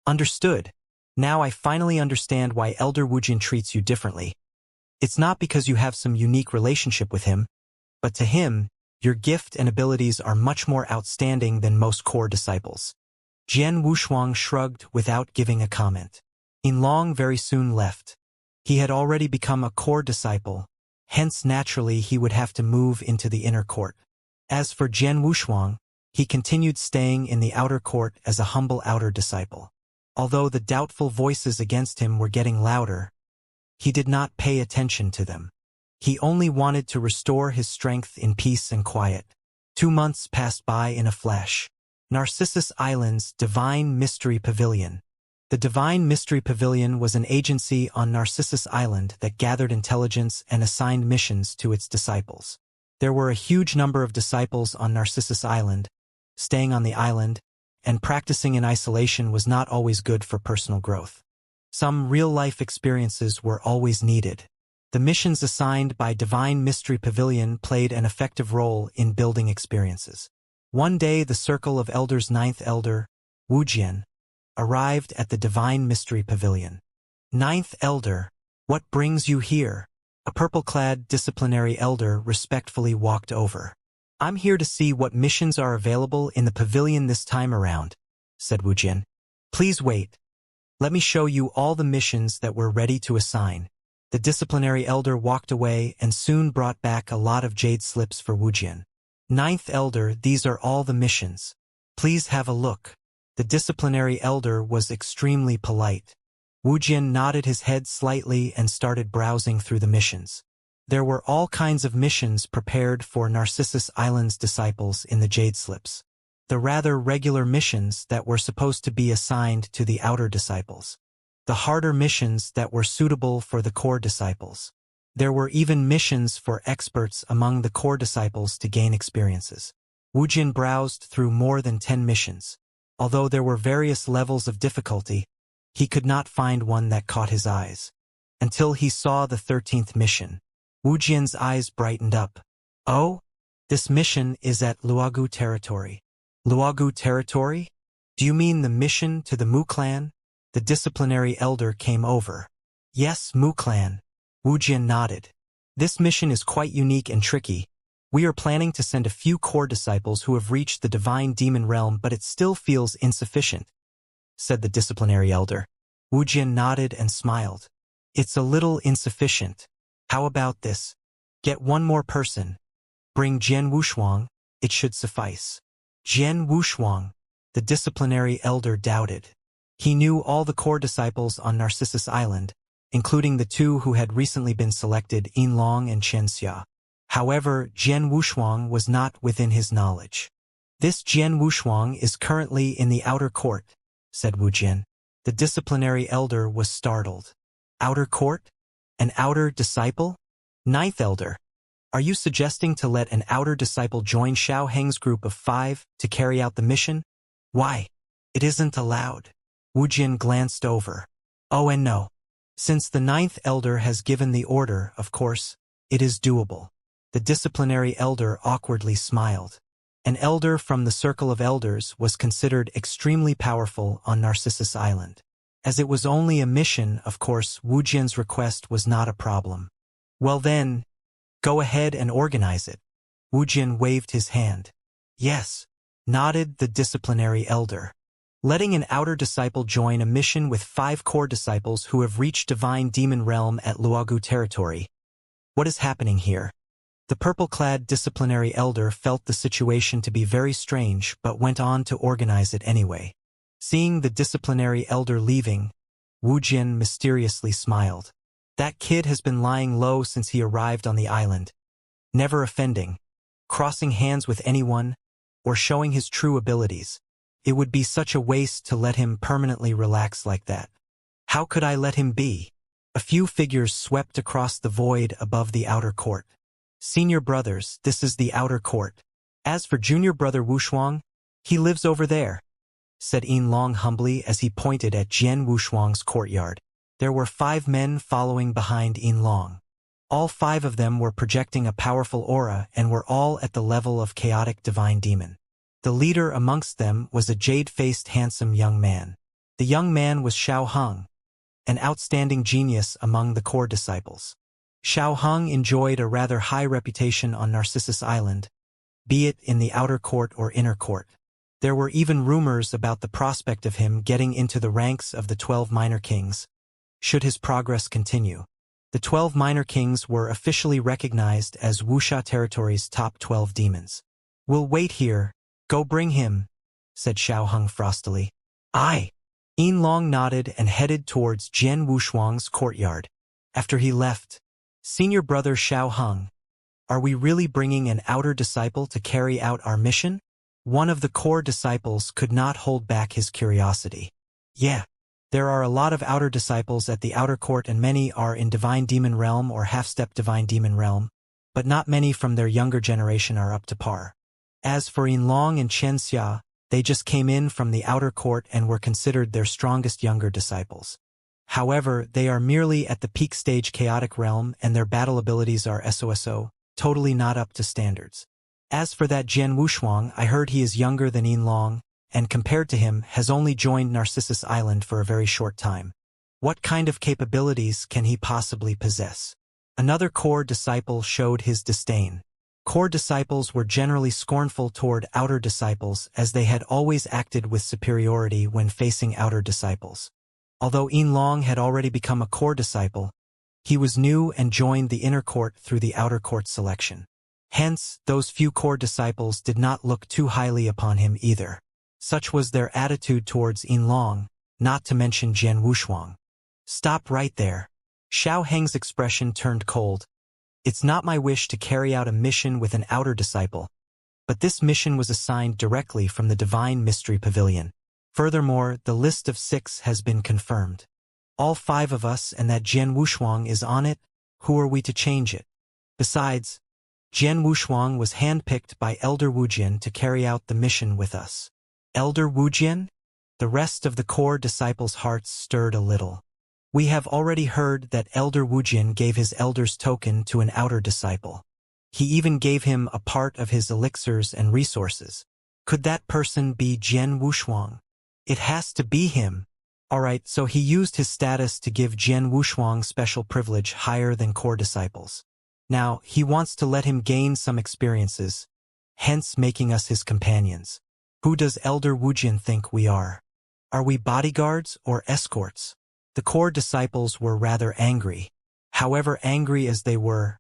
Understood. Now I finally understand why Elder Wujin treats you differently. It's not because you have some unique relationship with him, but to him, your gift and abilities are much more outstanding than most core disciples. Jian Wushuang shrugged without giving a comment. Yinlong very soon left. He had already become a core disciple, hence naturally he would have to move into the inner court. As for Jian Wushuang, he continued staying in the outer court as a humble outer disciple. Although the doubtful voices against him were getting louder, he did not pay attention to them. He only wanted to restore his strength in peace and quiet. 2 months passed by in a flash. Narcissus Island's Divine Mystery Pavilion. The Divine Mystery Pavilion was an agency on Narcissus Island that gathered intelligence and assigned missions to its disciples. There were a huge number of disciples on Narcissus Island. Staying on the island and practicing in isolation was not always good for personal growth. Some real-life experiences were always needed. The missions assigned by Divine Mystery Pavilion played an effective role in building experiences. One day the Circle of Elders' ninth elder, Wuxian, arrived at the Divine Mystery Pavilion. Ninth elder, what brings you here? A purple-clad disciplinary elder respectfully walked over. I'm here to see what missions are available in the pavilion this time around, said Wuxian. Please wait. Let me show you all the missions that we're ready to assign. The disciplinary elder walked away and soon brought back a lot of jade slips for Wuxian. Ninth elder, these are all the missions. Please have a look. The disciplinary elder was extremely polite. Wuxian nodded his head slightly and started browsing through the missions. There were all kinds of missions prepared for Narcissus Island's disciples in the jade slips. The rather regular missions that were supposed to be assigned to the outer disciples. The harder missions that were suitable for the core disciples. There were even missions for experts among the core disciples to gain experiences. Wuxian browsed through more than 10 missions. Although there were various levels of difficulty, he could not find one that caught his eyes. Until he saw the 13th mission. Wuxian's eyes brightened up. Oh? This mission is at Luogu territory. Luogu territory? Do you mean the mission to the Mu clan? The disciplinary elder came over. Yes, Mu clan. Wuxian nodded. This mission is quite unique and tricky. We are planning to send a few core disciples who have reached the divine demon realm, but it still feels insufficient, said the disciplinary elder. Wuxian nodded and smiled. It's a little insufficient. How about this? Get one more person. Bring Jian Wushuang, it should suffice. Jian Wushuang, the disciplinary elder doubted. He knew all the core disciples on Narcissus Island, including the two who had recently been selected, Yinlong and Xianxia. However, Jian Wushuang was not within his knowledge. This Jian Wushuang is currently in the outer court, said Wuxian. The disciplinary elder was startled. Outer court? An outer disciple? Ninth elder, are you suggesting to let an outer disciple join Xiao Heng's group of 5 to carry out the mission? Why? It isn't allowed. Wuxian glanced over. Oh and no. Since the ninth elder has given the order, of course, it is doable. The disciplinary elder awkwardly smiled. An elder from the Circle of Elders was considered extremely powerful on Narcissus Island. As it was only a mission, of course, Wuxian's request was not a problem. Well then, go ahead and organize it. Wuxian waved his hand. Yes, nodded the disciplinary elder. Letting an outer disciple join a mission with 5 core disciples who have reached divine demon realm at Luogu territory. What is happening here? The purple-clad disciplinary elder felt the situation to be very strange but went on to organize it anyway. Seeing the disciplinary elder leaving, Wuxian mysteriously smiled. That kid has been lying low since he arrived on the island, never offending, crossing hands with anyone, or showing his true abilities. It would be such a waste to let him permanently relax like that. How could I let him be? A few figures swept across the void above the outer court. Senior brothers, this is the outer court. As for junior brother Wushuang, he lives over there, said Yinlong humbly as he pointed at Jian Wushuang's courtyard. There were 5 men following behind Yinlong. All 5 of them were projecting a powerful aura and were all at the level of chaotic divine demon. The leader amongst them was a jade-faced handsome young man. The young man was Xiao Heng, an outstanding genius among the core disciples. Xiao Heng enjoyed a rather high reputation on Narcissus Island, be it in the outer court or inner court. There were even rumors about the prospect of him getting into the ranks of the 12 minor kings, should his progress continue. The 12 minor kings were officially recognized as Wuxia territory's top 12 demons. We'll wait here, go bring him, said Xiao Heng frostily. Aye. Yinlong nodded and headed towards Jian Wushuang's courtyard. After he left, Senior brother Xiao Heng, are we really bringing an outer disciple to carry out our mission? One of the core disciples could not hold back his curiosity. Yeah, there are a lot of outer disciples at the outer court and many are in divine demon realm or half-step divine demon realm, but not many from their younger generation are up to par. As for Yinlong and Xianxia, they just came in from the outer court and were considered their strongest younger disciples. However, they are merely at the peak stage chaotic realm and their battle abilities are SOSO, totally not up to standards. As for that Jian Wushuang, I heard he is younger than Yin Long, and compared to him, has only joined Narcissus Island for a very short time. What kind of capabilities can he possibly possess? Another core disciple showed his disdain. Core disciples were generally scornful toward outer disciples as they had always acted with superiority when facing outer disciples. Although Yin Long had already become a core disciple, he was new and joined the inner court through the outer court selection. Hence, those few core disciples did not look too highly upon him either. Such was their attitude towards Yin Long, not to mention Jian Wushuang. Stop right there. Xiao Heng's expression turned cold. It's not my wish to carry out a mission with an outer disciple, but this mission was assigned directly from the Divine Mystery Pavilion. Furthermore, the list of 6 has been confirmed. All 5 of us and that Jian Wushuang is on it. Who are we to change it? Besides, Jian Wushuang was handpicked by Elder Wujian to carry out the mission with us. Elder Wujian? The rest of the core disciples' hearts stirred a little. We have already heard that Elder Wujian gave his elder's token to an outer disciple. He even gave him a part of his elixirs and resources. Could that person be Jian Wushuang? It has to be him. Alright, so he used his status to give Jian Wushuang special privilege higher than core disciples. Now, he wants to let him gain some experiences, hence making us his companions. Who does Elder Wujian think we are? Are we bodyguards or escorts? The core disciples were rather angry. However angry as they were,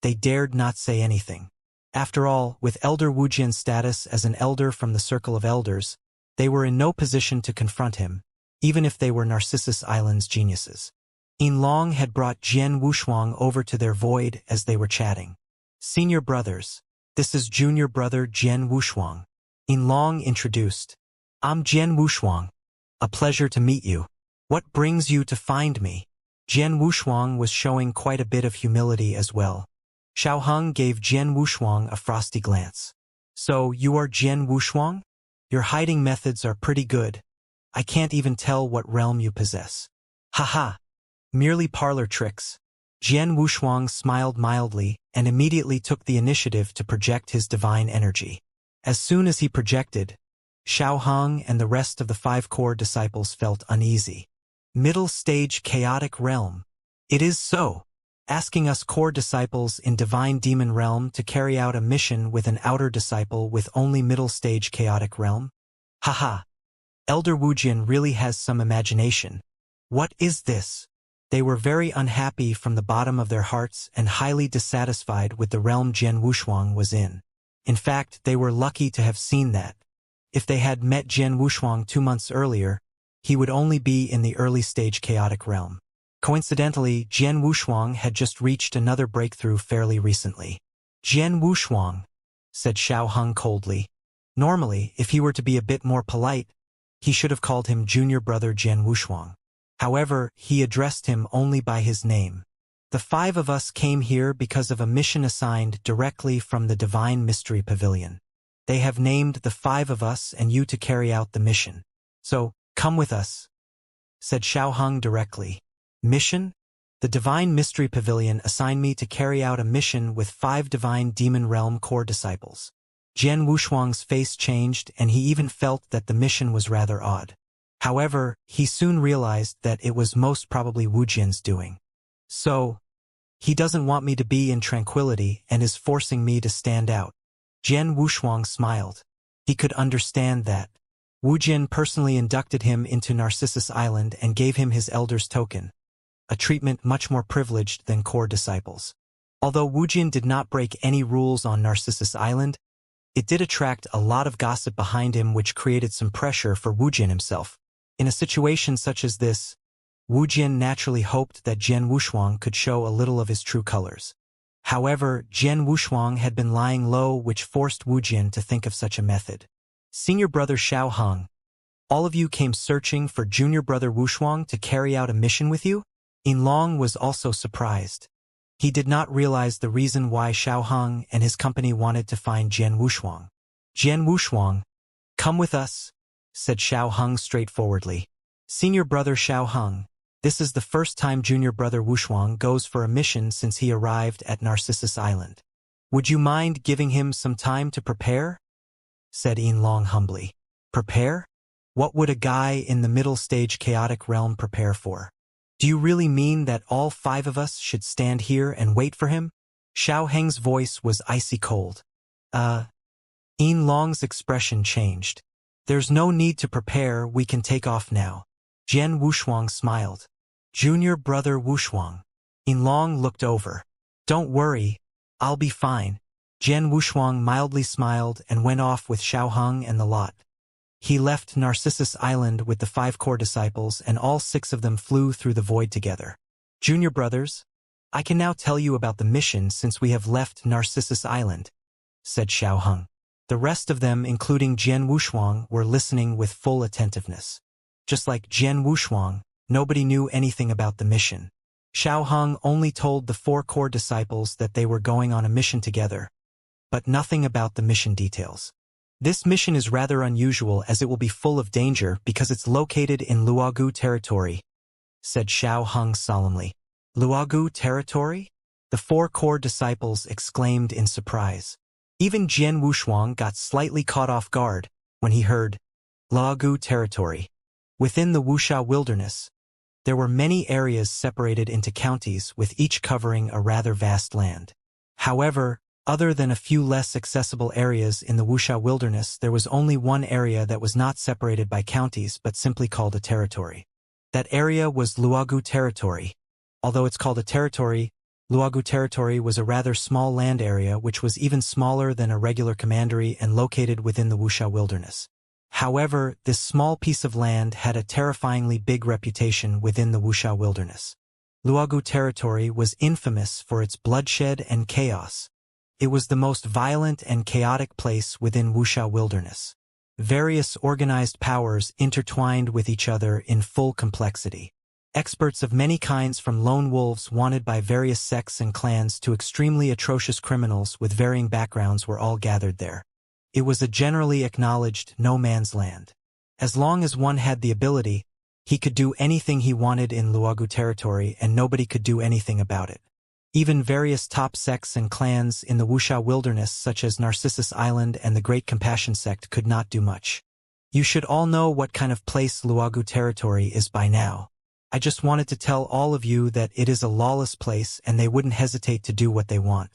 they dared not say anything. After all, with Elder Wujian's status as an elder from the Circle of Elders, they were in no position to confront him, even if they were Narcissus Island's geniuses. Yin Long had brought Jian Wushuang over to their void as they were chatting. Senior brothers, this is junior brother Jian Wushuang. Yin Long introduced. I'm Jian Wushuang. A pleasure to meet you. What brings you to find me? Jian Wushuang was showing quite a bit of humility as well. Xiao Heng gave Jian Wushuang a frosty glance. So, you are Jian Wushuang? Your hiding methods are pretty good. I can't even tell what realm you possess. Haha. Merely parlor tricks. Jian Wushuang smiled mildly and immediately took the initiative to project his divine energy. As soon as he projected, Xiao Heng and the rest of the 5 core disciples felt uneasy. Middle stage chaotic realm. It is so. Asking us core disciples in divine demon realm to carry out a mission with an outer disciple with only middle stage chaotic realm? Haha. Elder Wujian really has some imagination. What is this? They were very unhappy from the bottom of their hearts and highly dissatisfied with the realm Jian Wushuang was in. In fact, they were lucky to have seen that. If they had met Jian Wushuang 2 months earlier, he would only be in the early stage chaotic realm. Coincidentally, Jian Wushuang had just reached another breakthrough fairly recently. Jian Wushuang, said Xiao Heng coldly. Normally, if he were to be a bit more polite, he should have called him junior brother Jian Wushuang. However, he addressed him only by his name. The 5 of us came here because of a mission assigned directly from the Divine Mystery Pavilion. They have named the 5 of us and you to carry out the mission. So, come with us, said Xiao Heng directly. Mission? The Divine Mystery Pavilion assigned me to carry out a mission with 5 Divine Demon Realm core disciples. Jian Wushuang's face changed and he even felt that the mission was rather odd. However, he soon realized that it was most probably Wujian's doing. So, he doesn't want me to be in tranquility and is forcing me to stand out. Jian Wushuang smiled. He could understand that. Wujian personally inducted him into Narcissus Island and gave him his elder's token, a treatment much more privileged than core disciples. Although Wujian did not break any rules on Narcissus Island, it did attract a lot of gossip behind him which created some pressure for Wujian himself. In a situation such as this, Wujian naturally hoped that Jian Wushuang could show a little of his true colors. However, Jian Wushuang had been lying low which forced Wujian to think of such a method. Senior brother Xiao Heng, all of you came searching for junior brother Wushuang to carry out a mission with you? Yin Long was also surprised. He did not realize the reason why Xiao Heng and his company wanted to find Jian Wushuang. Jian Wushuang, come with us, said Xiao Heng straightforwardly. Senior brother Xiao Heng, This is the first time junior brother Wuxia goes for a mission since he arrived at Narcissus Island. Would you mind giving him some time to prepare? Said Long humbly. Prepare? What would a guy in the middle stage chaotic realm prepare for? Do you really mean that all 5 of us should stand here and wait for him? Xiao Heng's voice was icy cold. Long's expression changed. There's no need to prepare, we can take off now. Jian Wuxia smiled. Junior brother Wuxia. Long looked over. Don't worry, I'll be fine. Jian Wuxia mildly smiled and went off with Xiao Heng and the lot. He left Narcissus Island with the 5 core disciples and all 6 of them flew through the void together. Junior brothers, I can now tell you about the mission since we have left Narcissus Island, said Xiao Heng. The rest of them, including Jian Wuxia, were listening with full attentiveness. Just like Jian Wuxia, nobody knew anything about the mission. Xiao Heng only told the 4 core disciples that they were going on a mission together, but nothing about the mission details. This mission is rather unusual as it will be full of danger because it's located in Luogu territory, said Xiao Heng solemnly. Luogu territory? The 4 core disciples exclaimed in surprise. Even Jian Wuxia got slightly caught off guard when he heard Luogu territory. Within the Wuxia wilderness, there were many areas separated into counties with each covering a rather vast land. However, other than a few less accessible areas in the Wuxia wilderness, there was only one area that was not separated by counties but simply called a territory. That area was Luogu territory. Although it's called a territory, Luogu territory was a rather small land area which was even smaller than a regular commandery and located within the Wuxia wilderness. However, this small piece of land had a terrifyingly big reputation within the Wuxia wilderness. Luogu territory was infamous for its bloodshed and chaos. It was the most violent and chaotic place within Wuxia wilderness. Various organized powers intertwined with each other in full complexity. Experts of many kinds from lone wolves wanted by various sects and clans to extremely atrocious criminals with varying backgrounds were all gathered there. It was a generally acknowledged no man's land. As long as one had the ability, he could do anything he wanted in Luogu territory and nobody could do anything about it. Even various top sects and clans in the Wuxia wilderness such as Narcissus Island and the Great Compassion sect could not do much. You should all know what kind of place Luogu territory is by now. I just wanted to tell all of you that it is a lawless place and they wouldn't hesitate to do what they want.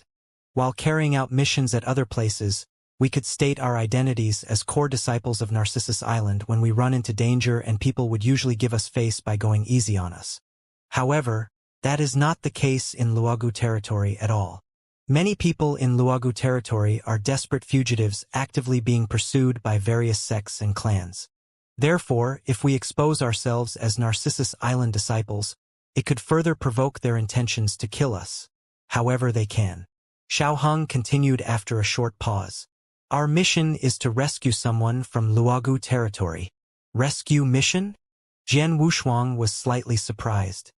While carrying out missions at other places, we could state our identities as core disciples of Narcissus Island when we run into danger and people would usually give us face by going easy on us. However, that is not the case in Luogu territory at all. Many people in Luogu territory are desperate fugitives actively being pursued by various sects and clans. Therefore, if we expose ourselves as Narcissus Island disciples, it could further provoke their intentions to kill us. However they can. Xiao Heng continued after a short pause. Our mission is to rescue someone from Luogu territory. Rescue mission? Jian Wuxia was slightly surprised.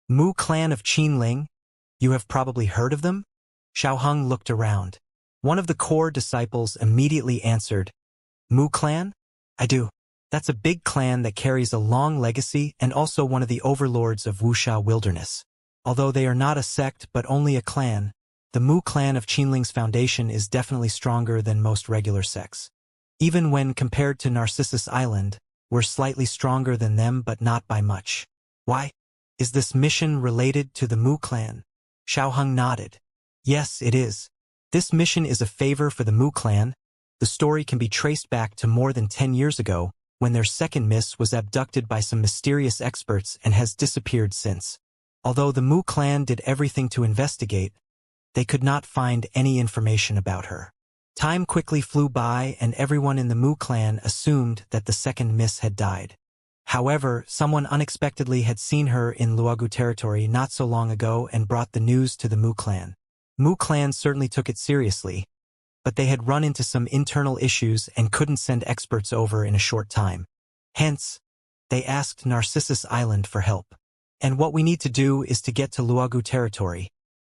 Mu clan of Qinling? You have probably heard of them? Xiao Heng looked around. One of the core disciples immediately answered, Mu clan? I do. That's a big clan that carries a long legacy and also one of the overlords of Wuxia wilderness. Although they are not a sect but only a clan, the Mu clan of Qinling's foundation is definitely stronger than most regular sects. Even when compared to Narcissus Island, we're slightly stronger than them but not by much. Why? Is this mission related to the Mu clan? Xiao Heng nodded. Yes, it is. This mission is a favor for the Mu clan. The story can be traced back to more than 10 years ago, when their second miss was abducted by some mysterious experts and has disappeared since. Although the Mu clan did everything to investigate, they could not find any information about her. Time quickly flew by and everyone in the Mu clan assumed that the second miss had died. However, someone unexpectedly had seen her in Luogu territory not so long ago and brought the news to the Mu clan. Mu clan certainly took it seriously, but they had run into some internal issues and couldn't send experts over in a short time. Hence, they asked Narcissus Island for help. And what we need to do is to get to Luogu territory,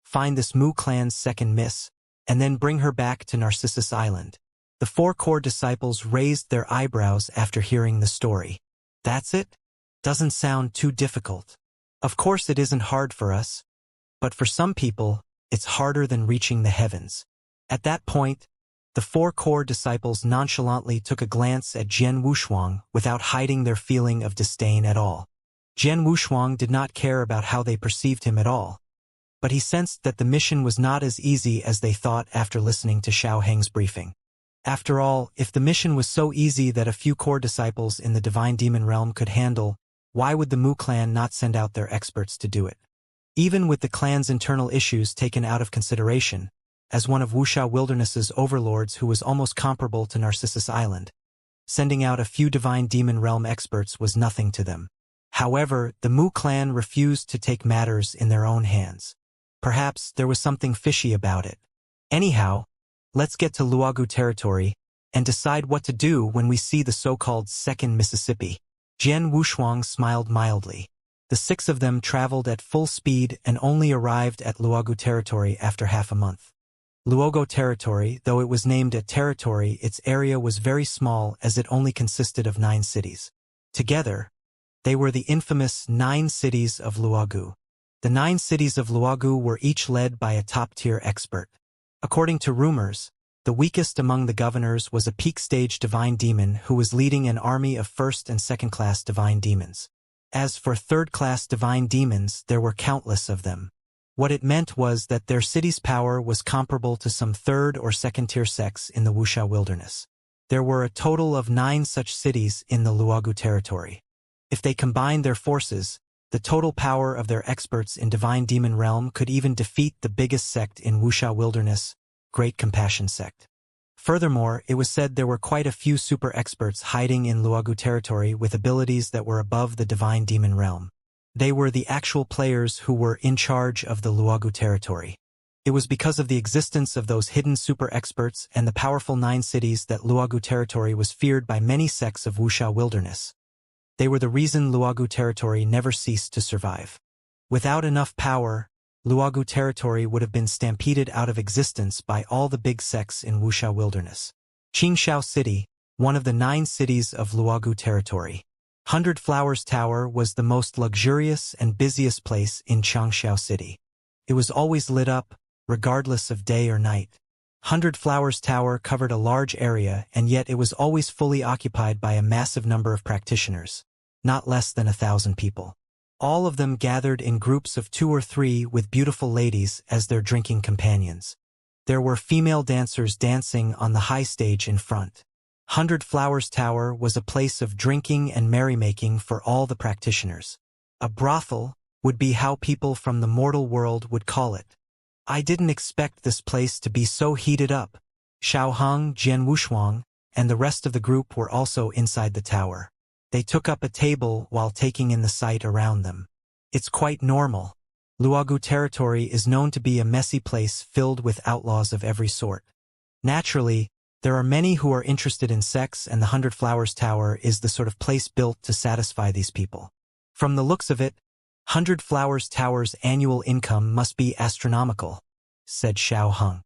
find this Mu clan's second miss, and then bring her back to Narcissus Island. The 4 core disciples raised their eyebrows after hearing the story. That's it? Doesn't sound too difficult. Of course it isn't hard for us, but for some people, it's harder than reaching the heavens. At that point, the four core disciples nonchalantly took a glance at Jian Wushuang without hiding their feeling of disdain at all. Jian Wushuang did not care about how they perceived him at all, but he sensed that the mission was not as easy as they thought after listening to Xiao Heng's briefing. After all, if the mission was so easy that a few core disciples in the divine demon realm could handle, why would the Mu clan not send out their experts to do it? Even with the clan's internal issues taken out of consideration, as one of Wuxia Wilderness's overlords who was almost comparable to Narcissus Island, sending out a few divine demon realm experts was nothing to them. However, the Mu clan refused to take matters in their own hands. Perhaps there was something fishy about it. Anyhow, let's get to Luogu territory and decide what to do when we see the so-called Second Mississippi. Jian Wushuang smiled mildly. The six of them traveled at full speed and only arrived at Luogu territory after half a month. Luogu territory, though it was named a territory, its area was very small as it only consisted of 9 cities. Together, they were the infamous 9 cities of Luogu. The 9 cities of Luogu were each led by a top-tier expert. According to rumors, the weakest among the governors was a peak-stage divine demon who was leading an army of first- and second-class divine demons. As for third-class divine demons, there were countless of them. What it meant was that their city's power was comparable to some third- or second-tier sects in the Wuxia Wilderness. There were a total of 9 such cities in the Luogu territory. If they combined their forces, the total power of their experts in divine demon realm could even defeat the biggest sect in Wuxia Wilderness, Great Compassion Sect. Furthermore, it was said there were quite a few super experts hiding in Luogu territory with abilities that were above the divine demon realm. They were the actual players who were in charge of the Luogu territory. It was because of the existence of those hidden super experts and the powerful 9 cities that Luogu territory was feared by many sects of Wuxia Wilderness. They were the reason Luogu territory never ceased to survive. Without enough power, Luogu territory would have been stampeded out of existence by all the big sects in Wuxia Wilderness. Qingxiao City, one of the 9 cities of Luogu territory. 100 Flowers Tower was the most luxurious and busiest place in Xianxia City. It was always lit up, regardless of day or night. 100 Flowers Tower covered a large area, and yet it was always fully occupied by a massive number of practitioners, not less than 1,000 people. All of them gathered in groups of 2 or 3 with beautiful ladies as their drinking companions. There were female dancers dancing on the high stage in front. 100 Flowers Tower was a place of drinking and merrymaking for all the practitioners. A brothel would be how people from the mortal world would call it. I didn't expect this place to be so heated up. Xiao Heng, Jian Wushuang, and the rest of the group were also inside the tower. They took up a table while taking in the sight around them. It's quite normal. Luogu territory is known to be a messy place filled with outlaws of every sort. Naturally, there are many who are interested in sex, and the 100 Flowers Tower is the sort of place built to satisfy these people. From the looks of it, 100 Flowers Tower's annual income must be astronomical, said Xiao Heng.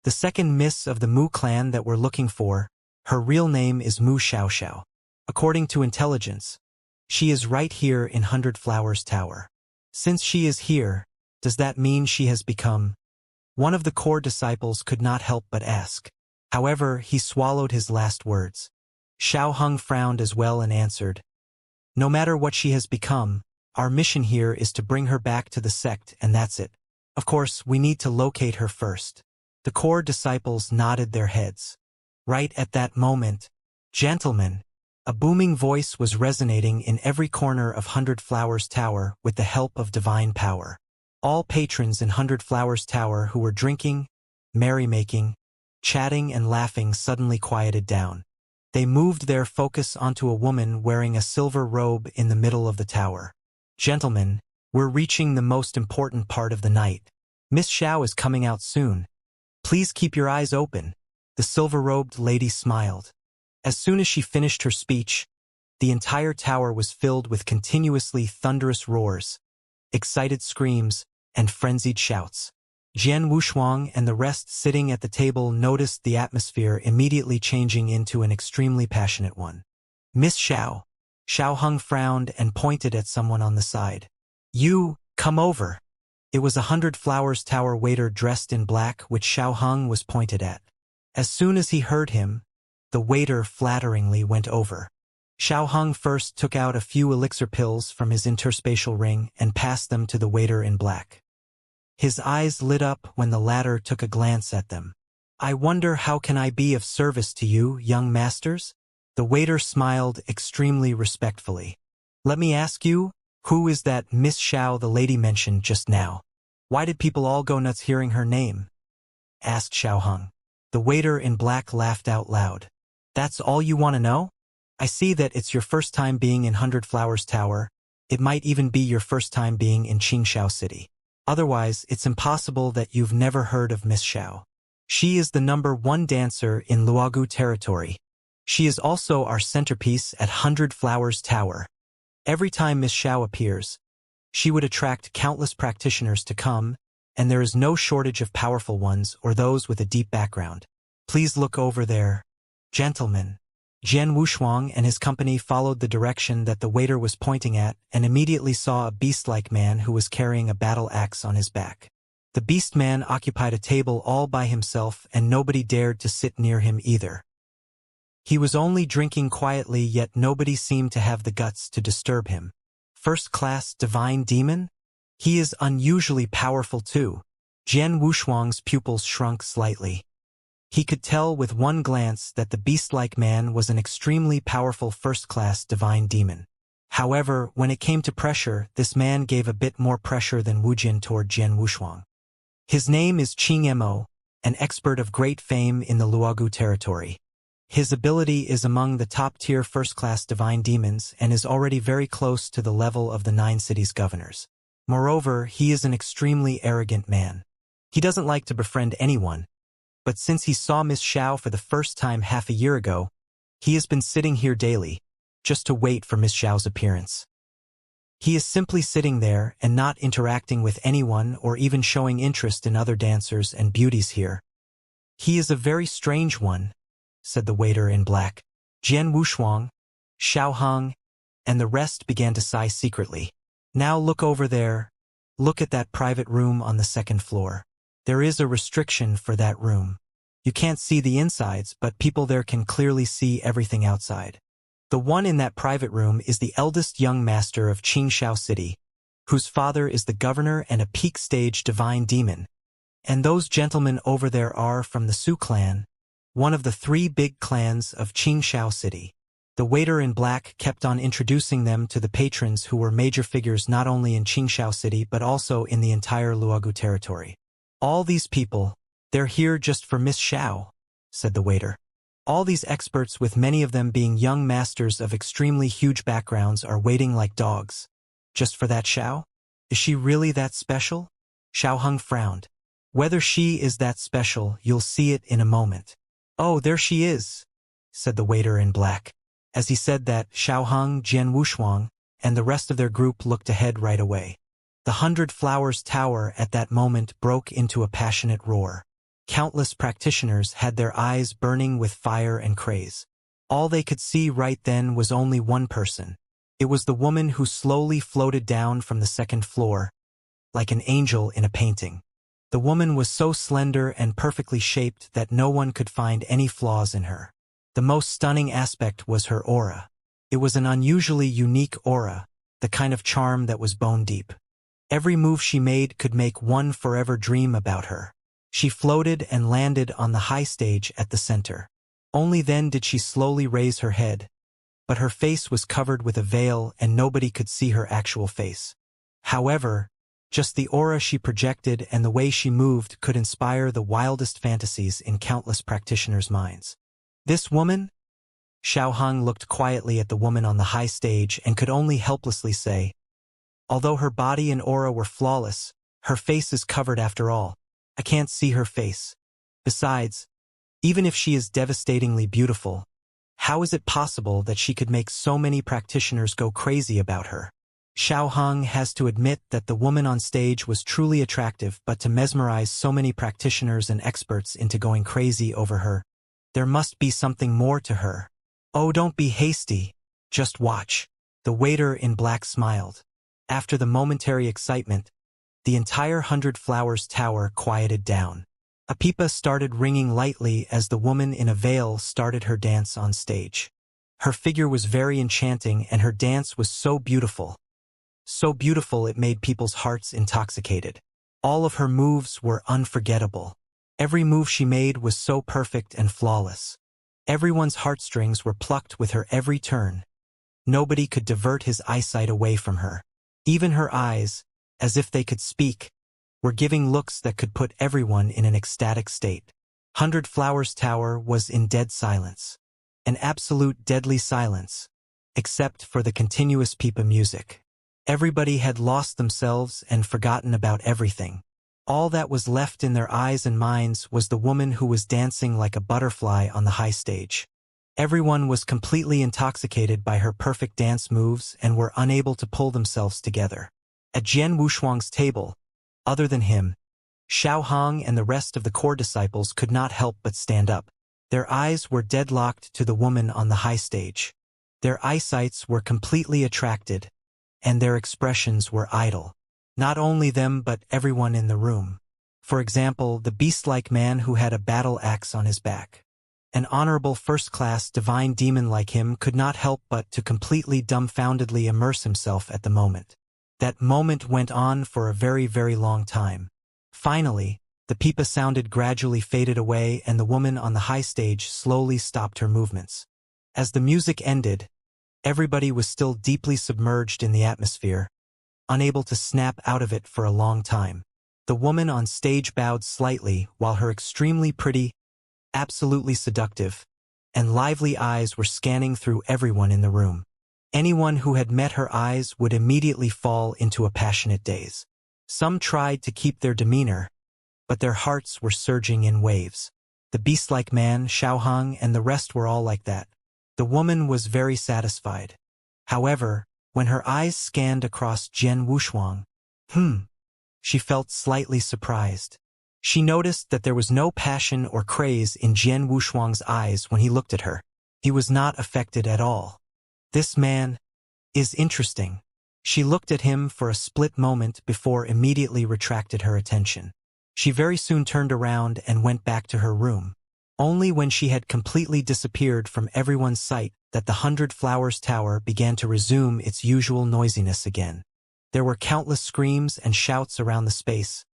The second miss of the Mu clan that we're looking for, her real name is Mu Xiaoxiao. According to intelligence, she is right here in 100 Flowers Tower. Since she is here, does that mean she has become? One of the core disciples could not help but ask. However, he swallowed his last words. Xiao Heng frowned as well and answered, "No matter what she has become, our mission here is to bring her back to the sect, and that's it. Of course, we need to locate her first." The core disciples nodded their heads. Right at that moment, "Gentlemen," a booming voice was resonating in every corner of 100 Flowers Tower with the help of divine power. All patrons in 100 Flowers Tower who were drinking, merrymaking, chatting and laughing suddenly quieted down. They moved their focus onto a woman wearing a silver robe in the middle of the tower. "Gentlemen, we're reaching the most important part of the night. Miss Xiao is coming out soon. Please keep your eyes open." The silver-robed lady smiled. As soon as she finished her speech, the entire tower was filled with continuously thunderous roars, excited screams, and frenzied shouts. Jian Wushuang and the rest sitting at the table noticed the atmosphere immediately changing into an extremely passionate one. "Miss Xiao." Xiao Heng frowned and pointed at someone on the side. You, come over. It was 100 Flowers Tower waiter dressed in black which Xiao Hung was pointed at. As soon as he heard him, the waiter flatteringly went over. Xiao Hung first took out a few elixir pills from his interspatial ring and passed them to the waiter in black. His eyes lit up when the latter took a glance at them. I wonder how can I be of service to you, young masters? The waiter smiled extremely respectfully. Let me ask you, who is that Miss Xiao the lady mentioned just now? Why did people all go nuts hearing her name? Asked Xiao Hung. The waiter in black laughed out loud. That's all you want to know? I see that it's your first time being in 100 Flowers Tower. It might even be your first time being in Qingxiao City. Otherwise, it's impossible that you've never heard of Miss Xiao. She is the #1 dancer in Luogu territory. She is also our centerpiece at 100 Flowers Tower. Every time Miss Xiao appears, she would attract countless practitioners to come, and there is no shortage of powerful ones or those with a deep background. Please look over there. Gentlemen. Jian Wushuang and his company followed the direction that the waiter was pointing at and immediately saw a beast-like man who was carrying a battle axe on his back. The beast man occupied a table all by himself and nobody dared to sit near him either. He was only drinking quietly, yet nobody seemed to have the guts to disturb him. First-class divine demon? He is unusually powerful too. Jian Wushuang's pupils shrunk slightly. He could tell with one glance that the beast-like man was an extremely powerful first-class divine demon. However, when it came to pressure, this man gave a bit more pressure than Wujin toward Jian Wushuang. His name is Qing Mo, an expert of great fame in the Luogu territory. His ability is among the top-tier first-class divine demons and is already very close to the level of the 9 cities' governors. Moreover, he is an extremely arrogant man. He doesn't like to befriend anyone, but since he saw Miss Xiao for the first time half a year ago, he has been sitting here daily, just to wait for Miss Xiao's appearance. He is simply sitting there and not interacting with anyone or even showing interest in other dancers and beauties here. He is a very strange one, said the waiter in black. Jian Wushuang, Xiao Hung, and the rest began to sigh secretly. Now look over there. Look at that private room on the 2nd floor. There is a restriction for that room. You can't see the insides, but people there can clearly see everything outside. The one in that private room is the eldest young master of Qingxiao City, whose father is the governor and a peak stage divine demon. And those gentlemen over there are from the Su clan, one of the 3 big clans of Qingxiao City. The waiter in black kept on introducing them to the patrons who were major figures not only in Qingxiao City but also in the entire Luogu territory. All these people, they're here just for Miss Xiao, said the waiter. All these experts, with many of them being young masters of extremely huge backgrounds, are waiting like dogs. Just for that Xiao? Is she really that special? Xiao Hung frowned. Whether she is that special, you'll see it in a moment. Oh, there she is, said the waiter in black. As he said that, Xiao Hung, Jian Wushuang, and the rest of their group looked ahead right away. The 100 Flowers Tower at that moment broke into a passionate roar. Countless practitioners had their eyes burning with fire and craze. All they could see right then was only one person. It was the woman who slowly floated down from the 2nd floor, like an angel in a painting. The woman was so slender and perfectly shaped that no one could find any flaws in her. The most stunning aspect was her aura. It was an unusually unique aura, the kind of charm that was bone deep. Every move she made could make one forever dream about her. She floated and landed on the high stage at the center. Only then did she slowly raise her head, but her face was covered with a veil and nobody could see her actual face. However, just the aura she projected and the way she moved could inspire the wildest fantasies in countless practitioners' minds. This woman? Xiao Hung looked quietly at the woman on the high stage and could only helplessly say, although her body and aura were flawless, her face is covered after all. I can't see her face. Besides, even if she is devastatingly beautiful, how is it possible that she could make so many practitioners go crazy about her? Xiao Hung has to admit that the woman on stage was truly attractive, but to mesmerize so many practitioners and experts into going crazy over her, there must be something more to her. Oh, don't be hasty. Just watch. The waiter in black smiled. After the momentary excitement, the entire 100 Flowers Tower quieted down. A pipa started ringing lightly as the woman in a veil started her dance on stage. Her figure was very enchanting and her dance was so beautiful. So beautiful it made people's hearts intoxicated. All of her moves were unforgettable. Every move she made was so perfect and flawless. Everyone's heartstrings were plucked with her every turn. Nobody could divert his eyesight away from her. Even her eyes, as if they could speak, were giving looks that could put everyone in an ecstatic state. 100 Flowers Tower was in dead silence. An absolute deadly silence, except for the continuous pipa music. Everybody had lost themselves and forgotten about everything. All that was left in their eyes and minds was the woman who was dancing like a butterfly on the high stage. Everyone was completely intoxicated by her perfect dance moves and were unable to pull themselves together. At Jian Wushuang's table, other than him, Xiao Hong and the rest of the core disciples could not help but stand up. Their eyes were deadlocked to the woman on the high stage. Their eyesights were completely attracted, and their expressions were idle. Not only them but everyone in the room. For example, the beast-like man who had a battle axe on his back. An honorable first-class divine demon like him could not help but to completely dumbfoundedly immerse himself at the moment. That moment went on for a very, very long time. Finally, the pipa sounded gradually faded away and the woman on the high stage slowly stopped her movements. As the music ended, everybody was still deeply submerged in the atmosphere, unable to snap out of it for a long time. The woman on stage bowed slightly while her extremely pretty, absolutely seductive, and lively eyes were scanning through everyone in the room. Anyone who had met her eyes would immediately fall into a passionate daze. Some tried to keep their demeanor, but their hearts were surging in waves. The beast-like man, Xiaohang, and the rest were all like that. The woman was very satisfied. However, when her eyes scanned across Jian Wushuang, she felt slightly surprised. She noticed that there was no passion or craze in Jian Wushuang's eyes when he looked at her. He was not affected at all. This man is interesting. She looked at him for a split moment before immediately retracted her attention. She very soon turned around and went back to her room. Only when she had completely disappeared from everyone's sight that the 100 Flowers Tower began to resume its usual noisiness again. There were countless screams and shouts around the space,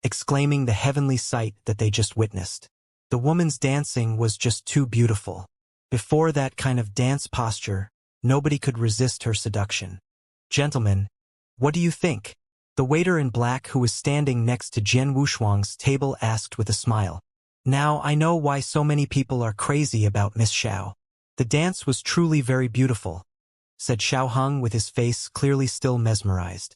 exclaiming the heavenly sight that they just witnessed. The woman's dancing was just too beautiful. Before that kind of dance posture, nobody could resist her seduction. Gentlemen, what do you think? The waiter in black who was standing next to Jian Wushuang's table asked with a smile. Now I know why so many people are crazy about Miss Xiao. The dance was truly very beautiful, said Xiao Hong with his face clearly still mesmerized.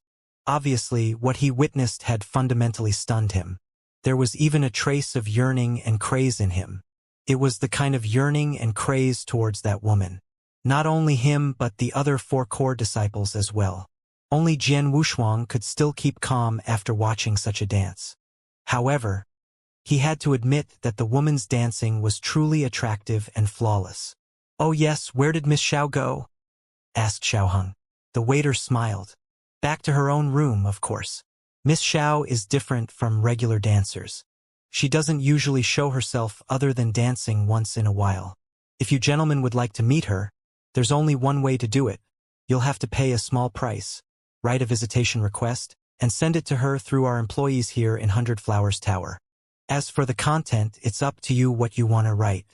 Obviously, what he witnessed had fundamentally stunned him. There was even a trace of yearning and craze in him. It was the kind of yearning and craze towards that woman. Not only him but the other 4 core disciples as well. Only Jian Wushuang could still keep calm after watching such a dance. However, he had to admit that the woman's dancing was truly attractive and flawless. Oh yes, where did Miss Xiao go? Asked Xiaoheng. The waiter smiled. Back to her own room, of course. Miss Xiao is different from regular dancers. She doesn't usually show herself other than dancing once in a while. If you gentlemen would like to meet her, there's only one way to do it. You'll have to pay a small price, write a visitation request, and send it to her through our employees here in 100 Flowers Tower. As for the content, it's up to you what you want to write.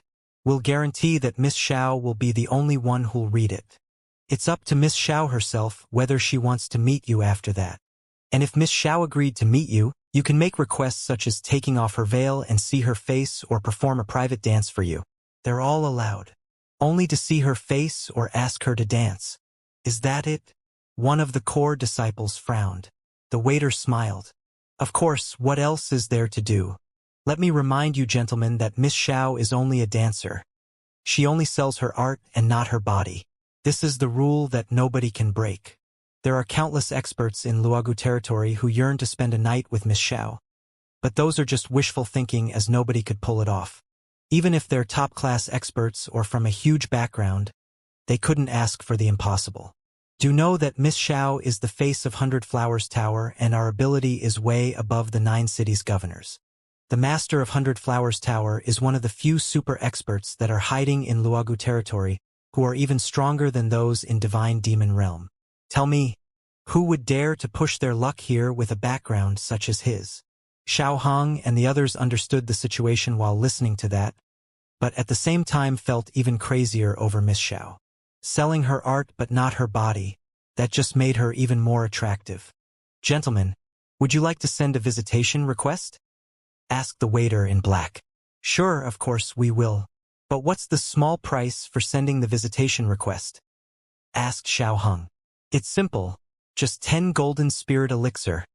We'll guarantee that Miss Xiao will be the only one who'll read it. It's up to Miss Xiao herself whether she wants to meet you after that. And if Miss Xiao agreed to meet you, you can make requests such as taking off her veil and see her face or perform a private dance for you. They're all allowed. Only to see her face or ask her to dance. Is that it? One of the core disciples frowned. The waiter smiled. Of course, what else is there to do? Let me remind you gentlemen that Miss Xiao is only a dancer. She only sells her art and not her body. This is the rule that nobody can break. There are countless experts in Luogu territory who yearn to spend a night with Miss Xiao. But those are just wishful thinking as nobody could pull it off. Even if they're top-class experts or from a huge background, they couldn't ask for the impossible. Do know that Miss Xiao is the face of Hundred Flowers Tower and our ability is way above the 9 cities' governors. The master of Hundred Flowers Tower is one of the few super experts that are hiding in Luogu territory who are even stronger than those in Divine Demon Realm. Tell me, who would dare to push their luck here with a background such as his? Xiao Hong and the others understood the situation while listening to that, but at the same time felt even crazier over Miss Xiao. Selling her art but not her body, that just made her even more attractive. Gentlemen, would you like to send a visitation request? Asked the waiter in black. Sure, of course we will. But what's the small price for sending the visitation request? Asked Xiao Hong. It's simple, just 10 golden spirit elixir,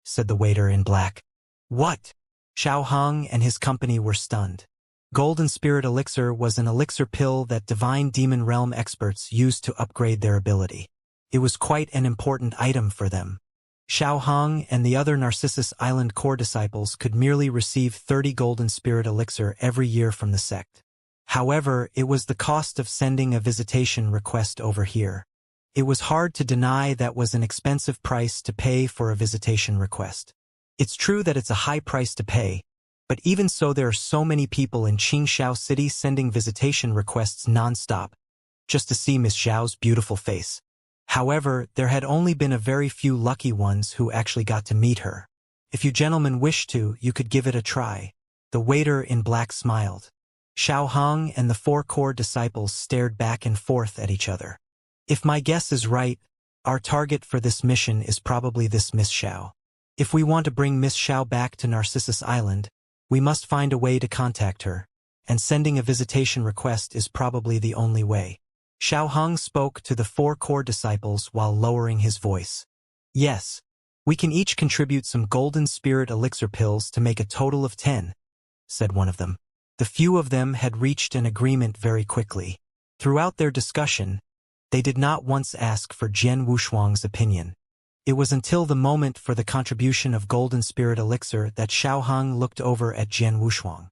said the waiter in black. What? Xiao Hong and his company were stunned. Golden Spirit Elixir was an elixir pill that Divine Demon Realm experts used to upgrade their ability. It was quite an important item for them. Xiao Hong and the other Narcissus Island core disciples could merely receive 30 Golden Spirit Elixir every year from the sect. However, it was the cost of sending a visitation request over here. It was hard to deny that was an expensive price to pay for a visitation request. It's true that it's a high price to pay, but even so there are so many people in Qingxiao City sending visitation requests non-stop, just to see Miss Xiao's beautiful face. However, there had only been a very few lucky ones who actually got to meet her. If you gentlemen wish to, you could give it a try. The waiter in black smiled. Xiao Hong and the 4 core disciples stared back and forth at each other. If my guess is right, our target for this mission is probably this Miss Xiao. If we want to bring Miss Xiao back to Narcissus Island, we must find a way to contact her, and sending a visitation request is probably the only way. Xiao Hong spoke to the 4 core disciples while lowering his voice. Yes, we can each contribute some golden spirit elixir pills to make a total of 10, said one of them. The few of them had reached an agreement very quickly. Throughout their discussion, they did not once ask for Jian Wushuang's opinion. It was until the moment for the contribution of Golden Spirit Elixir that Xiao Hong looked over at Jian Wushuang.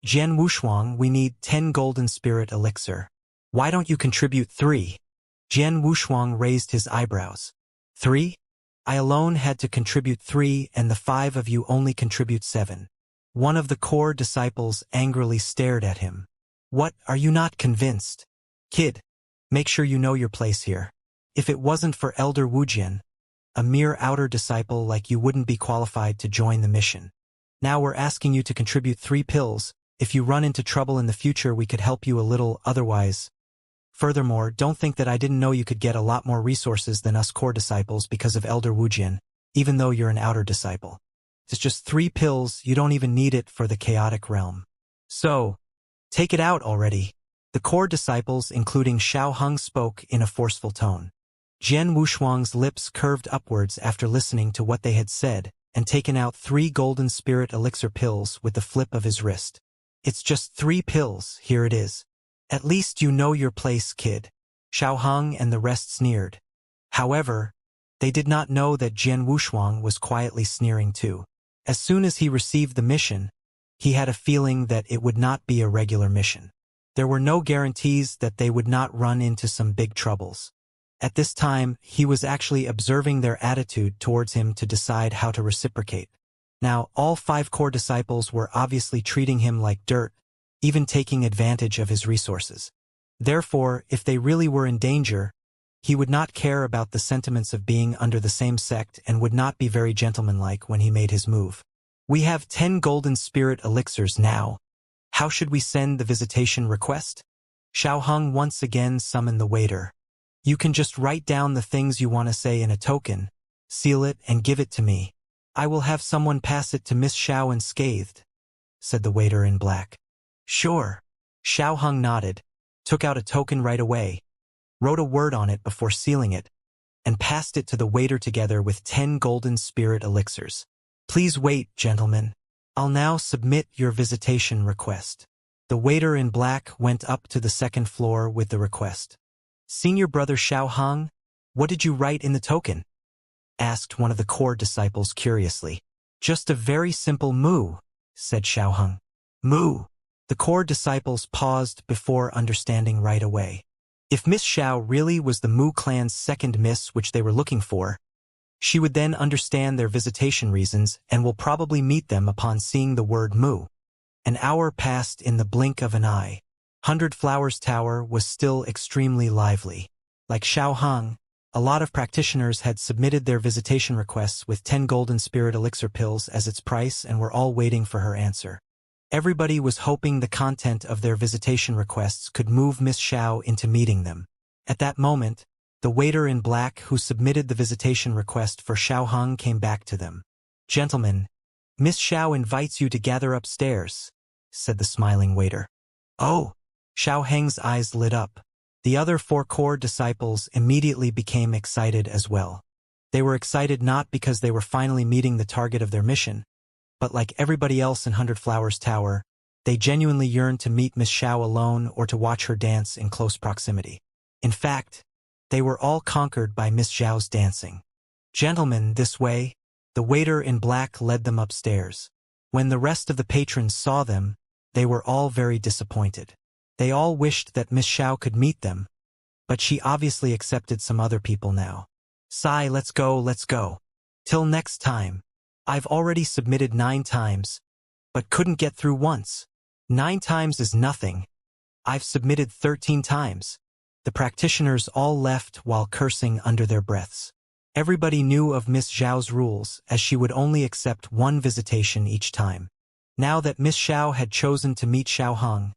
Jian Wushuang, we need 10 Golden Spirit Elixir. Why don't you contribute 3? Jian Wushuang raised his eyebrows. 3? I alone had to contribute 3 and the 5 of you only contribute 7. One of the core disciples angrily stared at him. What, are you not convinced? Kid, make sure you know your place here. If it wasn't for Elder Wujian, a mere outer disciple like you wouldn't be qualified to join the mission. Now we're asking you to contribute 3 pills. If you run into trouble in the future, we could help you a little otherwise. Furthermore, don't think that I didn't know you could get a lot more resources than us core disciples because of Elder Wujian, even though you're an outer disciple. It's just 3 pills, you don't even need it for the chaotic realm. So, take it out already. The core disciples, including Xiao Hong, spoke in a forceful tone. Jian Wushuang's lips curved upwards after listening to what they had said, and taken out 3 golden spirit elixir pills with the flip of his wrist. It's just 3 pills, here it is. At least you know your place, kid. Xiao Hong and the rest sneered. However, they did not know that Jian Wushuang was quietly sneering too. As soon as he received the mission, he had a feeling that it would not be a regular mission. There were no guarantees that they would not run into some big troubles. At this time, he was actually observing their attitude towards him to decide how to reciprocate. Now, all 5 core disciples were obviously treating him like dirt, even taking advantage of his resources. Therefore, if they really were in danger, he would not care about the sentiments of being under the same sect and would not be very gentlemanlike when he made his move. We have 10 golden spirit elixirs now. How should we send the visitation request? Xiao Hong once again summoned the waiter. You can just write down the things you want to say in a token, seal it and give it to me. I will have someone pass it to Miss Xiao unscathed, said the waiter in black. Sure. Xiao Hong nodded, took out a token right away, wrote a word on it before sealing it, and passed it to the waiter together with 10 golden spirit elixirs. Please wait, gentlemen. I'll now submit your visitation request. The waiter in black went up to the 2nd floor with the request. Senior brother Xiao Hong, what did you write in the token? Asked one of the core disciples curiously. Just a very simple moo, said Xiao Hong. Moo. The core disciples paused before understanding right away. If Miss Xiao really was the Mu clan's second miss which they were looking for, she would then understand their visitation reasons and will probably meet them upon seeing the word Mu. An hour passed in the blink of an eye. 100 Flowers Tower was still extremely lively. Like Xiao Hong, a lot of practitioners had submitted their visitation requests with 10 golden spirit elixir pills as its price and were all waiting for her answer. Everybody was hoping the content of their visitation requests could move Miss Xiao into meeting them. At that moment, the waiter in black who submitted the visitation request for Xiao Hong came back to them. "Gentlemen, Miss Xiao invites you to gather upstairs," said the smiling waiter. "Oh!" Xiao Heng's eyes lit up. The other 4 core disciples immediately became excited as well. They were excited not because they were finally meeting the target of their mission, but like everybody else in 100 Flowers Tower, they genuinely yearned to meet Miss Xiao alone or to watch her dance in close proximity. In fact, they were all conquered by Miss Xiao's dancing. "Gentlemen, this way." The waiter in black led them upstairs. When the rest of the patrons saw them, they were all very disappointed. They all wished that Miss Xiao could meet them, but she obviously accepted some other people now. "Sai, let's go, let's go. Till next time. I've already submitted 9 times, but couldn't get through once. 9 times is nothing. I've submitted 13 times. The practitioners all left while cursing under their breaths. Everybody knew of Miss Xiao's rules, as she would only accept 1 visitation each time. Now that Miss Xiao had chosen to meet Xiao Hong,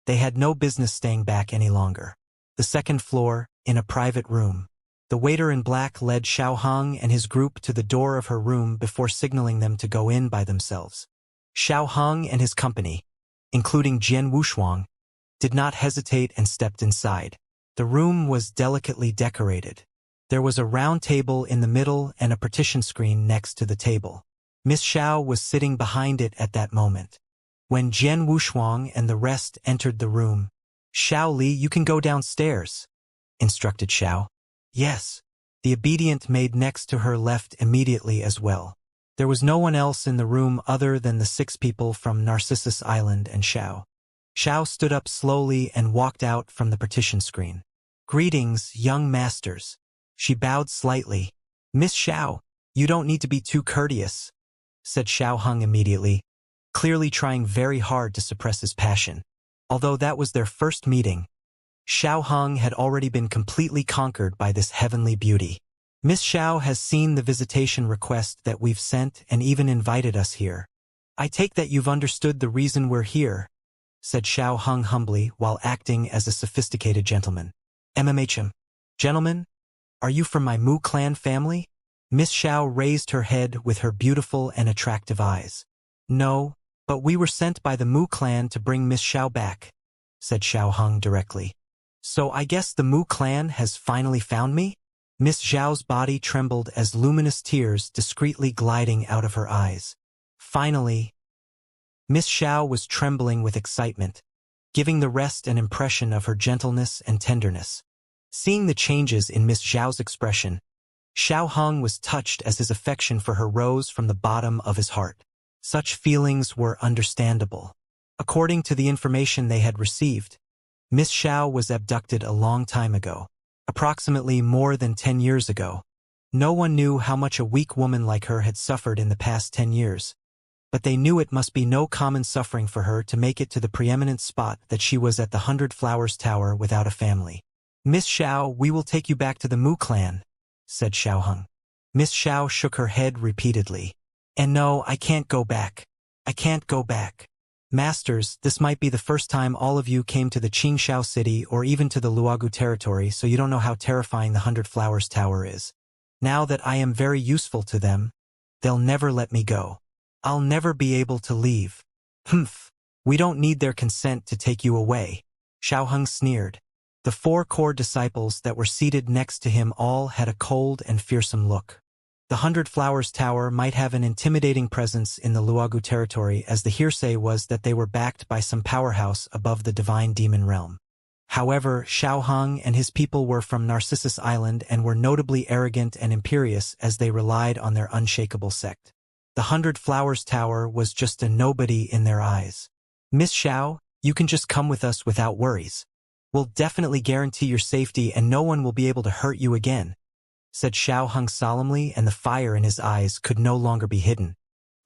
they had no business staying back any longer. The second floor, in a private room. The waiter in black led Xiao Hong and his group to the door of her room before signaling them to go in by themselves. Xiao Hong and his company, including Jian Wushuang, did not hesitate and stepped inside. The room was delicately decorated. There was a round table in the middle and a partition screen next to the table. Miss Xiao was sitting behind it at that moment. When Jian Wushuang and the rest entered the room, "Xiao Li, you can go downstairs," instructed Xiao. "Yes." The obedient maid next to her left immediately as well. There was no one else in the room other than the 6 people from Narcissus Island and Xiao. Xiao stood up slowly and walked out from the partition screen. "Greetings, young masters." She bowed slightly. "Miss Xiao, you don't need to be too courteous," said Xiao Hong immediately, clearly trying very hard to suppress his passion. Although that was their first meeting, Xiao Hong had already been completely conquered by this heavenly beauty. "Miss Xiao has seen the visitation request that we've sent and even invited us here. I take that you've understood the reason we're here," said Xiao Hong humbly while acting as a sophisticated gentleman. "MMHM. Gentlemen, are you from my Mu clan family?" Miss Xiao raised her head with her beautiful and attractive eyes. "No, but we were sent by the Mu clan to bring Miss Xiao back," said Xiao Hong directly. "So I guess the Mu clan has finally found me?" Miss Xiao's body trembled as luminous tears discreetly gliding out of her eyes. Finally, Miss Xiao was trembling with excitement, giving the rest an impression of her gentleness and tenderness. Seeing the changes in Miss Xiao's expression, Xiao Hong was touched as his affection for her rose from the bottom of his heart. Such feelings were understandable. According to the information they had received, Miss Xiao was abducted a long time ago, approximately more than 10 years ago. No one knew how much a weak woman like her had suffered in the past 10 years, but they knew it must be no common suffering for her to make it to the preeminent spot that she was at the 100 Flowers Tower without a family. "Miss Xiao, we will take you back to the Mu clan," said Xiao Hong. Miss Xiao shook her head repeatedly. "And no, I can't go back. I can't go back. Masters, this might be the first time all of you came to the Qingxiao city or even to the Luogu territory, so you don't know how terrifying the 100 Flowers Tower is. Now that I am very useful to them, they'll never let me go. I'll never be able to leave." "Humph, we don't need their consent to take you away," Xiao Hong sneered. The 4 core disciples that were seated next to him all had a cold and fearsome look. The 100 Flowers Tower might have an intimidating presence in the Luogu territory, as the hearsay was that they were backed by some powerhouse above the divine demon realm. However, Xiao Hong and his people were from Narcissus Island and were notably arrogant and imperious as they relied on their unshakable sect. The 100 Flowers Tower was just a nobody in their eyes. "Miss Xiao, you can just come with us without worries," We'll definitely guarantee your safety and no one will be able to hurt you again, said Xiaoheng solemnly, and the fire in his eyes could no longer be hidden.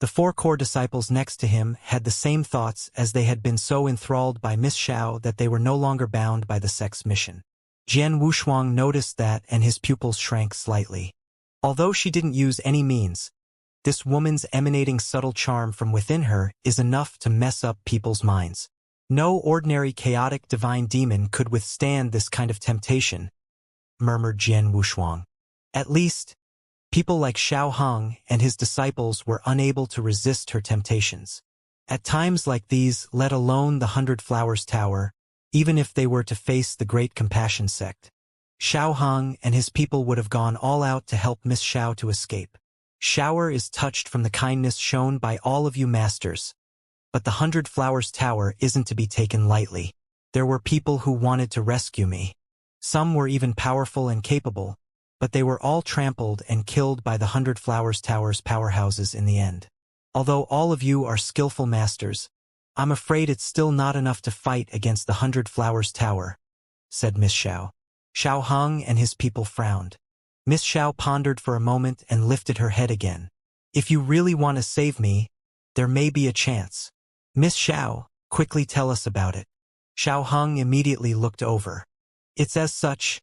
The 4 core disciples next to him had the same thoughts, as they had been so enthralled by Miss Xiao that they were no longer bound by the sect's mission. Jian Wushuang noticed that, and his pupils shrank slightly. Although she didn't use any means, this woman's emanating subtle charm from within her is enough to mess up people's minds. No ordinary chaotic divine demon could withstand this kind of temptation, murmured Jian Wushuang. At least, people like Xiaoheng and his disciples were unable to resist her temptations. At times like these, let alone the 100 Flowers Tower, even if they were to face the Great Compassion sect, Xiaoheng and his people would have gone all out to help Miss Xiao to escape. Shower is touched from the kindness shown by all of you masters, but the 100 Flowers Tower isn't to be taken lightly. There were people who wanted to rescue me. Some were even powerful and capable, but they were all trampled and killed by the 100 Flowers Tower's powerhouses in the end. Although all of you are skillful masters, I'm afraid it's still not enough to fight against the 100 Flowers Tower, said Miss Xiao. Xiaoheng and his people frowned. Miss Xiao pondered for a moment and lifted her head again. If you really want to save me, there may be a chance. Miss Xiao, quickly tell us about it. Xiaoheng immediately looked over. It's as such.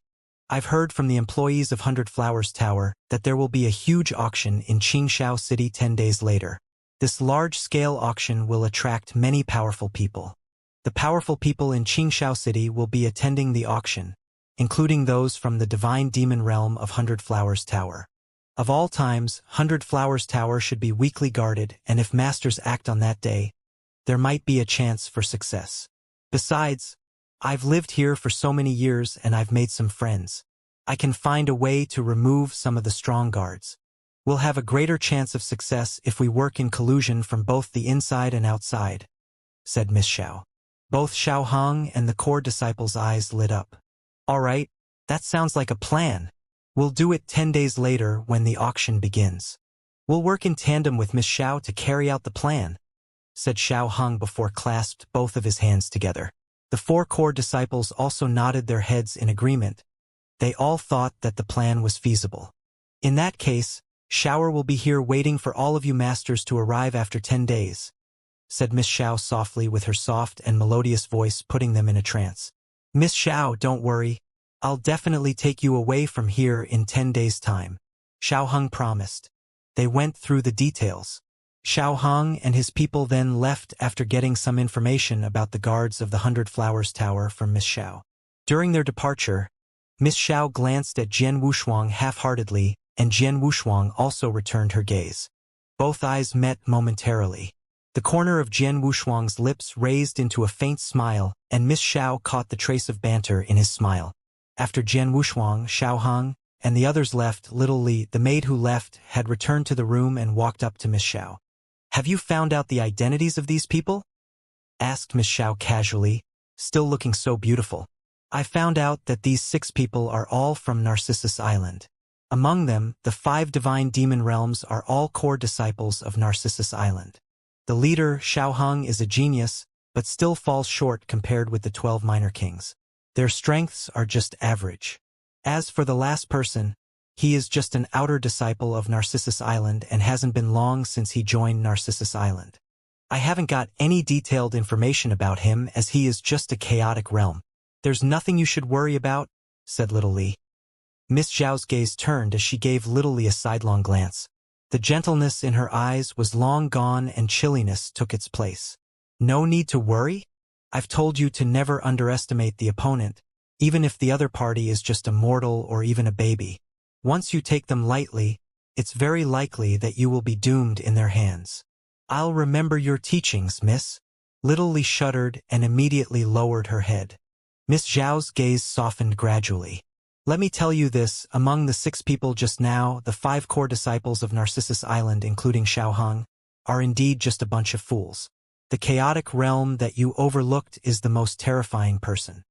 I've heard from the employees of 100 Flowers Tower that there will be a huge auction in Qingxiao City 10 days later. This large-scale auction will attract many powerful people. The powerful people in Qingxiao City will be attending the auction, including those from the divine demon realm of 100 Flowers Tower. Of all times, 100 Flowers Tower should be weakly guarded, and if masters act on that day, there might be a chance for success. Besides, I've lived here for so many years and I've made some friends. I can find a way to remove some of the strong guards. We'll have a greater chance of success if we work in collusion from both the inside and outside, said Miss Xiao. Both Xiaoheng and the core disciples' eyes lit up. All right, that sounds like a plan. We'll do it 10 days later when the auction begins. We'll work in tandem with Miss Xiao to carry out the plan, said Xiaoheng before clasped both of his hands together. The 4 core disciples also nodded their heads in agreement. They all thought that the plan was feasible. In that case, Shower will be here waiting for all of you masters to arrive after 10 days, said Miss Xiao softly with her soft and melodious voice, putting them in a trance. Miss Xiao, don't worry. I'll definitely take you away from here in 10 days' time, Xiaoheng promised. They went through the details. Xiaoheng and his people then left after getting some information about the guards of the 100 Flowers Tower from Miss Xiao. During their departure, Miss Xiao glanced at Jian Wushuang half-heartedly, and Jian Wushuang also returned her gaze. Both eyes met momentarily. The corner of Jian Wushuang's lips raised into a faint smile, and Miss Xiao caught the trace of banter in his smile. After Jian Wushuang, Xiaoheng, and the others left, little Li, the maid who left, had returned to the room and walked up to Miss Xiao. Have you found out the identities of these people? Asked Miss Xiao casually, still looking so beautiful. I found out that these 6 people are all from Narcissus Island. Among them, the 5 divine demon realms are all core disciples of Narcissus Island. The leader, Xiaoheng, is a genius, but still falls short compared with the 12 minor kings. Their strengths are just average. As for the last person, he is just an outer disciple of Narcissus Island and hasn't been long since he joined Narcissus Island. I haven't got any detailed information about him as he is just a chaotic realm. There's nothing you should worry about, said Little Li. Miss Zhao's gaze turned as she gave Little Li a sidelong glance. The gentleness in her eyes was long gone and chilliness took its place. No need to worry? I've told you to never underestimate the opponent, even if the other party is just a mortal or even a baby. Once you take them lightly, it's very likely that you will be doomed in their hands. I'll remember your teachings, miss. Little Li shuddered and immediately lowered her head. Miss Zhao's gaze softened gradually. Let me tell you this, among the 6 people just now, the 5 core disciples of Narcissus Island, including Xiaoheng, are indeed just a bunch of fools. The chaotic realm that you overlooked is the most terrifying person.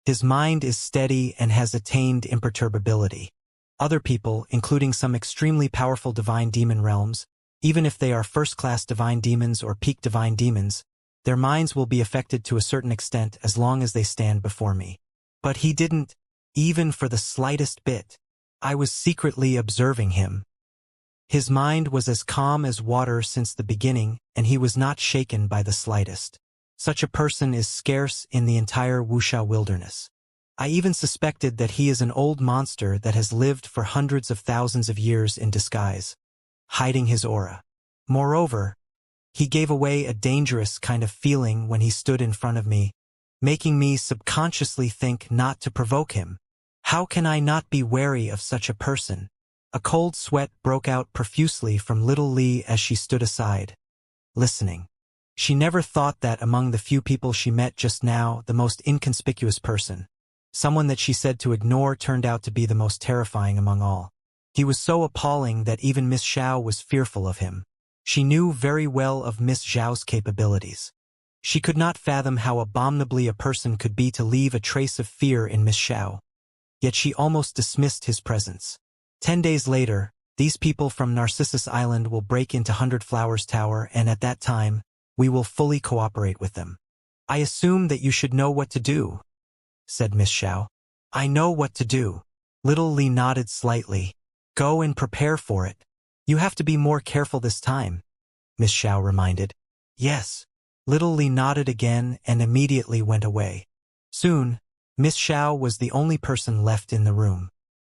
His mind is steady and has attained imperturbability. Other people, including some extremely powerful divine demon realms, even if they are first-class divine demons or peak divine demons, their minds will be affected to a certain extent as long as they stand before me. But he didn't, even for the slightest bit. I was secretly observing him. His mind was as calm as water since the beginning, and he was not shaken by the slightest. Such a person is scarce in the entire Wuxia wilderness. I even suspected that he is an old monster that has lived for hundreds of thousands of years in disguise, hiding his aura. Moreover, he gave away a dangerous kind of feeling when he stood in front of me, making me subconsciously think not to provoke him. How can I not be wary of such a person? A cold sweat broke out profusely from little Li as she stood aside, listening. She never thought that among the few people she met just now, the most inconspicuous person, someone that she said to ignore, turned out to be the most terrifying among all. He was so appalling that even Miss Xiao was fearful of him. She knew very well of Miss Zhao's capabilities. She could not fathom how abominably a person could be to leave a trace of fear in Miss Xiao. Yet she almost dismissed his presence. 10 days later, these people from Narcissus Island will break into 100 Flowers Tower, and at that time, we will fully cooperate with them. I assume that you should know what to do, said Miss Xiao. I know what to do. Little Li nodded slightly. Go and prepare for it. You have to be more careful this time, Miss Xiao reminded. Yes. Little Li nodded again and immediately went away. Soon, Miss Xiao was the only person left in the room.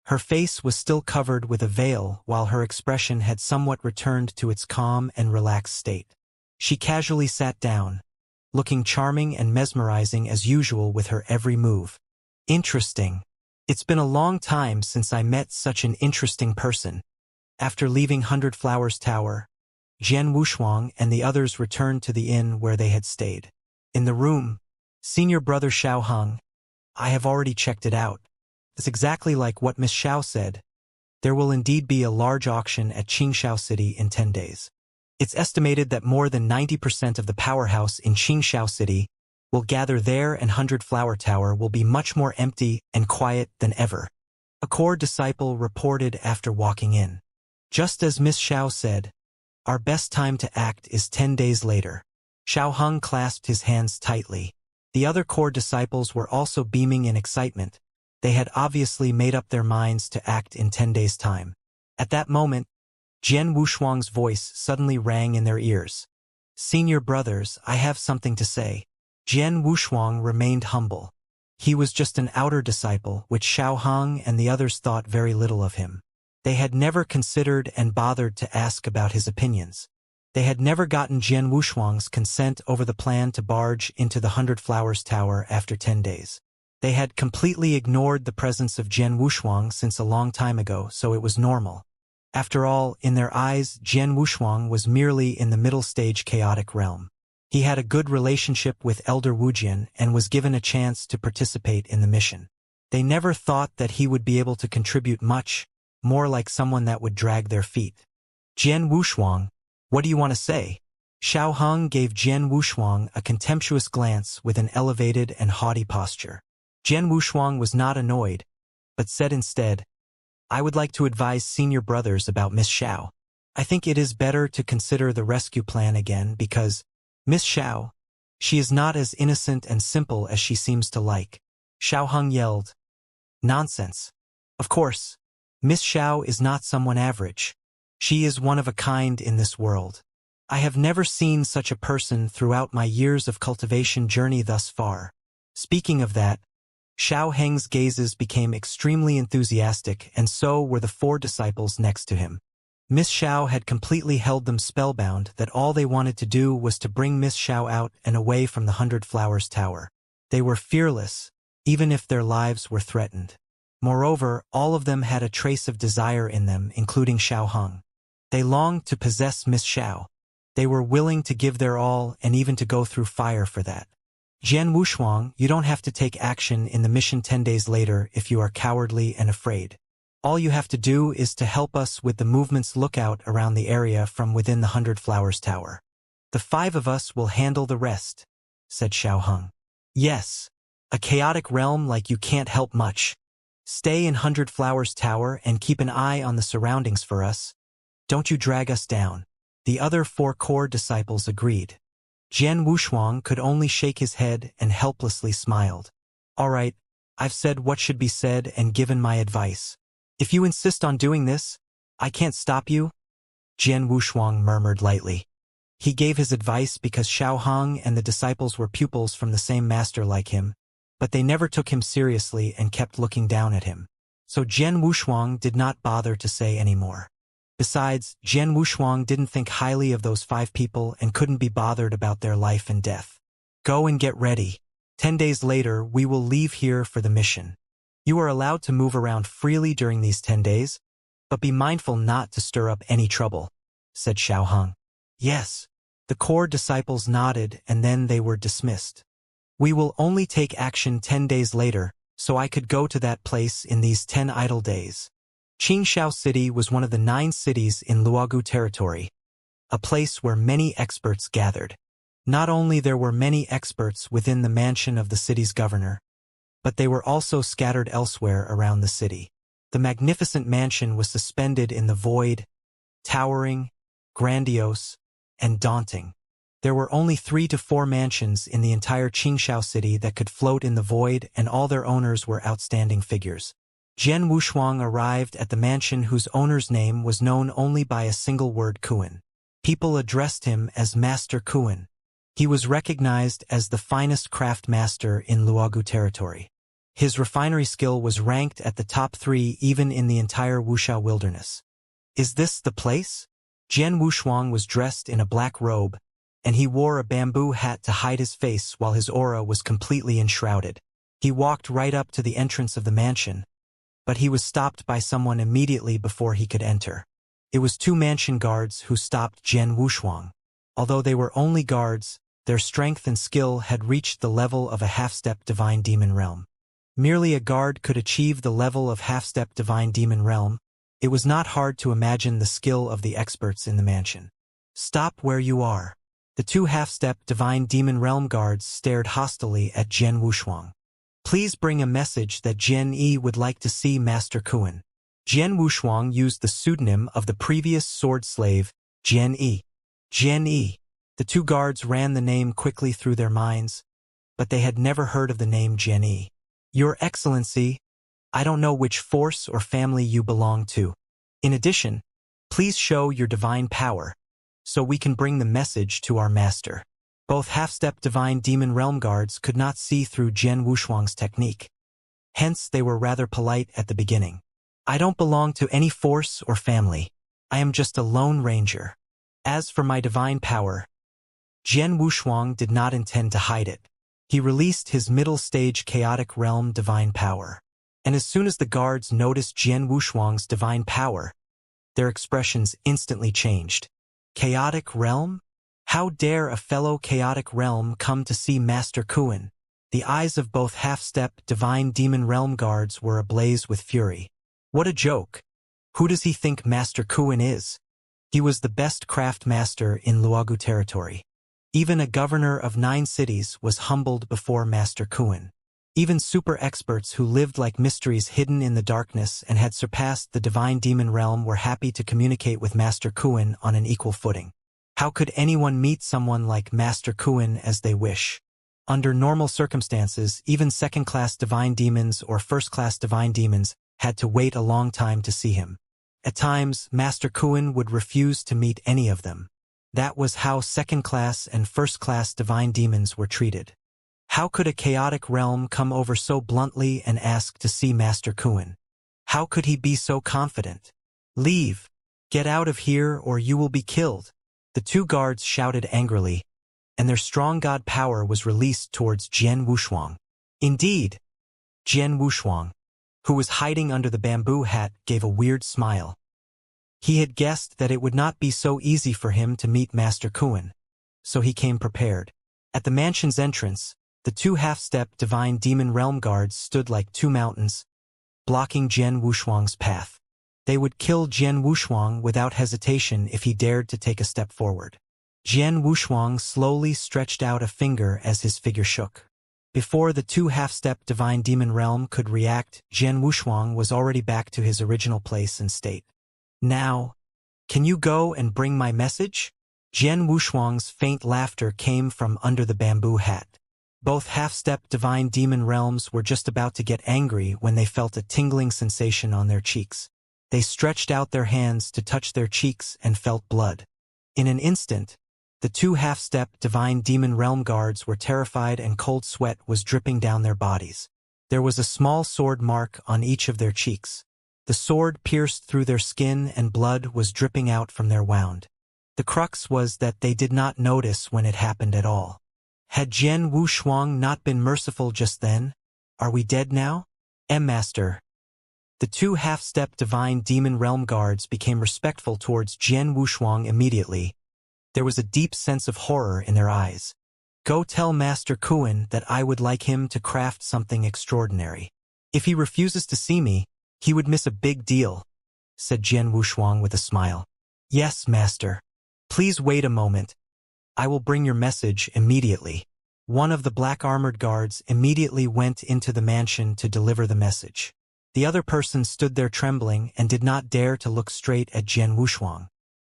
Her face was still covered with a veil, while her expression had somewhat returned to its calm and relaxed state. She casually sat down, looking charming and mesmerizing as usual with her every move. Interesting. It's been a long time since I met such an interesting person. After leaving 100 Flowers Tower, Jian Wushuang and the others returned to the inn where they had stayed. In the room, Senior Brother Xiao hung. I have already checked it out. It's exactly like what Miss Xiao said. There will indeed be a large auction at Qingxiao City in 10 days. It's estimated that more than 90% of the powerhouse in Qingxiao City will gather there, and 100 Flower Tower will be much more empty and quiet than ever. A core disciple reported after walking in. Just as Miss Xiao said, our best time to act is 10 days later. Xiao Hung clasped his hands tightly. The other core disciples were also beaming in excitement. They had obviously made up their minds to act in 10 days' time. At that moment, Jian Wushuang's voice suddenly rang in their ears. Senior brothers, I have something to say. Jian Wushuang remained humble. He was just an outer disciple, which Xiao Hong and the others thought very little of him. They had never considered and bothered to ask about his opinions. They had never gotten Jian Wushuang's consent over the plan to barge into the 100 Flowers Tower after 10 days. They had completely ignored the presence of Jian Wushuang since a long time ago, so it was normal. After all, in their eyes, Jian Wushuang was merely in the middle stage chaotic realm. He had a good relationship with Elder Wujian and was given a chance to participate in the mission. They never thought that he would be able to contribute much, more like someone that would drag their feet. Jian Wushuang, what do you want to say? Xiao Hung gave Jian Wushuang a contemptuous glance with an elevated and haughty posture. Jian Wushuang was not annoyed, but said instead, I would like to advise senior brothers about Miss Xiao. I think it is better to consider the rescue plan again because, Miss Xiao, she is not as innocent and simple as she seems to like. Xiao Hung yelled. Nonsense. Of course, Miss Xiao is not someone average. She is one of a kind in this world. I have never seen such a person throughout my years of cultivation journey thus far. Speaking of that, Xiao Heng's gazes became extremely enthusiastic, and so were the 4 disciples next to him. Miss Xiao had completely held them spellbound that all they wanted to do was to bring Miss Xiao out and away from the 100 Flowers Tower. They were fearless, even if their lives were threatened. Moreover, all of them had a trace of desire in them, including Xiao Hung. They longed to possess Miss Xiao. They were willing to give their all and even to go through fire for that. Jian Wushuang, you don't have to take action in the mission 10 days later if you are cowardly and afraid. All you have to do is to help us with the movement's lookout around the area from within the 100 Flowers Tower. The 5 of us will handle the rest, said Xiao Hung. Yes. A chaotic realm like you can't help much. Stay in 100 Flowers Tower and keep an eye on the surroundings for us. Don't you drag us down. The other 4 core disciples agreed. Jian Wushuang could only shake his head and helplessly smiled. All right, I've said what should be said and given my advice. If you insist on doing this, I can't stop you, Jian Wushuang murmured lightly. He gave his advice because Xiao Hong and the disciples were pupils from the same master like him, but they never took him seriously and kept looking down at him. So Jian Wushuang did not bother to say any more. Besides, Jian Wushuang didn't think highly of those 5 people and couldn't be bothered about their life and death. Go and get ready. 10 days later, we will leave here for the mission. You are allowed to move around freely during these 10 days, but be mindful not to stir up any trouble, said Xiao Hong. Yes. The core disciples nodded and then they were dismissed. We will only take action 10 days later, so I could go to that place in these 10 idle days. Qingxiao City was one of the 9 cities in Luogu territory, a place where many experts gathered. Not only there were many experts within the mansion of the city's governor, but they were also scattered elsewhere around the city. The magnificent mansion was suspended in the void, towering, grandiose, and daunting. There were only 3 to 4 mansions in the entire Qingxiao city that could float in the void, and all their owners were outstanding figures. Jian Wushuang arrived at the mansion whose owner's name was known only by a single word, Kuan. People addressed him as Master Kuan. He was recognized as the finest craft master in Luogu territory. His refinery skill was ranked at the top 3 even in the entire Wuxia wilderness. Is this the place? Jian Wushuang was dressed in a black robe, and he wore a bamboo hat to hide his face while his aura was completely enshrouded. He walked right up to the entrance of the mansion, but he was stopped by someone immediately before he could enter. It was 2 mansion guards who stopped Jian Wushuang. Although they were only guards, their strength and skill had reached the level of a half-step divine demon realm. Merely a guard could achieve the level of half-step divine demon realm. It was not hard to imagine the skill of the experts in the mansion. Stop where you are. The 2 half-step divine demon realm guards stared hostilely at Jian Wushuang. Please bring a message that Jian Yi would like to see Master Kuan. Jian Wushuang used the pseudonym of the previous sword slave, Jian Yi. Jian Yi. The 2 guards ran the name quickly through their minds, but they had never heard of the name Jian Yi. Your Excellency, I don't know which force or family you belong to. In addition, please show your divine power, so we can bring the message to our master. Both half-step divine demon realm guards could not see through Jian Wushuang's technique. Hence, they were rather polite at the beginning. I don't belong to any force or family. I am just a lone ranger. As for my divine power, Jian Wushuang did not intend to hide it. He released his middle-stage chaotic realm divine power. And as soon as the guards noticed Jian Wushuang's divine power, their expressions instantly changed. Chaotic realm? How dare a fellow chaotic realm come to see Master Kuan? The eyes of both half-step divine demon realm guards were ablaze with fury. What a joke! Who does he think Master Kuan is? He was the best craft master in Luogu territory. Even a governor of 9 cities was humbled before Master Kuan. Even super experts who lived like mysteries hidden in the darkness and had surpassed the divine demon realm were happy to communicate with Master Kuan on an equal footing. How could anyone meet someone like Master Kuan as they wish? Under normal circumstances, even second-class divine demons or first-class divine demons had to wait a long time to see him. At times, Master Kuan would refuse to meet any of them. That was how second-class and first-class divine demons were treated. How could a chaotic realm come over so bluntly and ask to see Master Kuan? How could he be so confident? Leave! Get out of here or you will be killed! The 2 guards shouted angrily, and their strong god power was released towards Jian Wushuang. Indeed, Jian Wushuang, who was hiding under the bamboo hat, gave a weird smile. He had guessed that it would not be so easy for him to meet Master Kuan, so he came prepared. At the mansion's entrance, the 2 half-step divine demon realm guards stood like 2 mountains, blocking Jian Wushuang's path. They would kill Jian Wushuang without hesitation if he dared to take a step forward. Jian Wushuang slowly stretched out a finger as his figure shook. Before the 2 half-step divine demon realm could react, Jian Wushuang was already back to his original place and state. Now, can you go and bring my message? Jian Wushuang's faint laughter came from under the bamboo hat. Both half-step divine demon realms were just about to get angry when they felt a tingling sensation on their cheeks. They stretched out their hands to touch their cheeks and felt blood. In an instant, the two half-step divine demon realm guards were terrified and cold sweat was dripping down their bodies. There was a small sword mark on each of their cheeks. The sword pierced through their skin and blood was dripping out from their wound. The crux was that they did not notice when it happened at all. Had Jian Wushuang not been merciful just then? Are we dead now? Master. The two half-step divine demon realm guards became respectful towards Jian Wushuang immediately. There was a deep sense of horror in their eyes. Go tell Master Kuan that I would like him to craft something extraordinary. If he refuses to see me, he would miss a big deal, said Jian Wushuang with a smile. Yes, Master. Please wait a moment. I will bring your message immediately. One of the black-armored guards immediately went into the mansion to deliver the message. The other person stood there trembling and did not dare to look straight at Jian Wushuang.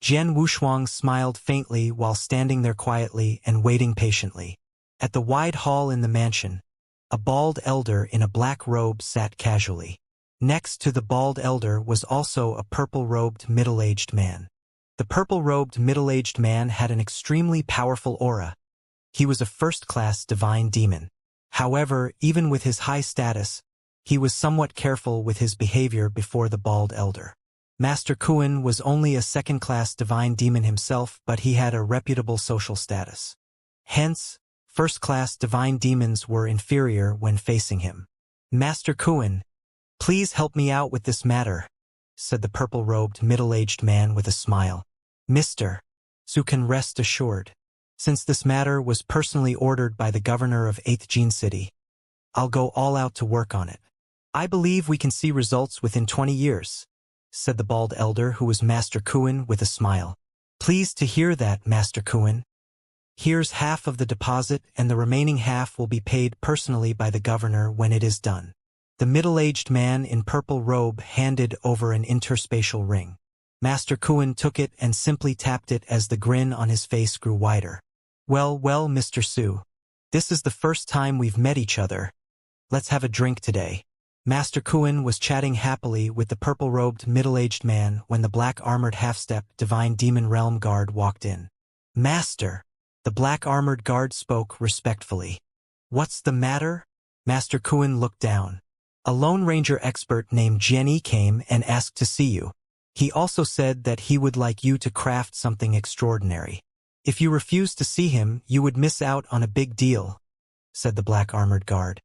Jian Wushuang smiled faintly while standing there quietly and waiting patiently. At the wide hall in the mansion, a bald elder in a black robe sat casually. Next to the bald elder was also a purple-robed middle-aged man. The purple-robed middle-aged man had an extremely powerful aura. He was a first-class divine demon. However, even with his high status, he was somewhat careful with his behavior before the bald elder. Master Kuan was only a second-class divine demon himself, but he had a reputable social status. Hence, first-class divine demons were inferior when facing him. Master Kuan, please help me out with this matter, said the purple-robed middle-aged man with a smile. Mr. Su can rest assured. Since this matter was personally ordered by the governor of 8th Jin City, I'll go all out to work on it. I believe we can see results within 20 years, said the bald elder who was Master Kuan with a smile. Pleased to hear that, Master Kuan. Here's half of the deposit and the remaining half will be paid personally by the governor when it is done. The middle-aged man in purple robe handed over an interspatial ring. Master Kuan took it and simply tapped it as the grin on his face grew wider. Well, Mr. Su. This is the first time we've met each other. Let's have a drink today. Master Kuan was chatting happily with the purple-robed middle-aged man when the black-armored half-step divine demon realm guard walked in. Master! The black-armored guard spoke respectfully. What's the matter? Master Kuan looked down. A Lone Ranger expert named Jian came and asked to see you. He also said that he would like you to craft something extraordinary. If you refuse to see him, you would miss out on a big deal, said the black-armored guard.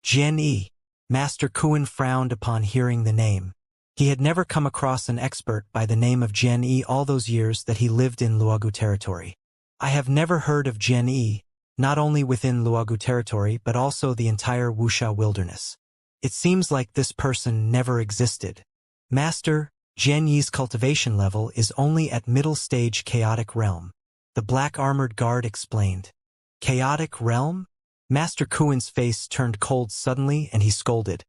Jian. Master Kuan frowned upon hearing the name. He had never come across an expert by the name of Jian all those years that he lived in Luogu territory. I have never heard of Jian, not only within Luogu territory but also the entire Wuxia wilderness. It seems like this person never existed. Master, Jian Yi's cultivation level is only at middle stage chaotic realm. The black-armored guard explained. Chaotic realm? Master Kuan's face turned cold suddenly and he scolded.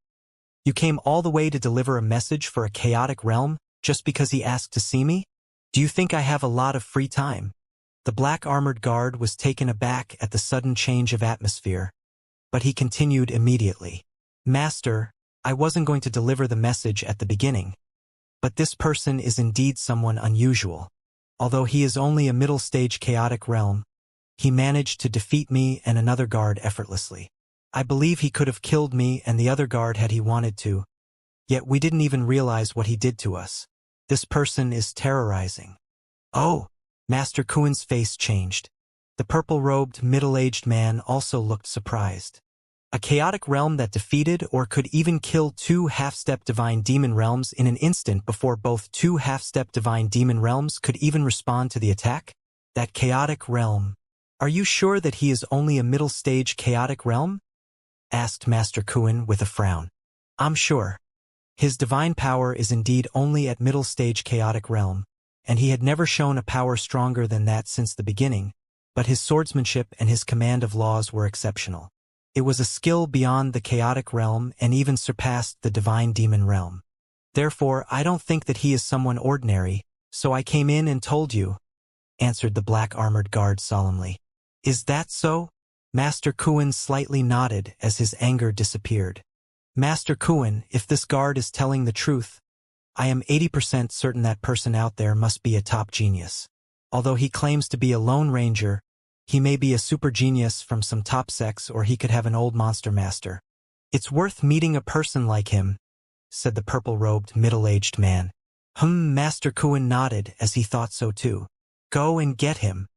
You came all the way to deliver a message for a chaotic realm just because he asked to see me? Do you think I have a lot of free time? The black-armored guard was taken aback at the sudden change of atmosphere, but he continued immediately. Master, I wasn't going to deliver the message at the beginning, but this person is indeed someone unusual. Although he is only a middle-stage chaotic realm, he managed to defeat me and another guard effortlessly. I believe he could have killed me and the other guard had he wanted to, yet we didn't even realize what he did to us. This person is terrorizing. Oh! Master Kuan's face changed. The purple-robed, middle-aged man also looked surprised. A chaotic realm that defeated or could even kill two half-step divine demon realms in an instant before both two half-step divine demon realms could even respond to the attack? That chaotic realm. Are you sure that he is only a middle-stage chaotic realm? Asked Master Kuan with a frown. I'm sure. His divine power is indeed only at middle-stage chaotic realm, and he had never shown a power stronger than that since the beginning, but his swordsmanship and his command of laws were exceptional. It was a skill beyond the chaotic realm and even surpassed the divine demon realm. Therefore, I don't think that he is someone ordinary, so I came in and told you, answered the black-armored guard solemnly. Is that so? Master Kuan slightly nodded as his anger disappeared. Master Kuan, if this guard is telling the truth, I am 80% certain that person out there must be a top genius. Although he claims to be a lone ranger, he may be a super genius from some top sex, or he could have an old monster master. It's worth meeting a person like him, said the purple-robed, middle-aged man. Master Kuan nodded as he thought so too. Go and get him,